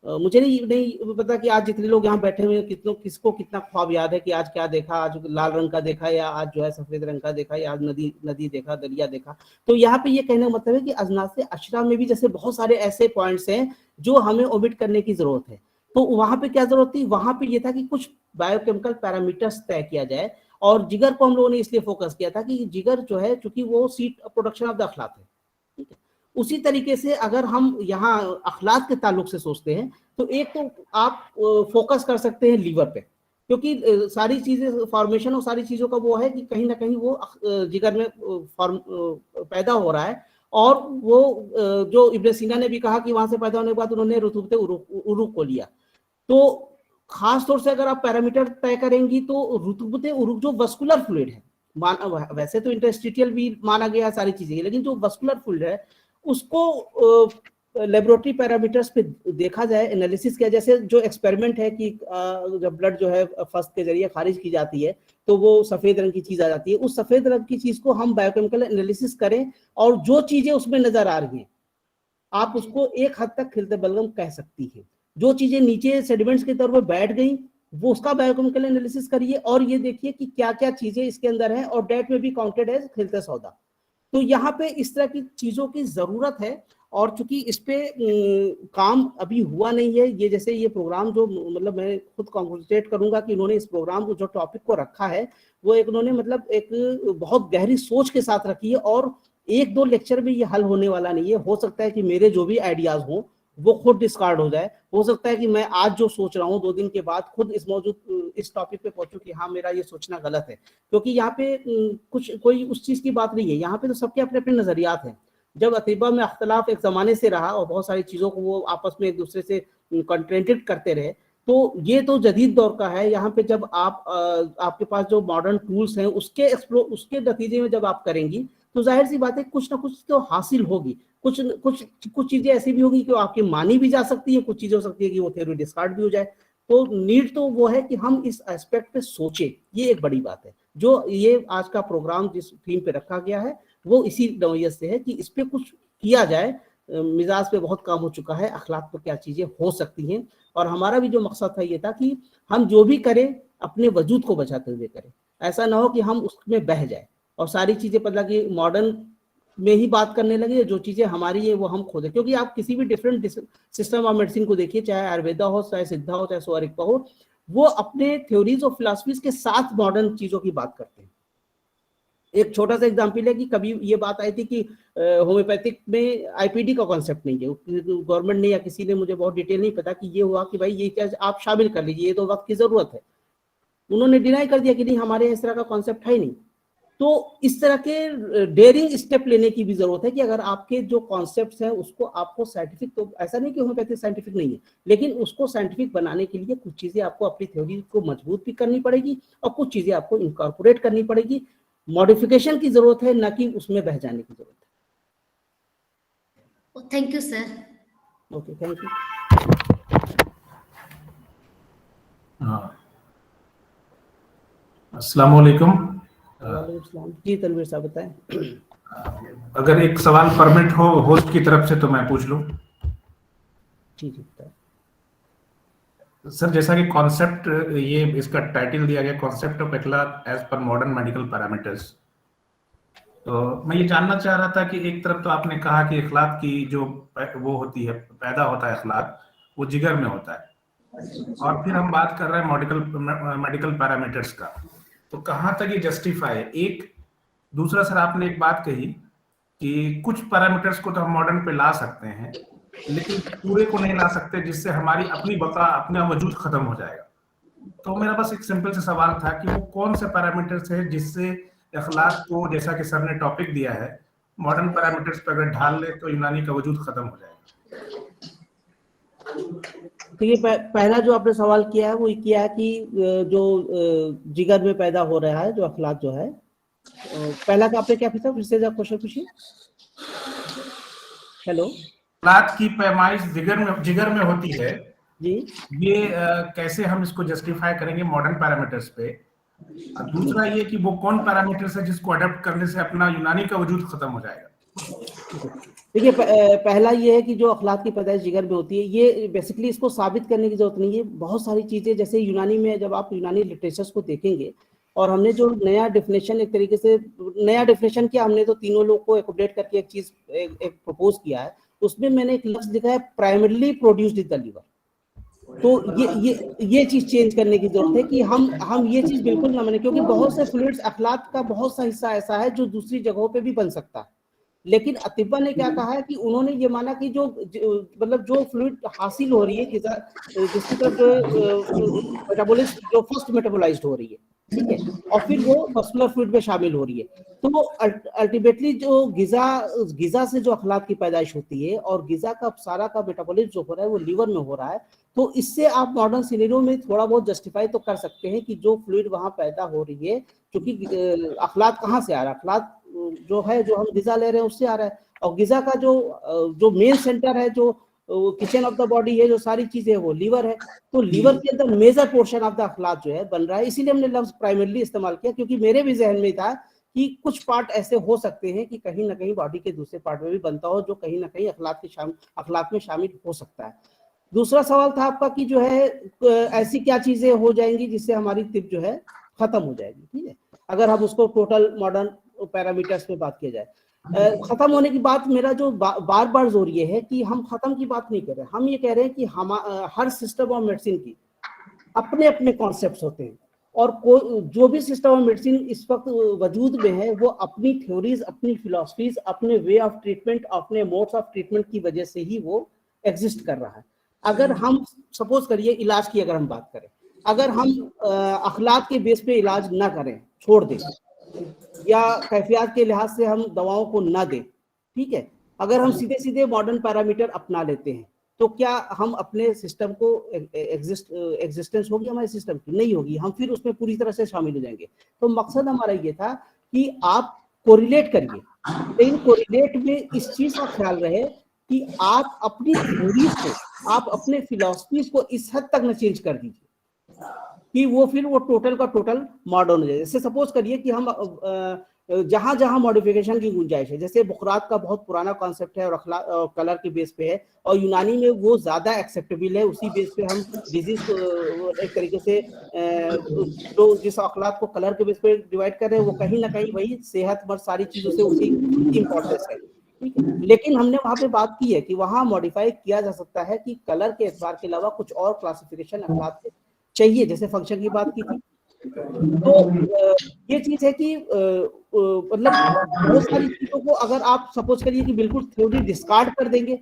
मुझे नहीं पता कि आज जितने लोग यहाँ बैठे हुए हैं किसको कितना ख्वाब याद है कि आज क्या देखा, आज लाल रंग का देखा, या आज जो है सफेद रंग का देखा, या आज नदी देखा, दरिया देखा। तो यहाँ पे ये कहने का मतलब है कि अजनासे अशरा में भी जैसे बहुत सारे ऐसे पॉइंट्स हैं जो हमें ओमिट करने की जरूरत है। तो वहां पे क्या जरूरत थी, वहां पे ये था कि कुछ बायोकेमिकल पैरामीटर्स तय किया जाए, और जिगर को हम लोगों ने इसलिए फोकस किया था कि जिगर जो है चूंकि वो सीट प्रोडक्शन ऑफ द अखलाक है। ठीक है, उसी तरीके से अगर हम यहाँ अखलाक के ताल्लुक से सोचते हैं तो एक तो आप फोकस कर सकते हैं लीवर पे, क्योंकि सारी चीजें फॉर्मेशन और सारी चीजों का वो है कि कहीं ना कहीं वो जिगर में पैदा हो रहा है। और वो जो इब्न सीना ने भी कहा कि वहां से पैदा होने के बाद उन्होंने रुतूबत उरूक को लिया। तो खास तौर से अगर आप पैरामीटर तय करेंगी तो रुतूबत उरूक जो वस्कुलर फ्लूइड है, वैसे तो इंटरस्टिशियल भी माना गया है सारी चीजें, लेकिन जो वस्कुलर फ्लूइड है उसको लेबोरेटरी पैरामीटर्स पे देखा जाए, एनालिसिस किया। जैसे जो एक्सपेरिमेंट है कि जब ब्लड जो है फर्स्ट के जरिए खारिज की जाती है तो वो सफेद रंग की चीज आ जाती है, उस सफेद रंग की चीज को हम बायोकेमिकल एनालिसिस करें, और जो चीजें उसमें नजर आ रही हैं आप उसको एक हद तक खिलते बलगम कह सकती है। जो चीजें नीचे सेडिमेंट्स के तौर पर बैठ गई वो उसका बायोकेमिकल एनालिसिस करिए, और ये देखिए कि क्या क्या चीजें इसके अंदर है, और डेट में भी काउंटेड है खिलते सौदा। तो यहाँ पे इस तरह की चीजों की जरूरत है, और चूंकि इस पे काम अभी हुआ नहीं है, ये जैसे ये प्रोग्राम जो मतलब मैं खुद कॉन्ग्रेचुलेट करूंगा कि उन्होंने इस प्रोग्राम को जो टॉपिक को रखा है वो एक उन्होंने मतलब एक बहुत गहरी सोच के साथ रखी है, और एक दो लेक्चर में ये हल होने वाला नहीं है। हो सकता है कि मेरे जो भी आइडियाज हों वो खुद डिस्कार्ड हो जाए, हो सकता है कि मैं आज जो सोच रहा हूँ 2 दिन के बाद खुद इस टॉपिक पे पहुंचूं कि हाँ मेरा ये सोचना गलत है, क्योंकि यहाँ पे कुछ कोई उस चीज की बात नहीं है। यहाँ पे तो सबके अपने अपने नजरियात हैं। जब अतीबा में अख्तलाफ एक जमाने से रहा और बहुत सारी चीजों को वो आपस में एक दूसरे से कंट्रेंटेड करते रहे, तो ये तो जदीद दौर का है। यहाँ पे जब आप आपके पास जो मॉडर्न टूल्स हैं उसके नतीजे में जब आप करेंगी तो जाहिर सी बात है कुछ ना कुछ तो हासिल होगी। कुछ चीजें ऐसी भी होगी कि आपकी मानी भी जा सकती है, कुछ चीजें हो सकती है कि वो थ्योरी डिस्कार्ड भी हो जाए। तो नीड तो वो है कि हम इस एस्पेक्ट पे सोचें, ये एक बड़ी बात है। जो ये आज का प्रोग्राम जिस थीम पे रखा गया है वो इसी नौयत से है कि इस पे कुछ किया जाए। मिजाज पे बहुत काम हो चुका है, अखलाक पर क्या चीजें हो सकती हैं, और हमारा भी जो मकसद था ये था कि हम जो भी करें अपने वजूद को बचाते हुए करें। ऐसा ना हो कि हम उसमें बह जाए और सारी चीजें पता कि मॉडर्न में ही बात करने लगे, जो चीजें हमारी है वो हम खोदें। क्योंकि आप किसी भी डिफरेंट सिस्टम ऑफ मेडिसिन को देखिए, चाहे आयुर्वेदा हो, चाहे सिद्धा हो, चाहे सोआरिका हो, वो अपने थ्योरीज और फिलॉसफीज के साथ मॉडर्न चीजों की बात करते हैं। एक छोटा सा एग्जाम्पल है कि कभी ये बात आई थी कि होम्योपैथिक में आईपीडी का कॉन्सेप्ट नहीं है, गवर्नमेंट ने या किसी ने, मुझे बहुत डिटेल नहीं पता, कि ये हुआ कि भाई ये क्या आप शामिल कर लीजिए, ये तो वक्त की जरूरत है। उन्होंने डिनाई कर दिया कि नहीं, हमारे इस तरह का कॉन्सेप्ट है ही नहीं। तो इस तरह के डेयरिंग स्टेप लेने की भी जरूरत है कि अगर आपके जो कॉन्सेप्ट्स हैं उसको आपको साइंटिफिक, तो ऐसा नहीं कि होम्योपैथी साइंटिफिक नहीं है, लेकिन उसको साइंटिफिक बनाने के लिए कुछ चीजें आपको अपनी थ्योरी को मजबूत भी करनी पड़ेगी और कुछ चीजें आपको इनकॉर्पोरेट करनी पड़ेगी। मॉडिफिकेशन की जरूरत है, ना कि उसमें बह जाने की जरूरत है। Thank you sir. Okay, thank you. अस्सलाम वालेकुम। जी तनवीर साहब बताएं। अगर एक सवाल परमिट हो होस्ट की तरफ से तो मैं पूछ लूं। जी बताएं सर। जैसा कि कॉन्सेप्ट, ये इसका टाइटल दिया गया कॉन्सेप्ट ऑफ अखलाक as per modern medical parameters, तो मैं ये जानना चाह रहा था कि एक तरफ तो आपने कहा कि अखलाक की जो वो होती है, पैदा होता है अखलाक, वो जिगर में होता है, और फिर हम बात कर रहे हैं मेडिकल पैरामीटर्स का, तो कहाँ तक ये जस्टिफाई है? एक दूसरा सर आपने एक बात कही कि कुछ पैरामीटर्स को तो हम मॉडर्न पे ला सकते हैं, लेकिन पूरे को नहीं ला सकते, जिससे हमारी अपनी बका, अपना वजूद खत्म हो जाएगा। तो मेरा बस एक सिंपल सा सवाल था कि वो कौन से पैरामीटर्स है जिससे अखलाक को, जैसा कि सर ने टॉपिक दिया है, मॉडर्न पैरामीटर्स पर अगर ढाल ले तो यूनानी का वजूद खत्म हो जाएगा। तो ये पहला जो आपने सवाल किया है वो ये किया है कि जो जिगर में पैदा हो रहा है जो अखलाक जो है, पहला का आपने क्या पूछा? फिर से क्वेश्चन पूछिए। हेलो। अखलाक की पैमाइश जिगर में होती है जी, ये कैसे हम इसको जस्टिफाई करेंगे मॉडर्न पैरामीटर्स पे? दूसरा ये कि वो कौन पैरामीटर्स है जिसको अडॉप्ट करने से अपना यूनानी का वजूद खत्म हो जाएगा? देखिए पहला ये है कि जो अखलाक की पैदाइश जिगर में होती है, ये बेसिकली इसको साबित करने की जरूरत नहीं है। बहुत सारी चीजें, जैसे यूनानी में जब आप यूनानी लिटरेचर्स को देखेंगे, और हमने जो नया डेफिनेशन, एक तरीके से नया डेफिनेशन किया हमने, तो तीनों लोग को एकोमोडेट करके एक चीज एक प्रपोज किया है। उसमें मैंने एक लफ्ज लिखा है, primarily produced in the liver. तो ये चीज चेंज करने की जरूरत है कि हम ये चीज बिल्कुल ना माने, क्योंकि बहुत से फ्लूइड्स, अखलाक का बहुत सा हिस्सा ऐसा है जो दूसरी जगहों पे भी बन सकता है। लेकिन अतिब्बा ने क्या कहा है कि उन्होंने ये माना कि जो मतलब जो फ्लूइड हासिल हो रही है जिसकी तरफ मेटाबॉलिज्म जो फर्स्ट मेटाबोलाइज्ड हो रही है, ठीक है, और फिर वो मस्कुलर फ्लूइड में शामिल हो रही है, तो वो अल्टीमेटली जो गिजा से जो अखलाक की पैदाइश होती है और गिजा का सारा का मेटाबॉलिज्म जो हो रहा है वो लीवर में हो रहा है। तो इससे आप मॉडर्न सिनेरियो में थोड़ा बहुत जस्टिफाई तो कर सकते हैं कि जो फ्लूइड वहां पैदा हो रही है, क्योंकि अखलाक कहाँ से आ रहा है? अखलाक जो है, जो हम गिजा ले रहे हैं उससे आ रहा है, और गिजा का जो मेन सेंटर है, जो किचन ऑफ द बॉडी है, जो सारी चीजें वो लीवर है। तो लीवर के अंदर मेजर पोर्शन ऑफ द अखलाक जो है बन रहा है। इसीलिए हमने लफ्ज प्राइमरीली इस्तेमाल किया, क्योंकि मेरे भी जहन में था कि कुछ पार्ट ऐसे हो सकते हैं कि कहीं ना कहीं बॉडी के दूसरे पार्ट में भी बनता हो, जो कहीं ना कहीं अखलाक में शामिल हो सकता है। दूसरा सवाल था आपका कि जो है ऐसी क्या चीजें हो जाएंगी जिससे हमारी तिब जो है खत्म हो जाएगी, ठीक है, अगर हम उसको टोटल मॉडर्न पैरामीटर्स में बात किया जाए। खत्म होने की बात, मेरा जो बार बार जोर ये है कि हम खत्म की बात नहीं कर रहे, हम ये कह रहे हैं कि हर सिस्टम ऑफ मेडिसिन की अपने अपने कॉन्सेप्ट्स होते हैं, और जो भी सिस्टम ऑफ मेडिसिन इस वक्त वजूद में है वो अपनी थ्योरीज, अपनी फिलॉसफीज, अपने वे ऑफ ट्रीटमेंट, अपने मोड्स ऑफ ट्रीटमेंट की वजह से ही वो एग्जिस्ट कर रहा है। अगर हम सपोज करिए इलाज की अगर हम बात करें, अगर हम अखलाक के बेस पे इलाज ना करें, छोड़ दें, या कैफियत के लिहाज से हम दवाओं को ना दें, ठीक है, अगर हम सीधे सीधे मॉडर्न पैरामीटर अपना लेते हैं, तो क्या हम अपने सिस्टम को एग्जिस्टेंस होगी हमारे सिस्टम की? नहीं होगी, हम फिर उसमें पूरी तरह से शामिल हो जाएंगे। तो मकसद हमारा ये था कि आप कोरिलेट करिए, लेकिन कोरिलेट में इस चीज का ख्याल रहे कि आप अपनी थ्योरीज को, आप अपने फिलॉसफीज को इस हद तक न चेंज कर दीजिए कि वो फिर वो टोटल का टोटल मॉडर्न हो जाए। जैसे सपोज करिए कि हम जहां जहां मॉडिफिकेशन की गुंजाइश है, जैसे बुखरात का बहुत पुराना कॉन्सेप्ट है और कलर के बेस पे है, और यूनानी में वो ज्यादा एक्सेप्टेबल है, उसी बेस पे हम डिजीज एक तरीके से जो जिस अखलाक को कलर के बेस पे डिवाइड कर रहे हैं वो कहीं ना कहीं वही सेहतमंद सारी चीजों से उसी इंपॉर्टेंस है, ठीक है। लेकिन हमने वहां पे बात की है कि वहां मॉडिफाई किया जा सकता है कि कलर के एतबार के अलावा कुछ और क्लासिफिकेशन अखलाक के चाहिए, जैसे फंक्शन की बात की थी। तो ये चीज है कि मतलब बहुत सारी चीजों को अगर आप सपोज करिए कि बिल्कुल थ्योरी डिस्कार्ड कर देंगे,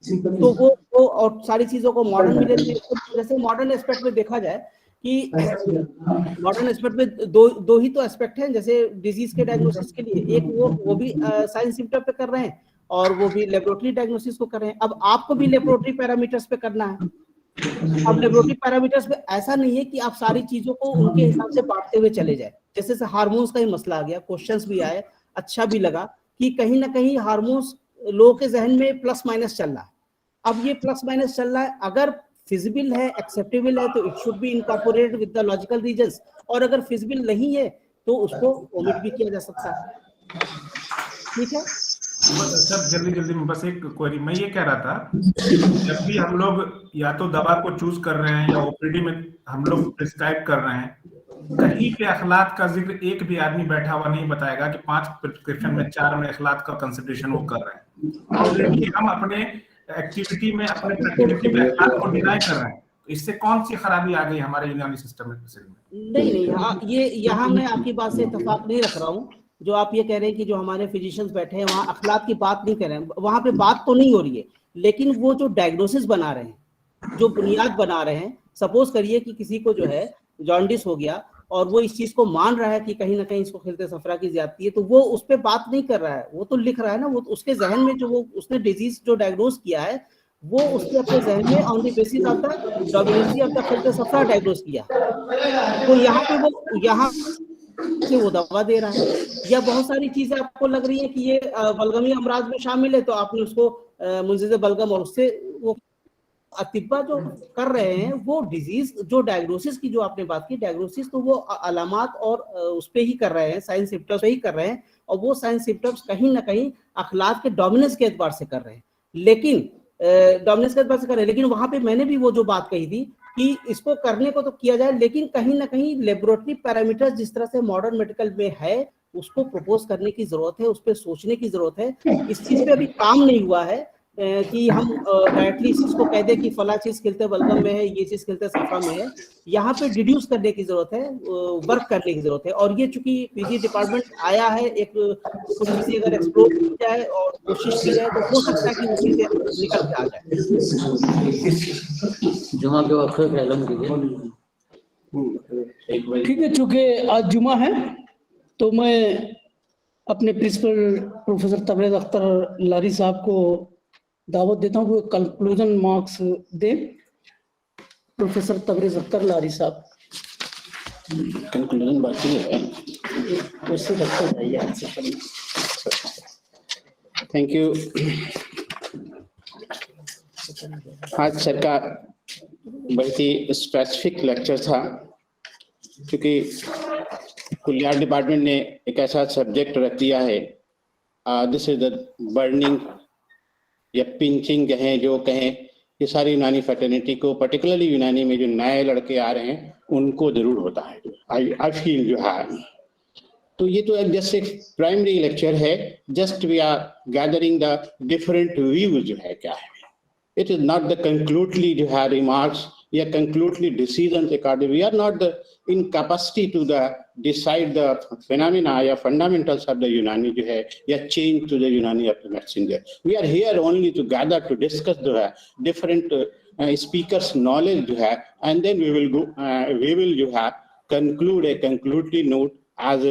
तो वो और सारी चीजों को मॉडर्न में लेते हैं। जैसे मॉडर्न एस्पेक्ट में देखा जाए कि मॉडर्न एस्पेक्ट में दो ही तो एस्पेक्ट हैं, जैसे डिजीज के डायग्नोसिस के लिए, एक वो भी साइंस सिम्टम पे कर रहे हैं, और वो भी लेबोरेटरी डायग्नोसिस को कर रहे हैं। अब आपको भी लेबोरेटरी पैरामीटर्स पे करना है। अब लेबोरेटरी पैरामीटर्स पे ऐसा नहीं है कि आप सारी चीजों को उनके हिसाब से बांटते हुए चले जाए। जैसे हार्मोन्स का ही मसला आ गया, क्वेश्चंस भी आए, अच्छा भी लगा कि कहीं ना कहीं हार्मोन्स लोगों के जहन में प्लस माइनस चल रहा है। अब ये प्लस माइनस चल रहा है, अगर फिजिबल है, एक्सेप्टेबल है, तो it should be incorporated with the logical reasons, और अगर फिजिबल नहीं है तो उसको ओमिट भी किया जा सकता है, ठीक है। सर जल्दी में बस एक क्वेरी, मैं ये कह रहा था जब भी हम लोग या तो दवा को चूज कर रहे हैं या ओपीडी में हम लोग प्रिस्क्राइब कर रहे हैं, कहीं पे अखलाक का जिक्र एक भी आदमी बैठा हुआ नहीं बताएगा कि 5 प्रिस्क्रिप्शन में 4 में अखलाक का कंसिडरेशन वो कर रहे हैं। ऑलरेडी हम अपने एक्टिविटी में, अपने प्रेक्टिविटी में अखलाक को डिनाई कर रहे हैं। इससे कौन सी खराबी आ गई हमारे यूनानी सिस्टम में? नहीं, हाँ, ये यहाँ मैं आपकी बात से इत्तेफाक नहीं रख रहा हूँ। जो आप ये कह रहे हैं कि जो हमारे फिजिशियंस बैठे हैं वहाँ अखलाक की बात नहीं कर रहे हैं, वहाँ पे बात तो नहीं हो रही है, लेकिन वो जो डायग्नोसिस बना रहे हैं, जो बुनियाद बना रहे हैं, सपोज करिए कि किसी को जो है जॉन्डिस हो गया और वो इस चीज को मान रहा है कि कहीं ना कहीं इसको खिलते सफरा की ज्यादती है, तो वो उस पर बात नहीं कर रहा है, वो तो लिख रहा है ना, वो उसके जहन में जो वो उसने डिजीज जो डायग्नोज किया है वो उसने अपने जहन में on the basis of the dominancy of the खिलते सफरा डायग्नोज किया, तो यहाँ पे वो यहाँ से वो दवा दे रहा है। या बहुत सारी चीजें आपको लग रही है कि ये बलगमी अमराज में शामिल है, तो आपने उसको मुंजिज़ बलगम और उससे वो अतिब्बा जो कर रहे हैं वो डिजीज जो डायग्नोसिस की जो आपने बात की डायग्नोसिस, तो वो अलामात और उस पे ही कर रहे हैं, साइंस सिम्टम्स पे ही कर रहे हैं, और वो साइंस सिम्टम्स कहीं ना कहीं अखलाक के डोमिनेंस के एतबार से कर रहे हैं, लेकिन डोमिनेंस के एतबार से कर रहे हैं। लेकिन वहां पे मैंने भी वो जो बात कही थी कि इसको करने को तो किया जाए, लेकिन कहीं ना कहीं लेबोरेटरी पैरामीटर्स जिस तरह से मॉडर्न मेडिकल में है उसको प्रपोज करने की जरूरत है, उस पर सोचने की जरूरत है। इस चीज पे अभी काम नहीं हुआ है कि हम डायरेक्टली इस चीज को कह दें कि फला चीज खिलते बलगम में है, ये चीज खिलते सफा में है। यहाँ पे डिड्यूस करने की जरूरत है, वर्क करने की जरूरत है, और ये चूंकि पीजी डिपार्टमेंट आया है, एक कुछ चीजें अगर एक्सप्लोर की जाए और कोशिश की जाए तो हो सकता है कि वो चीजें निकल के आ जाए। जुमा के वक्त पे ऐलान कीजिए। ठीक है, चूंकि आज जुमा है तो मैं अपने प्रिंसिपल प्रोफेसर तबरेज अख्तर लारी साहब को दावत देता हूँ कि कंक्लूजन मार्क्स दे। प्रोफेसर तबरेज अख्तर लारी साहब कंक्लूजन बाकी है। Thank you. आज सर का बहुत ही स्पेसिफिक लेक्चर था, क्योंकि कुलियार डिपार्टमेंट ने एक ऐसा सब्जेक्ट रख दिया है, दिस इज द बर्निंग या पिंचिंग कहें जो कहें, ये सारी यूनानी फैटर्निटी को, पर्टिकुलरली यूनानी में जो नए लड़के आ रहे हैं उनको जरूर होता है। आई फील जो है, तो ये तो जस्ट एक प्राइमरी लेक्चर है, just we are gathering the different views जो है क्या है। It is not the conclusively जो है रिमार्क्स या conclusively decision according, we are not the in capacity to the decide the phenomena या फंडामेंटल्स ऑफ द यूनानी जो है या change to the Unani of the medicine. We are here only to gather to discuss जो है different speakers knowledge जो है, and then we will जो है कंक्लूड ए कंक्लूडली नोट आज,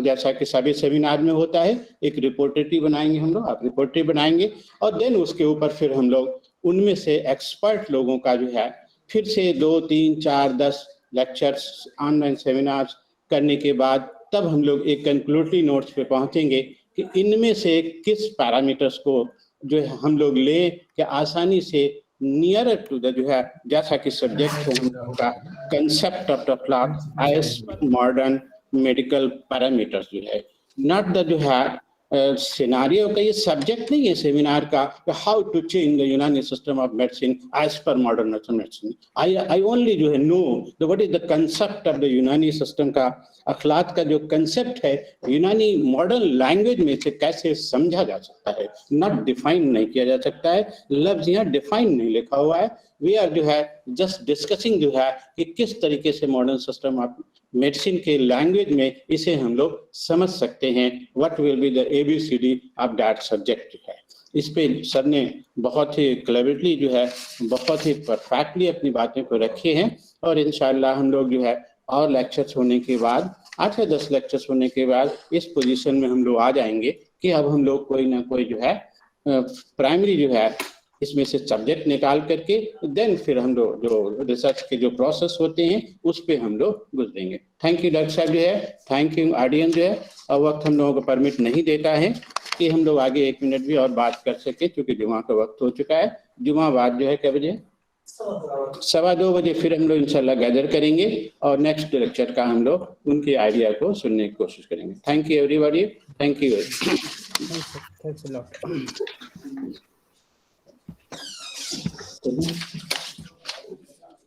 जैसा कि सभी सेमिनार में होता है, एक रिपोर्टरी बनाएंगे हम लोग, आप रिपोर्टरी बनाएंगे, और देन उसके ऊपर फिर हम लोग उनमें से एक्सपर्ट लोगों का जो है फिर से 2, 3, 4, 10 लेक्चर्स ऑनलाइन सेमिनार्स करने के बाद तब हम लोग एक कंक्लूडरी नोट्स पे पहुंचेंगे कि इनमें से किस पैरामीटर्स को जो है हम लोग लें कि आसानी से नियर टू द जो है, जैसा कि सब्जेक्ट है हम लोगों का concept of the clock edge modern medical parameters जो है, नॉट द जो है सिनारियो का, ये सब्जेक्ट नहीं है सेमिनार का, how to change the Unani system of medicine as per modern medicine. I only जो है know the what is the concept of the Unani system का, अखलाक का जो कंसेप्ट है यूनानी मॉडर्न लैंग्वेज में से कैसे समझा जा सकता है, नॉट डिफाइन नहीं किया जा सकता है, लफ्ज यहाँ डिफाइन नहीं लिखा हुआ है। वी आर जो है जस्ट डिस्कसिंग जो है कि किस तरीके से मॉडर्न सिस्टम ऑफ मेडिसिन के लैंग्वेज में इसे हम लोग समझ सकते हैं, what will be the ABCD of that subject जो है। इस पे सर ने बहुत ही क्लेवरली जो है बहुत ही परफेक्टली अपनी बातें को रखी हैं, और इंशाल्लाह हम लोग जो है और लेक्चर्स होने के बाद 8 या 10 लेक्चर्स होने के बाद इस पोजीशन में हम लोग आ जाएंगे कि अब हम लोग कोई ना कोई जो है प्राइमरी जो है इसमें से सब्जेक्ट निकाल करके देन फिर हम लोग जो रिसर्च के जो प्रोसेस होते हैं उस पे हम लोग गुजरेंगे। थैंक यू डॉक्टर साहब जो है, थैंक यू ऑडियंस जो है। और वक्त हम लोगों को परमिट नहीं देता है कि हम लोग आगे 1 मिनट भी और बात कर सके, क्योंकि जुमा का वक्त हो चुका है। जुमा बाद जो है क्या बजे, 2:15 बजे फिर हम लोग इंशाल्लाह गैदर करेंगे और नेक्स्ट लेक्चर का हम लोग उनके आइडिया को सुनने की कोशिश करेंगे। Thank you everybody, thank you. Thanks a lot.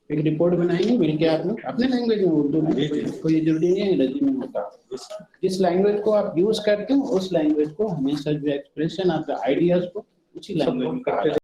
एक रिपोर्ट बनाएंगे मिलके आप लोग अपने लैंग्वेज में, उर्दू में, कोई जरूरी नहीं है अंग्रेजी में होता। जिस लैंग्वेज को आप यूज करते हो उस लैंग्वेज को हमेशा जो एक्सप्रेशन ऑफ द आइडियाज को उसी लैंग्वेज में